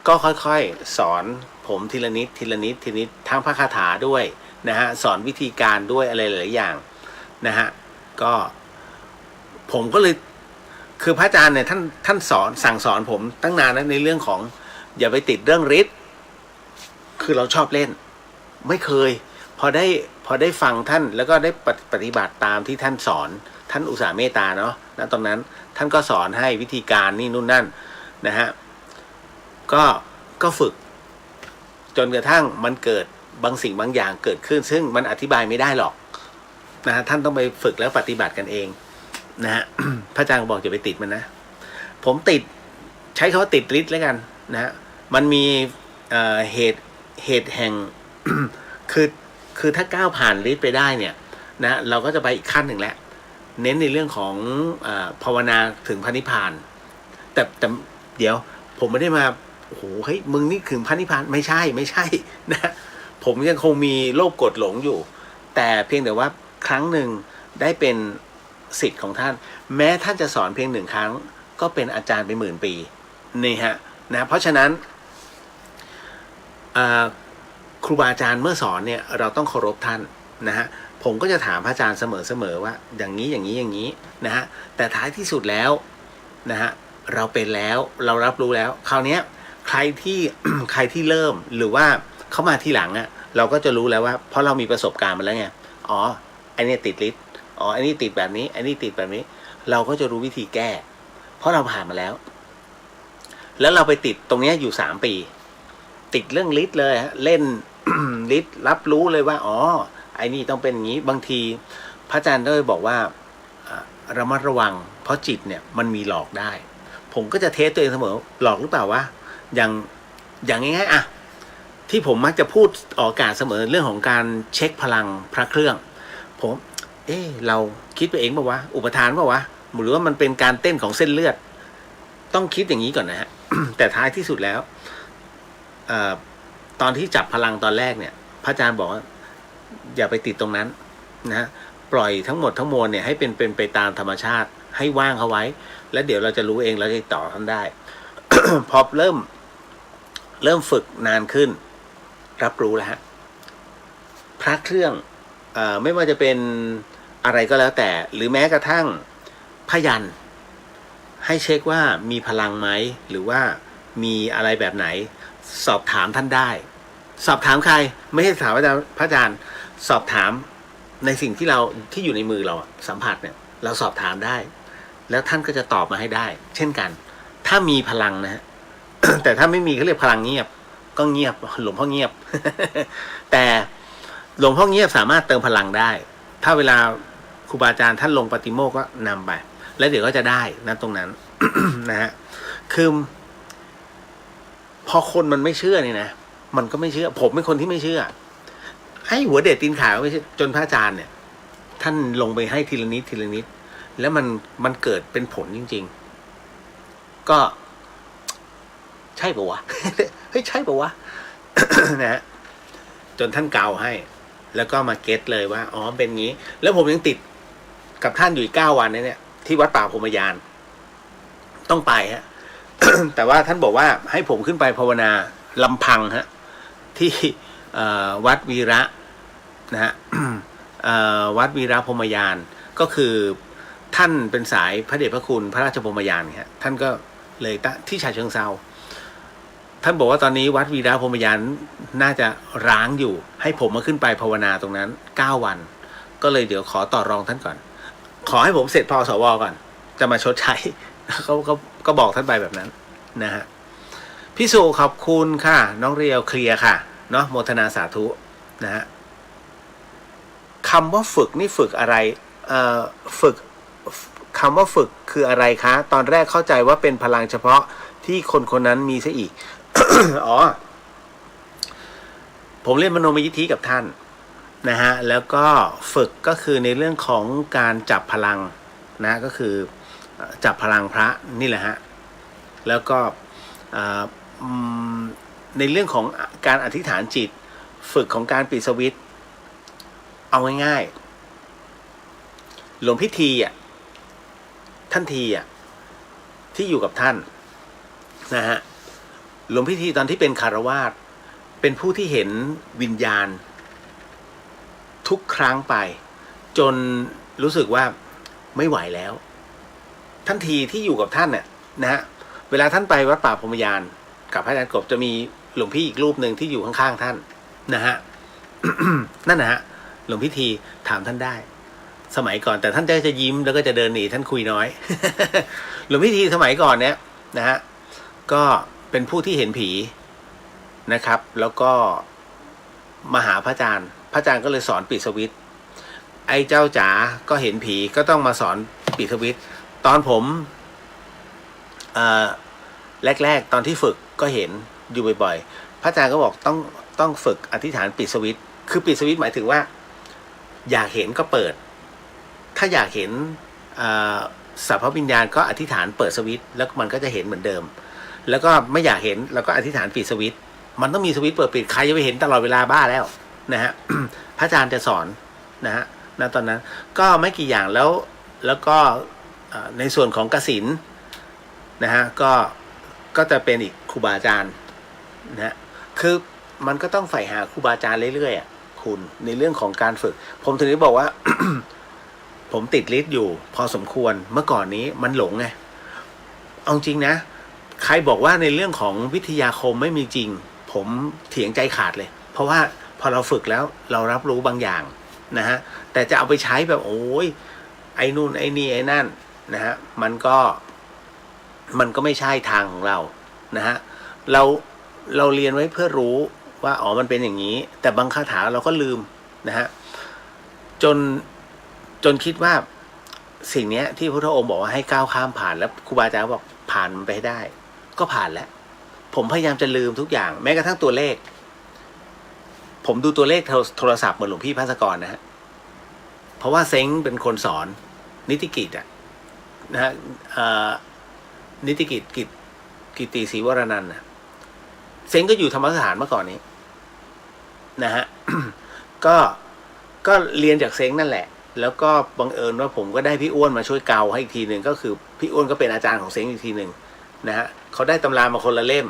ก็ค่อยๆสอนผมทีละนิดทั้งพระคาถาด้วยนะฮะสอนวิธีการด้วยอะไรหลายอย่างนะฮะก็ผมก็เลยคือพระอาจารย์เนี่ยท่านสอนสั่งสอนผมตั้งนานแล้วในเรื่องของอย่าไปติดเรื่องฤทธิ์คือเราชอบเล่นไม่เคยพอได้ฟังท่านแล้วก็ได้ปฏิบัติตามที่ท่านสอนท่านอุตส่าห์เมตตาเนาะณตอนนั้นท่านก็สอนให้วิธีการนี่นู่นนั่นนะฮะก็ฝึกจนกระทั่งมันเกิดบางสิ่งบางอย่างเกิดขึ้นซึ่งมันอธิบายไม่ได้หรอกนะฮะท่านต้องไปฝึกแล้วปฏิบัติกันเองนะฮะ พระอาจารย์บอกอย่าไปติดมันนะผมติดใช้คำว่าติดฤทธิ์แล้วกันนะฮะมันมีเหตุแห่ง คือถ้าก้าวผ่านฤทธิ์ไปได้เนี่ยนะเราก็จะไปอีกขั้นหนึ่งแล้วเน้นในเรื่องของภาวนาถึงพระนิพพานแต่เดี๋ยวผมไม่ได้มาโอ้โหเฮ้ยมึงนี่ถึงพระนิพพานไม่ใช่นะผมยังคงมีโลภโกรธหลงอยู่แต่เพียงแต่ว่าครั้งหนึ่งได้เป็นศิษย์ของท่านแม้ท่านจะสอนเพียง1 ครั้งก็เป็นอาจารย์ไป10,000 ปีนี่ฮะนะเพราะฉะนั้นครูบาอาจารย์เมื่อสอนเนี่ยเราต้องเคารพท่านนะฮะผมก็จะถามพระอาจารย์เสมอว่าอย่างนี้นะฮะแต่ท้ายที่สุดแล้วนะฮะเราเป็นแล้วเรารับรู้แล้วคราวนี้ใครที่ ใครที่เริ่มหรือว่าเขามาทีหลังเราก็จะรู้แล้วว่าเพราะเรามีประสบการณ์มาแล้วไงไอ้นี่ติดฤทธิ์ไอ้นี่ติดแบบนี้ไอ้นี่ติดแบบนี้เราก็จะรู้วิธีแก้เพราะเราผ่านมาแล้วเราไปติดตรงนี้อยู่3 ปีติดเรื่องฤทธิ์เลยฮะเล่น ฤทธิ์รับรู้เลยว่าไอ้นี่ต้องเป็นอย่างนี้บางทีพระอาจารย์ได้บอกว่าระมัดระวังเพราะจิตเนี่ยมันมีหลอกได้ผมก็จะเทสตัวเองเสมอหลอกหรือเปล่าวะอย่างง่ายๆที่ผมมักจะพูดออกอากาศเสมอเรื่องของการเช็คพลังพระเครื่องผมเราคิดไปเองป่าวะอุปทานป่าวะหรือว่ามันเป็นการเต้นของเส้นเลือดต้องคิดอย่างนี้ก่อนนะฮะ แต่ท้ายที่สุดแล้วตอนที่จับพลังตอนแรกเนี่ยพระอาจารย์บอกว่าอย่าไปติดตรงนั้นนะปล่อยทั้งหมดทั้งมวลเนี่ยให้เป็นไปตามธรรมชาติให้ว่างเขาไว้แล้วเดี๋ยวเราจะรู้เองเราจะต่อท่านได้ พอเริ่มฝึกนานขึ้นรับรู้แล้วฮะพระเครื่องไม่ว่าจะเป็น อะไรก็แล้วแต่หรือแม้กระทั่งพยัญชนะให้เช็คว่ามีพลังไหมหรือว่ามีอะไรแบบไหนสอบถามท่านได้สอบถามใครไม่ใช่ถามพระอาจารย์สอบถามในสิ่งที่เราที่อยู่ในมือเราสัมผัสเนี่ยเราสอบถามได้แล้วท่านก็จะตอบมาให้ได้เช่นกันถ้ามีพลังนะฮะ แต่ถ้าไม่มีเขาเรียกพลังเงียบก็เงียบหลวงพ่อเงียบ แต่หลวงพ่อเงียบสามารถเติมพลังได้ถ้าเวลาครูบาอาจารย์ท่านลงปฏิโมกข์ก็นำไปแล้วเดี๋ยวก็จะได้นะตรงนั้น นะฮะคือพอคนมันไม่เชื่อนี่นะมันก็ไม่เชื่อผมเป็นคนที่ไม่เชื่อให้หัวเด็ดตีนขาไม่ใช่จนพระอาจารย์เนี่ยท่านลงไปให้ทีละนิดทีละนิดแล้วมันเกิดเป็นผลจริงๆก็ใช่ปะวะ เฮ้ยใช่ปะวะ นะฮะจนท่านเกาให้แล้วก็มาเก็ตเลยว่าอ๋อเป็นงี้แล้วผมยังติดกับท่านอยู่อีก9 วันเนี่ยที่วัดป่าพรหมยานต้องไปฮะ แต่ว่าท่านบอกว่าให้ผมขึ้นไปภาวนาลำพังฮะที่วัดวีระนะฮะ วัดวีระพรหมยานก็คือท่านเป็นสายพระเดชพระคุณพระราชพรหมยานฮะท่านก็เลยที่ฉะเชิงเทราท่านบอกว่าตอนนี้วัดวีระพรหมยานน่าจะร้างอยู่ให้ผมมาขึ้นไปภาวนาตรงนั้น9 วันก็เลยเดี๋ยวขอต่อรองท่านก่อนขอให้ผมเสร็จพสวก่อนจะมาชดใช้ก็บอกท่านไปแบบนั้นนะฮะพี่สุขอบคุณค่ะน้องเรียวเคลียร์ค่ะเนาะโมทนาสาธุนะฮะคำว่าฝึกนี่ฝึกอะไรฝึกคำว่าฝึกคืออะไรคะตอนแรกเข้าใจว่าเป็นพลังเฉพาะที่คนคนนั้นมีซะอีก อ๋อผมเรียนมโนมยิทธิกับท่านนะฮะแล้วก็ฝึกก็คือในเรื่องของการจับพลังนะก็คือจับพลังพระนี่แหละฮะแล้วก็ในเรื่องของการอธิษฐานจิตฝึกของการปิดสวิตช์เอาง่ายๆหลวงพิธีท่านทีที่อยู่กับท่านนะฮะหลวงพิธีตอนที่เป็นคฤหัสถ์เป็นผู้ที่เห็นวิญญาณทุกครั้งไปจนรู้สึกว่าไม่ไหวแล้วท่านทีที่อยู่กับท่านเนี่ยนะฮะเวลาท่านไปวัดป่าพรหมยานกับพระอาจารย์กบจะมีหลวงพี่อีกรูปหนึ่งที่อยู่ข้างๆท่านนะฮะ นั่นนะฮะหลวงพิธีถามท่านได้สมัยก่อนแต่ท่านจะยิ้มแล้วก็จะเดินหนีท่านคุยน้อย หลวงพิธีสมัยก่อนเนี้ยนะฮะก็เป็นผู้ที่เห็นผีนะครับแล้วก็มาหาพระอาจารย์ก็เลยสอนปิดสวิตช์ไอ้เจ้าจ๋าก็เห็นผีก็ต้องมาสอนปิดสวิตช์ตอนผมแรกๆตอนที่ฝึกก็เห็นอยู่บ่อยๆพระอาจารย์ก็บอกต้องฝึกอธิษฐานปิดสวิตช์คือปิดสวิตช์หมายถึงว่าอยากเห็นก็เปิดถ้าอยากเห็นสัพพวิญญาณก็อธิษฐานเปิดสวิตช์แล้วมันก็จะเห็นเหมือนเดิมแล้วก็ไม่อยากเห็นแล้วก็อธิษฐานปิดสวิตช์มันต้องมีสวิตช์เปิดปิดใครจะไปเห็นตลอดเวลาบ้าแล้วนะฮะ พระอาจารย์จะสอนนะฮะณตอนนั้นก็ไม่กี่อย่างแล้วก็ในส่วนของกสิณนะฮะก็จะเป็นอีกครูบาอาจารย์นะฮะคือมันก็ต้องใฝ่หาครูบาอาจารย์เรื่อยๆคุณในเรื่องของการฝึกผมถึงได้บอกว่า ผมติดลิสต์อยู่พอสมควรเมื่อก่อนนี้มันหลงไงเอาจริงนะใครบอกว่าในเรื่องของวิทยาคมไม่มีจริงผมเถียงใจขาดเลยเพราะว่าพอเราฝึกแล้วเรารับรู้บางอย่างนะฮะแต่จะเอาไปใช้แบบโอ้ยไอ้นู่นไอ้นี่ไอ้นั่นนะฮะมันก็ไม่ใช่ทางของเรานะฮะเราเรียนไว้เพื่อรู้ว่าอ๋อมันเป็นอย่างนี้แต่บางคาถาเราก็ลืมนะฮะจนคิดว่าสิ่งนี้ที่พระพุทธองค์บอกว่าให้ก้าวข้ามผ่านแล้วครูบาอาจารย์บอกผ่านมันไปได้ก็ผ่านแล้วผมพยายามจะลืมทุกอย่างแม้กระทั่งตัวเลขผมดูตัวเลขโทรศัพท์เหมือนหลวงพี่ภัสกรนะฮะเพราะว่าเซ้งเป็นคนสอนนิติกิจนะฮะนิติกิจกิติศรีวรนันท์นะเซ้งก็อยู่ธรรมสถานเมื่อก่อนนี้นะฮะ ก็เรียนจากเซ้งนั่นแหละแล้วก็บังเอิญว่าผมก็ได้พี่อ้วนมาช่วยเกาให้อีกทีหนึ่งก็คือพี่อ้วนก็เป็นอาจารย์ของเซ้งอีกทีหนึ่งนะฮะเขาได้ตำรามาคนละเล่ม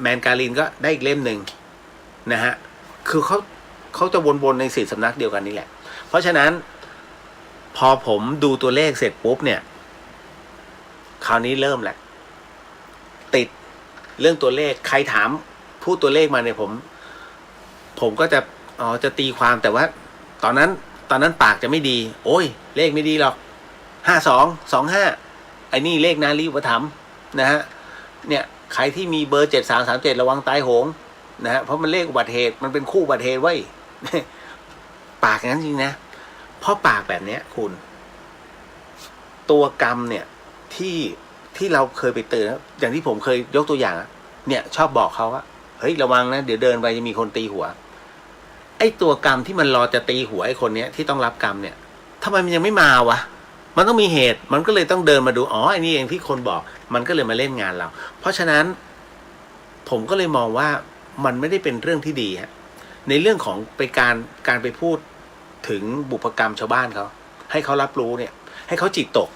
แมนการินก็ได้อีกเล่มหนึ่งนะฮะคือเขาจะวนๆใน4 สำนักเดียวกันนี่แหละ เพราะฉะนั้นพอผมดูตัวเลขเสร็จปุ๊บเนี่ยคราวนี้เริ่มแหละติดเรื่องตัวเลขใครถามพูดตัวเลขมาเนี่ยผมก็จะตีความแต่ว่าตอนนั้นปากจะไม่ดีโอ้ยเลขไม่ดีหรอก5225ไอ้นี่เลขนารีอุปถัมภ์นะฮะเนี่ยใครที่มีเบอร์7337ระวังตายโหงนะฮะเพราะมันเลขอุบัติเหตุมันเป็นคู่อุบัติเหตุไว้ ปากอย่างนั้นจริงนะเพราะปากแบบเนี้ยคุณตัวกรรมเนี่ยที่เราเคยไปเตือนอย่างที่ผมเคยยกตัวอย่างเนี่ยชอบบอกเขาว่าเฮ้ยระวังนะเดี๋ยวเดินไปจะมีคนตีหัวไอ้ตัวกรรมที่มันรอจะตีหัวไอ้คนเนี้ยที่ต้องรับกรรมเนี่ยทำไมมันยังไม่มาวะมันต้องมีเหตุมันก็เลยต้องเดินมาดูอ๋อไอ้นี่เองที่คนบอกมันก็เลยมาเล่นงานเราเพราะฉะนั้นผมก็เลยมองว่ามันไม่ได้เป็นเรื่องที่ดีฮะในเรื่องของไปการไปพูดถึงบุพกรรมชาวบ้านเขาให้เขารับรู้เนี่ยให้เขาจิตตก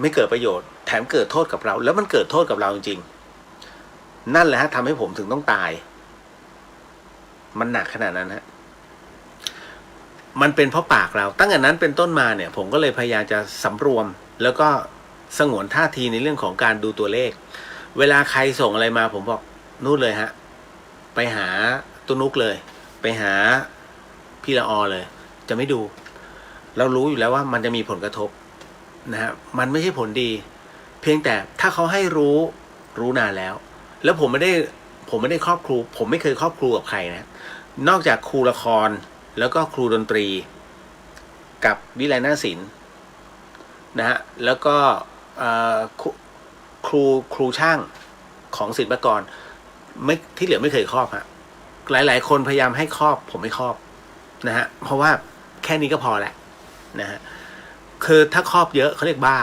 ไม่เกิดประโยชน์แถมเกิดโทษกับเราแล้วมันเกิดโทษกับเราจริงๆนั่นแหละฮะทำให้ผมถึงต้องตายมันหนักขนาดนั้นฮะมันเป็นเพราะปากเราตั้งแต่นั้นเป็นต้นมาเนี่ยผมก็เลยพยายามจะสำรวมแล้วก็สงวนท่าทีในเรื่องของการดูตัวเลขเวลาใครส่งอะไรมาผมบอกนู่นเลยฮะไปหาตุนุกเลยไปหาพี่ละออเลยจะไม่ดูเรารู้อยู่แล้วว่ามันจะมีผลกระทบนะฮะมันไม่ใช่ผลดีเพียงแต่ถ้าเขาให้รู้นานแล้วผมไม่ได้ครอบครูผมไม่เคยครอบครูกับใครนะนอกจากครูละครแล้วก็ครูดนตรีกับวิไลนาศิลป์นะฮะแล้วก็ครูช่างของศิลปากรไม่ที่เหลือไม่เคยครอบฮะหลายคนพยายามให้ครอบผมไม่ครอบนะฮะเพราะว่าแค่นี้ก็พอแล้วนะฮะคือถ้าครอบเยอะเขาเรียกบ้า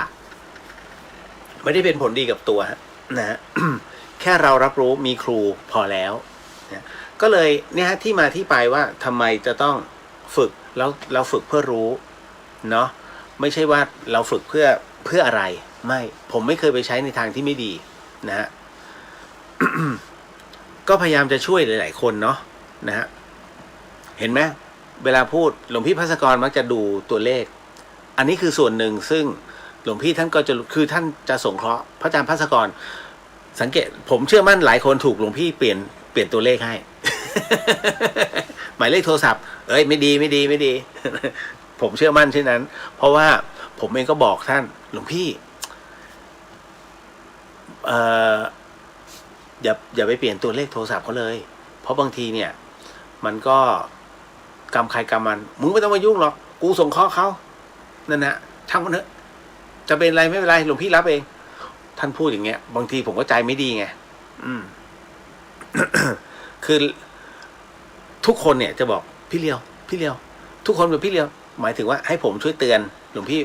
ไม่ได้เป็นผลดีกับตัวนะฮะ แค่เรารับรู้มีครูพอแล้วนะก็เลยเนี่ยฮะที่มาที่ไปว่าทำไมจะต้องฝึกแล้วเราฝึกเพื่อรู้เนาะไม่ใช่ว่าเราฝึกเพื่ออะไรไม่ผมไม่เคยไปใช้ในทางที่ไม่ดีนะฮะ ก็พยายามจะช่วยหลายๆคนเนาะนะฮะเห็นไหมเวลาพูดหลวงพี่ภัสกรมักจะดูตัวเลขอันนี้คือส่วนหนึ่งซึ่งหลวงพี่ท่านก็จะคือท่านจะสงเคราะห์พระอาจารย์ภัสกรสังเกตผมเชื่อมั่นหลายคนถูกหลวงพี่เปลี่ยนตัวเลขให้ หมายเลขโทรศัพท์ไม่ดี ผมเชื่อมั่นเช่นนั้นเพราะว่าผมเองก็บอกท่านหลวงพี่อย่าไปเปลี่ยนตัวเลขโทรศัพท์เขาเลยเพราะบางทีเนี่ยมันก็กรรมใครกรรมมันมึงไม่ต้องมายุ่งหรอกกูส่งข้อเขานั่นนะช่างมันเถอะจะเป็นอะไรไม่เป็นไรหลวงพี่รับเองท่านพูดอย่างเงี้ยบางทีผมก็ใจไม่ดีไง คือทุกคนเนี่ยจะบอกพี่เลียวทุกคนเป็นพี่เลียวหมายถึงว่าให้ผมช่วยเตือนหลวงพี่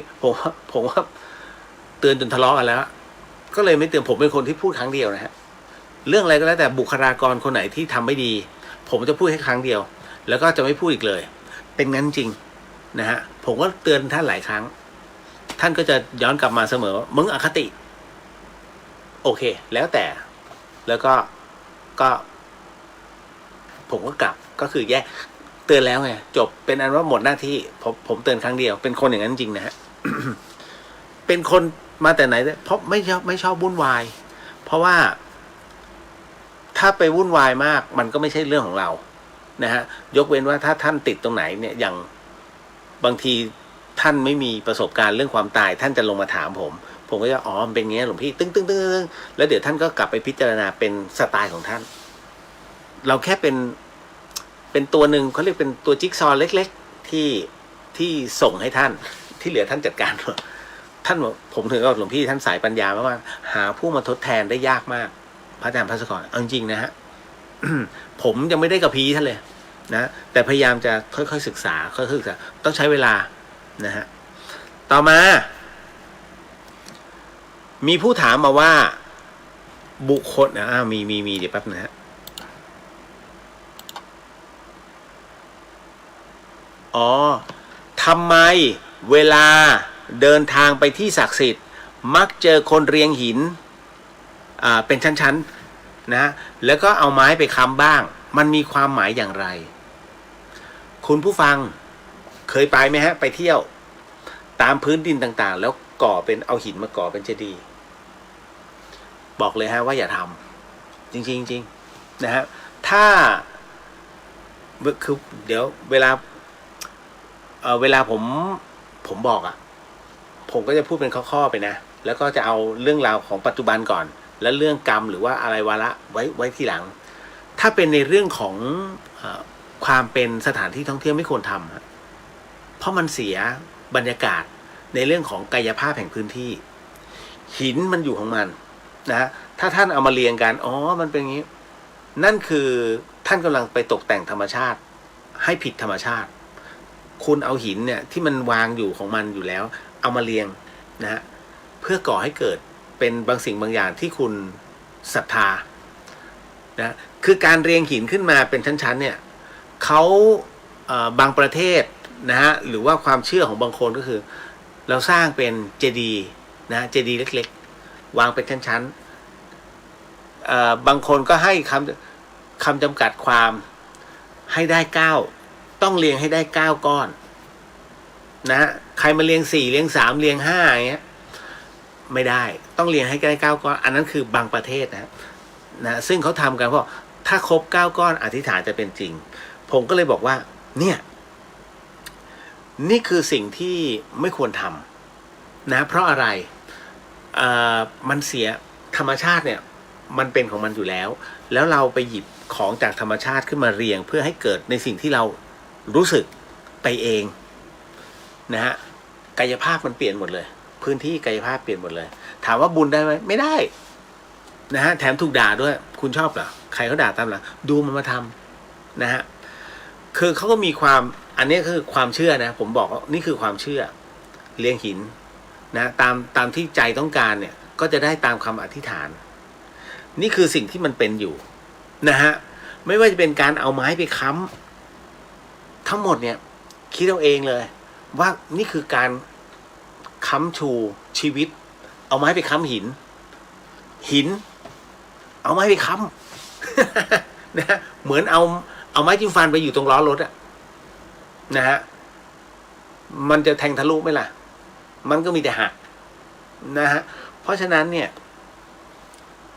ผมว่าเตือนจนทะเลาะกันแล้วก็เลยไม่เตือนผมเป็นคนที่พูดครั้งเดียวนะฮะเรื่องอะไรก็แล้วแต่บุคลากรคนไหนที่ทำไม่ดีผมจะพูดแค่ครั้งเดียวแล้วก็จะไม่พูดอีกเลยเป็นงั้นจริงนะฮะผมก็เตือนท่านหลายครั้งท่านก็จะย้อนกลับมาเสมอมึงอคติโอเคแล้วแต่แล้วก็ผมก็กลับก็คือแยกเตือนแล้วไงจบเป็นอันว่าหมดหน้าที่ผมเตือนครั้งเดียวเป็นคนอย่างนั้นจริงนะฮะ เป็นคนมาแต่ไหนเพราะไม่ชอบวุ่นวายเพราะว่าถ้าไปวุ่นวายมากมันก็ไม่ใช่เรื่องของเรานะฮะยกเว้นว่าถ้าท่านติดตรงไหนเนี่ยอย่างบางทีท่านไม่มีประสบการณ์เรื่องความตายท่านจะลงมาถามผมก็จะมันเป็นอย่างนี้หลวงพี่ตึ้งแล้วเดี๋ยวท่านก็กลับไปพิจารณาเป็นสไตล์ของท่านเราแค่เป็นตัวหนึ่งเขาเรียกเป็นตัวจิ๊กซอว์เล็กๆที่ส่งให้ท่านที่เหลือท่านจัดการท่านผมถึงกับหลวงพี่ท่านสายปัญญามากว่าหาผู้มาทดแทนได้ยากมากพระอาจารย์ภัสกรเอาจริงนะฮะ ผมยังไม่ได้กับพีท่านเลยนะแต่พยายามจะค่อยๆศึกษาต้องใช้เวลานะฮะต่อมามีผู้ถามมาว่าบุคคลมีเดี๋ยวแป๊บนะฮะทำไมเวลาเดินทางไปที่ศักดิ์สิทธิ์มักเจอคนเรียงหินเป็นชั้นๆนะแล้วก็เอาไม้ไปค้ำบ้างมันมีความหมายอย่างไรคุณผู้ฟัง เคยไปไหมฮะไปเที่ยวตามพื้นดินต่างๆแล้วก่อเป็นเอาหินมาก่อเป็นเจดีย์บอกเลยฮะว่าอย่าทำจริงๆจริงนะฮะถ้าคือเดี๋ยวเวลาผมบอกอ่ะผมก็จะพูดเป็นข้อๆไปนะแล้วก็จะเอาเรื่องราวของปัจจุบันก่อนแล้วเรื่องกรรมหรือว่าอะไรวาระไว้ทีหลังถ้าเป็นในเรื่องของความเป็นสถานที่ท่องเที่ยวไม่ควรทำเพราะมันเสียบรรยากาศในเรื่องของกายภาพแห่งพื้นที่หินมันอยู่ของมันนะถ้าท่านเอามาเรียงกันอ๋อมันเป็นอย่างนี้นั่นคือท่านกำลังไปตกแต่งธรรมชาติให้ผิดธรรมชาติคุณเอาหินเนี่ยที่มันวางอยู่ของมันอยู่แล้วเอามาเรียงนะเพื่อก่อให้เกิดเป็นบางสิ่งบางอย่างที่คุณศรัทธานะคือการเรียงหินขึ้นมาเป็นชั้นๆเนี่ยเขาบางประเทศนะฮะหรือว่าความเชื่อของบางคนก็คือเราสร้างเป็นเจดีย์นะเจดีย์เล็กๆวางเป็นชั้นๆบางคนก็ให้คำจำกัดความให้ได้9ต้องเรียงให้ได้9ก้อนนะใครมาเรียง4เรียง3เรียง5อย่างเงี้ยไม่ได้ต้องเรียงให้ได้9ก้อนอันนั้นคือบางประเทศนะซึ่งเขาทำกันเพราะถ้าครบ9ก้อนอธิษฐานจะเป็นจริงผมก็เลยบอกว่าเนี่ยนี่คือสิ่งที่ไม่ควรทำนะเพราะอะไรมันเสียธรรมชาติเนี่ยมันเป็นของมันอยู่แล้วเราไปหยิบของจากธรรมชาติขึ้นมาเรียงเพื่อให้เกิดในสิ่งที่เรารู้สึกไปเองนะฮะกายภาพมันเปลี่ยนหมดเลยพื้นที่กายภาพเปลี่ยนหมดเลยถามว่าบุญได้ไหมไม่ได้นะฮะแถมถูกด่าด้วยคุณชอบเหรอใครเขาด่าตามหลังดูมันมาทำนะฮะคือเขาก็มีความอันนี้คือความเชื่อนะผมบอกว่านี่คือความเชื่อเรียงหินนะตามที่ใจต้องการเนี่ยก็จะได้ตามคำอธิษฐานนี่คือสิ่งที่มันเป็นอยู่นะฮะไม่ว่าจะเป็นการเอาไม้ไปค้ำทั้งหมดเนี่ยคิดเอาเองเลยว่านี่คือการค้ำชูชีวิตเอาไม้ไปค้ำหินเอาไม้ไปค้ำนะเหมือนเอาไม้จิ้มฟันไปอยู่ตรงล้อรถอะนะฮะมันจะแทงทะลุไหมล่ะมันก็มีแต่หักนะฮะเพราะฉะนั้นเนี่ย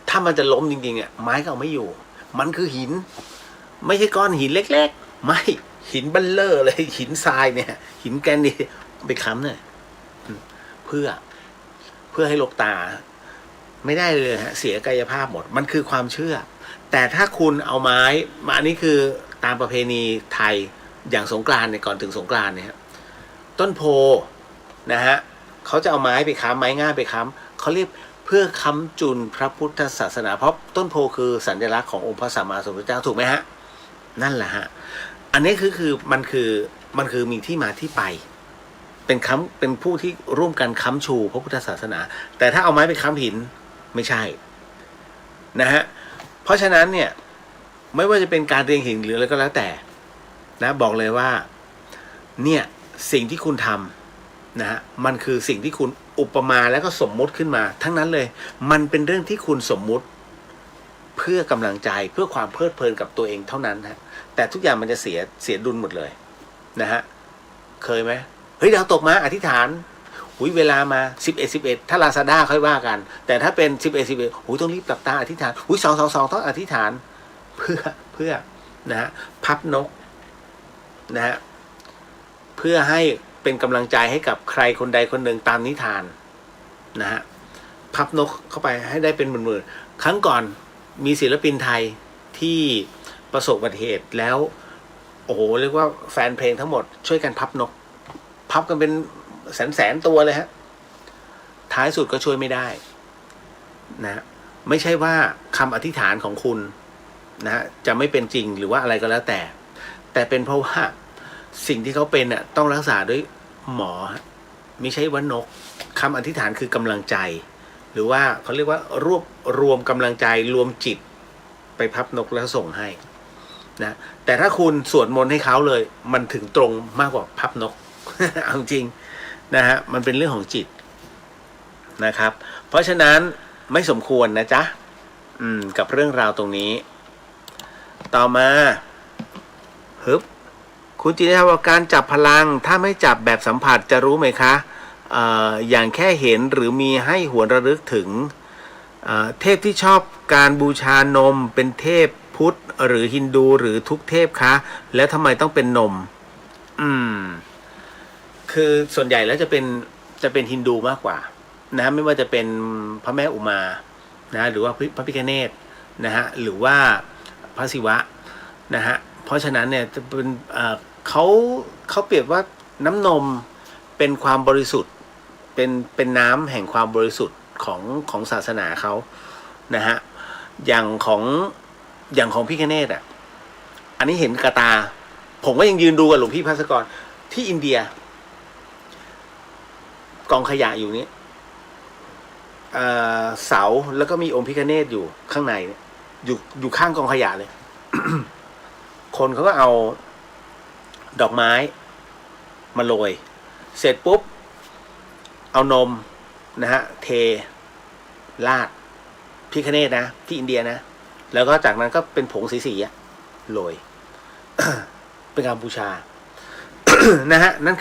ถ้ามันจะล้มจริงๆเนี่ยไม้ก็เอาไม่อยู่มันคือหินไม่ใช่ก้อนหินเล็กๆไม่หินเบัลเลอร์เลยหินทรายเนี่ยหินแกรนิตไปค้ำเนี่ยเพื่อให้ลกตาไม่ได้เลยฮะเสียกายภาพหมดมันคือความเชื่อแต่ถ้าคุณเอาไม้มาอันนี้คือตามประเพณีไทยอย่างสงกรานต์เนี่ยก่อนถึงสงกรานต์เนี่ยต้นโพนะฮะเขาจะเอาไม้ไปค้ำไม้ง่ามไปค้ำเขาเรียกเพื่อค้ำจุนพระพุทธศาสนาเพราะต้นโพคือสัญลักษณ์ขององค์พระสัมมาสัมพุทธเจ้าถูกไหมฮะนั่นแหละฮะอันนี้คือมันคือมีที่มาที่ไปเป็นผู้ที่ร่วมกันค้ำชูพระพุทธศาสนาแต่ถ้าเอาไม้ไปค้ำหินไม่ใช่นะฮะเพราะฉะนั้นเนี่ยไม่ว่าจะเป็นการเรียงหินหรืออะไรก็แล้วแต่นะบอกเลยว่าเนี่ยสิ่งที่คุณทำนะฮะมันคือสิ่งที่คุณอุปมาแล้วก็สมมุติขึ้นมาทั้งนั้นเลยมันเป็นเรื่องที่คุณสมมุติเพื่อกำลังใจเพื่อความเพลิดเพลินกับตัวเองเท่านั้นฮะแต่ทุกอย่างมันจะเสียดุลหมดเลยนะฮะเคยไหมเฮ้ยดาวตกมาอธิษฐานเวลามา11ถ้า Lazada ค่อยว่ากันแต่ถ้าเป็น11ต้องรีบหลับตาอธิษฐาน2ต้องอธิษฐานเพื่อนะฮะพับนกนะฮะเพื่อให้เป็นกำลังใจให้กับใครคนใดคนหนึ่งตามนิทานนะฮะพับนกเข้าไปให้ได้เป็นหมื่นๆครั้งก่อนมีศิลปินไทยที่ประสบอุบัติเหตุแล้วโอ้โหเรียกว่าแฟนเพลงทั้งหมดช่วยกันพับนกพับกันเป็นแสนตัวเลยฮะท้ายสุดก็ช่วยไม่ได้นะไม่ใช่ว่าคำอธิษฐานของคุณนะจะไม่เป็นจริงหรือว่าอะไรก็แล้วแต่เป็นเพราะว่าสิ่งที่เขาเป็นต้องรักษาด้วยหมอไม่ใช่ว่านกคำอธิษฐานคือกำลังใจหรือว่าเขาเรียกว่ารวมกำลังใจรวมจิตไปพับนกแล้วส่งให้นะแต่ถ้าคุณสวดมนต์ให้เขาเลยมันถึงตรงมากกว่าพับนก เอาจริงนะฮะมันเป็นเรื่องของจิตนะครับเพราะฉะนั้นไม่สมควรนะจ๊ะกับเรื่องราวตรงนี้ต่อมา คุณจินนะครับว่าการจับพลังถ้าไม่จับแบบสัมผัสจะรู้ไหมคะอย่างแค่เห็นหรือมีให้หวนระลึกถึงเทพที่ชอบการบูชานมเป็นเทพพุทธหรือฮินดูหรือทุกเทพคะแล้วทำไมต้องเป็นนมคือส่วนใหญ่แล้วจะเป็นฮินดูมากกว่านะไม่ว่าจะเป็นพระแม่อุมานะหรือว่าพระพิฆเนศนะฮะหรือว่าพระศิวะนะฮะเพราะฉะนั้นเนี่ยจะเป็นเขาเปรียบว่าน้ำนมเป็นความบริสุทธิ์เป็นน้ำแห่งความบริสุทธิ์ของศาสนาเขานะฮะอย่างของพิฆเนศอ่ะอันนี้เห็นกระตาผมก็ยังยืนดูกับหลวงพี่ภัสกรที่อินเดียกองขยะอยู่นี้เสาแล้วก็มีองค์พิฆเนศอยู่ข้างในเนี่ยอยู่ข้างกองขยะเลย คนเขาก็เอาดอกไม้มาโรยเสร็จปุ๊บเอานมนะฮะเทราดพิฆเนศนะที่อินเดียนะแล้วก็จากนั้นก็เป็นผงสีๆโรย เป็นการบูชา นะฮะนั่น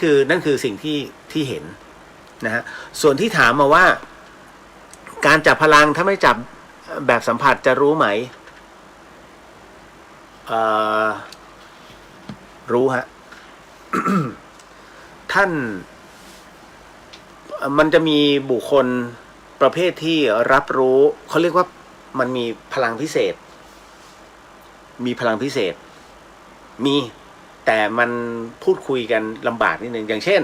คือสิ่งที่เห็นนะฮะส่วนที่ถามมาว่าการจับพลังถ้าไม่จับแบบสัมผัสจะรู้ไหมรู้ฮะ ท่านมันจะมีบุคคลประเภทที่รับรู้เขาเรียกว่ามันมีพลังพิเศษมีแต่มันพูดคุยกันลำบากนิดนึงอย่างเช่น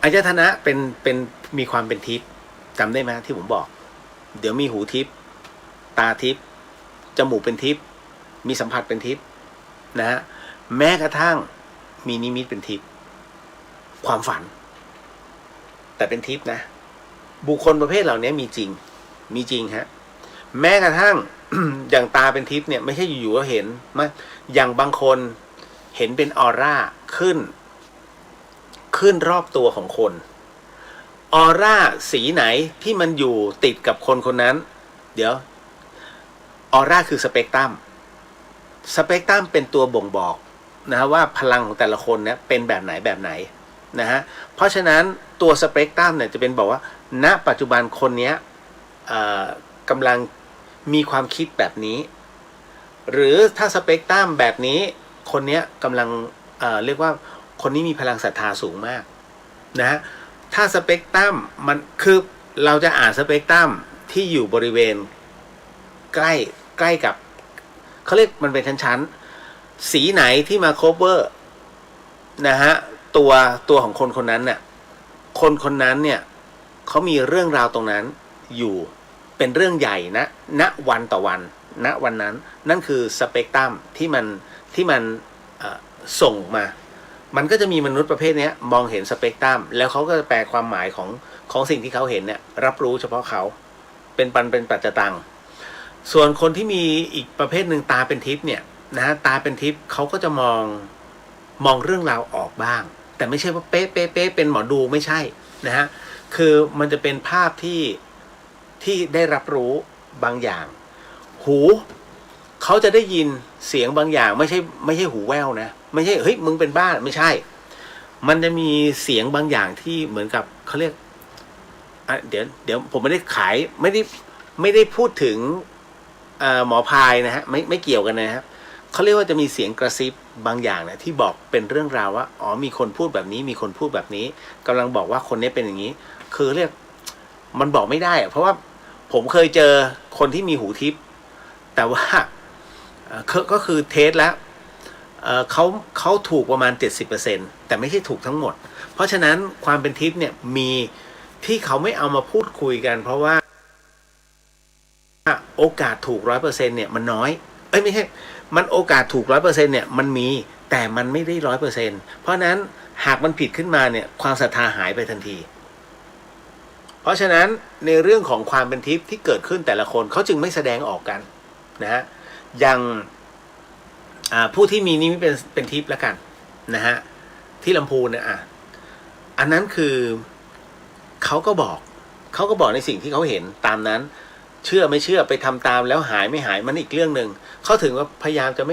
อายตนะเป็นมีความเป็นทิพย์จำได้ไหมที่ผมบอกเดี๋ยวมีหูทิพย์ตาทิพย์จมูกเป็นทิพย์มีสัมผัสเป็นทิพย์นะฮะแม้กระทั่งมีนิมิตเป็นทิพย์ความฝันแต่เป็นทิพย์นะบุคคลประเภทเหล่านี้มีจริงฮะแม้กระทั่ง อย่างตาเป็นทิพย์เนี่ยไม่ใช่อยู่ๆก็เห็นมาอย่างบางคนเห็นเป็นออร่าขึ้นรอบตัวของคนออร่าสีไหนที่มันอยู่ติดกับคนคนนั้นเดี๋ยวออร่าคือสเปกตรัมเป็นตัวบ่งบอกนะฮะว่าพลังของแต่ละคนเนี่ยเป็นแบบไหนนะฮะเพราะฉะนั้นตัวสเปกตรัมเนี่ยจะเป็นบอกว่าณปัจจุบันคนนี้กำลังมีความคิดแบบนี้หรือถ้าสเปกตรัมแบบนี้คนนี้กำลังเรียกว่าคนนี้มีพลังศรัทธาสูงมากนะฮะถ้าสเปกตรัมมันคือเราจะอ่านสเปกตรัมที่อยู่บริเวณใกล้กับเขาเรียกมันเป็นชั้นสีไหนที่มาโคเวอร์นะฮะตัวของคนนั้นเนี่ยคนนั้นเนี่ยเขามีเรื่องราวตรงนั้นอยู่เป็นเรื่องใหญ่นะณวันต่อวันณวันนั้นนั่นคือสเปกตรัมที่มันส่งมามันก็จะมีมนุษย์ประเภทนี้มองเห็นสเปกตรัมแล้วเขาก็จะแปลความหมายของสิ่งที่เขาเห็นเนี่ยรับรู้เฉพาะเขาเป็นปัจจตังส่วนคนที่มีอีกประเภทหนึ่งตาเป็นทิพย์เนี่ยนะตาเป็นทิพย์เขาก็จะมองเรื่องราวออกบ้างแต่ไม่ใช่ว่าเป๊ะเป็นหมอดูไม่ใช่นะฮะคือมันจะเป็นภาพที่ได้รับรู้บางอย่างหูเขาจะได้ยินเสียงบางอย่างไม่ใช่หูแว่วนะไม่ใช่เฮ้ยมึงเป็นบ้าไม่ใช่มันจะมีเสียงบางอย่างที่เหมือนกับเขาเรียกเดี๋ยวผมไม่ได้ขายไม่ได้พูดถึงหมอพายนะฮะไม่เกี่ยวกันนะครับเขาเรียกว่าจะมีเสียงกระซิบบางอย่างนะที่บอกเป็นเรื่องราวว่าอ๋อมีคนพูดแบบนี้มีคนพูดแบบนี้กำลังบอกว่าคนนี้เป็นอย่างนี้คือเรียกมันบอกไม่ได้เพราะว่าผมเคยเจอคนที่มีหูทิพย์แต่ว่าก็คือเทสแล้วเขาถูกประมาณ 70% แต่ไม่ใช่ถูกทั้งหมดเพราะฉะนั้นความเป็นทิพย์เนี่ยมีที่เขาไม่เอามาพูดคุยกันเพราะว่าโอกาสถูก 100% เนี่ยมันน้อยไม่ใช่มันโอกาสถูก 100% เนี่ยมันมีแต่มันไม่ได้ 100% เพราะนั้นหากมันผิดขึ้นมาเนี่ยความศรัทธาหายไปทันทีเพราะฉะนั้นในเรื่องของความเป็นทิพย์ที่เกิดขึ้นแต่ละคนเขาจึงไม่แสดงออกกันนะฮะอย่างผู้ที่มีนิมิตเป็นทิพย์แล้วกันนะฮะที่ลำพูนเนี่ยอันนั้นคือเขาก็บอกในสิ่งที่เขาเห็นตามนั้นเชื่อไม่เชื่อไปทำตามแล้วหายไม่หายมันอีกเรื่องหนึ่งเขาถึงว่าพยายามจะ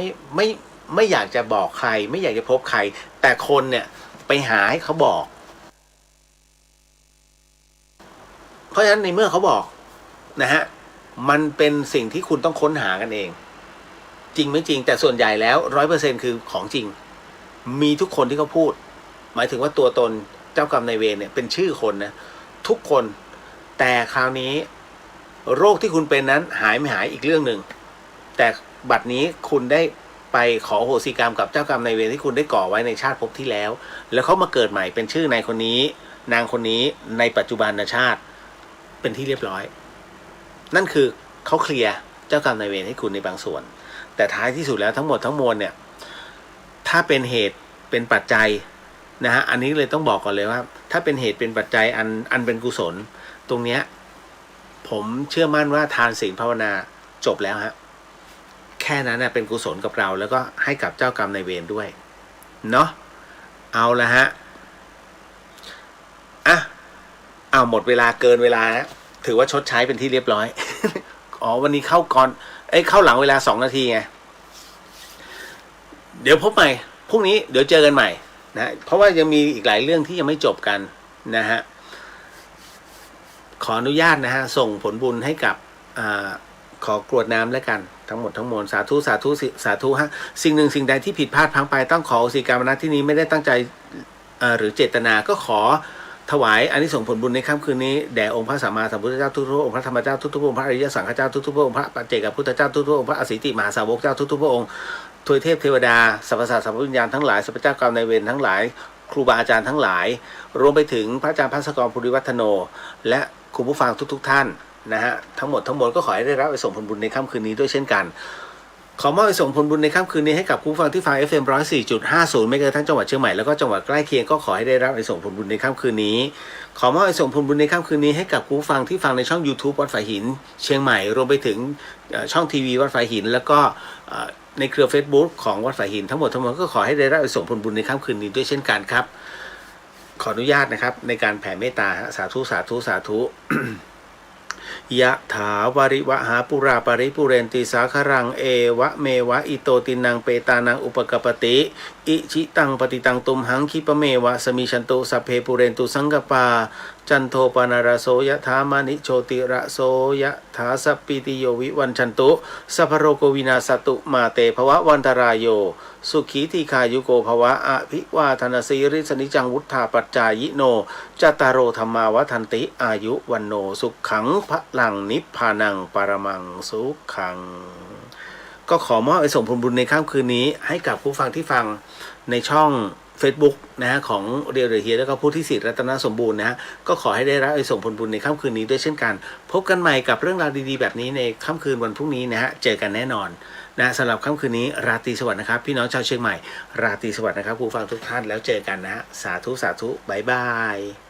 ไม่อยากจะบอกใครไม่อยากจะพบใครแต่คนเนี่ยไปหาให้เขาบอก เพราะฉะนั้นในเมื่อเขาบอกนะฮะมันเป็นสิ่งที่คุณต้องค้นหากันเองจริงไม่จริงแต่ส่วนใหญ่แล้ว100%คือของจริงมีทุกคนที่เขาพูดหมายถึงว่าตัวตนเจ้ากรรมนายเวรเนี่ยเป็นชื่อคนนะทุกคนแต่คราวนี้โรคที่คุณเป็นนั้นหายไม่หายอีกเรื่องหนึ่งแต่บัดนี้คุณได้ไปขอโหสิกรรมกับเจ้ากรรมนายเวรที่คุณได้ก่อไว้ในชาติภพที่แล้วแล้วเขามาเกิดใหม่เป็นชื่อนายคนนี้นางคนนี้ในปัจจุบันชาติเป็นที่เรียบร้อยนั่นคือเขาเคลียร์เจ้ากรรมนายเวรให้คุณในบางส่วนแต่ท้ายที่สุดแล้วทั้งหมดทั้งมวลเนี่ยถ้าเป็นเหตุเป็นปัจจัยนะฮะอันนี้เลยต้องบอกก่อนเลยว่าถ้าเป็นเหตุเป็นปัจจัยอันเป็นกุศลตรงเนี้ยผมเชื่อมั่นว่าทานศีลภาวนาจบแล้วฮะแค่นั้นนะเป็นกุศลกับเราแล้วก็ให้กับเจ้ากรรมนายเวรด้วยเนาะเอาละฮะเอาหมดเวลาเกินเวลานะถือว่าชดใช้เป็นที่เรียบร้อย อ๋อวันนี้เข้าก่อนเข้าหลังเวลา2 นาทีไงเดี๋ยวพบใหม่พรุ่งนี้เดี๋ยวเจอกันใหม่นะเพราะว่ายังมีอีกหลายเรื่องที่ยังไม่จบกันนะฮะขออนุญาตนะฮะส่งผลบุญให้กับขอกรวดน้ำแล้วกันทั้งหมดทั้งมวลสาธุสาธุสาธุฮะสิ่งหนึ่งสิ่งใดที่ผิดพลาดพลั้งไปต้องขออโหสิกรรมณที่นี้ไม่ได้ตั้งใจหรือเจตนาก็ขอถวายอานิสงส์ผลบุญในค่ำคืนนี้แด่องค์พระสัมมาสัมพุทธเจ้าทุกๆองค์พระธรรมเจ้าทุกๆองค์พระอริยสังฆเจ้าทุกๆองค์พระปัจเจกพุทธเจ้าทุกๆองค์พระอสิติมหาสาวกเจ้าทุกๆองค์ทวยเทพเทวดาสรรพสัตว์สรรพวิญญาณทั้งหลายสัพพเจ้ากรรมนายเวรทั้งหลายครูบาอาจารย์ทั้งหลายรวมไปถึงพระอาจารย์ภัสกรภูริวัฒโนและคุณผู้ฟังทุกท่านนะฮะทั้งหมดทั้งมวลก็ขอให้ได้รับอานิสงส์ผลบุญในค่ำคืนนี้ด้วยเช่นกันขอมอบอานิสงส์ผลบุญในค่ำคืนนี้ให้กับผู้ฟังที่ฟัง FM 104.50ไม่เกินทั้งจังหวัดเชียงใหม่แล้วก็จังหวัดใกล้เคียงก็ขอให้ได้รับอานิสงส์ผลบุญในค่ำคืนนี้ขอมอบอานิสงส์ผลบุญในค่ำคืนนี้ให้กับผู้ฟังที่ฟังในช่อง YouTube วัดฝายหินเชียงใหม่รวมไปถึงช่องทีวีวัดฝายหินแล้วก็ในเครือ Facebook ของวัดฝายหินทั้งหมดทั้งมวลก็ขอให้ได้รับอานิสงส์ผลบุญในค่ำคืนนี้ด้วยเช่นกันครับขออนุญาตนะครับในการแผ่เมตตาสาธุสาธุสาธุ ยะถาวาริวหาปุราปริปุเรนติสาครังเอวะเมวะอิโตตินังเปตานังอุปกปติอิชิตังปฏิตังตุมหังคิปะเมวะสมิชันตุสัพเพปุเรนตุสังกปาจันโทปนารโสยะถามานิโชติระโสยะถาสัพปิติโยวิวันชันตุสัพพโรโกวินาสตุมาเตภวะวันตรายโยสุขีทีคายุโกภวะอภิวาทนาสีริสนิจังวุฒาปัจจายิโนจตารโรธรรมาวัฏันติอายุวันโนสุขังพลังนิพพานังปรมังสุขังก็ขอมอบอานิสงส์ผลบุญในค่ำคืนนี้ให้กับผู้ฟังที่ฟังในช่อง Facebook นะฮะของเรียวเดอะเฮียแล้วก็ผู้ที่ศิษย์รัตนสมบูรณ์นะฮะก็ขอให้ได้รับอานิสงส์ผลบุญในค่ำคืนนี้ด้วยเช่นกันพบกันใหม่กับเรื่องราวดีๆแบบนี้ในค่ำคืนวันพรุ่งนี้นะฮะเจอกันแน่นอนนะสำหรับค่ำคืนนี้ราตรีสวัสดิ์นะครับพี่น้องชาวเชียงใหม่ราตรีสวัสดิ์นะครับผู้ฟังทุกท่านแล้วเจอกันนะฮะสาธุสาธุบ๊ายบาย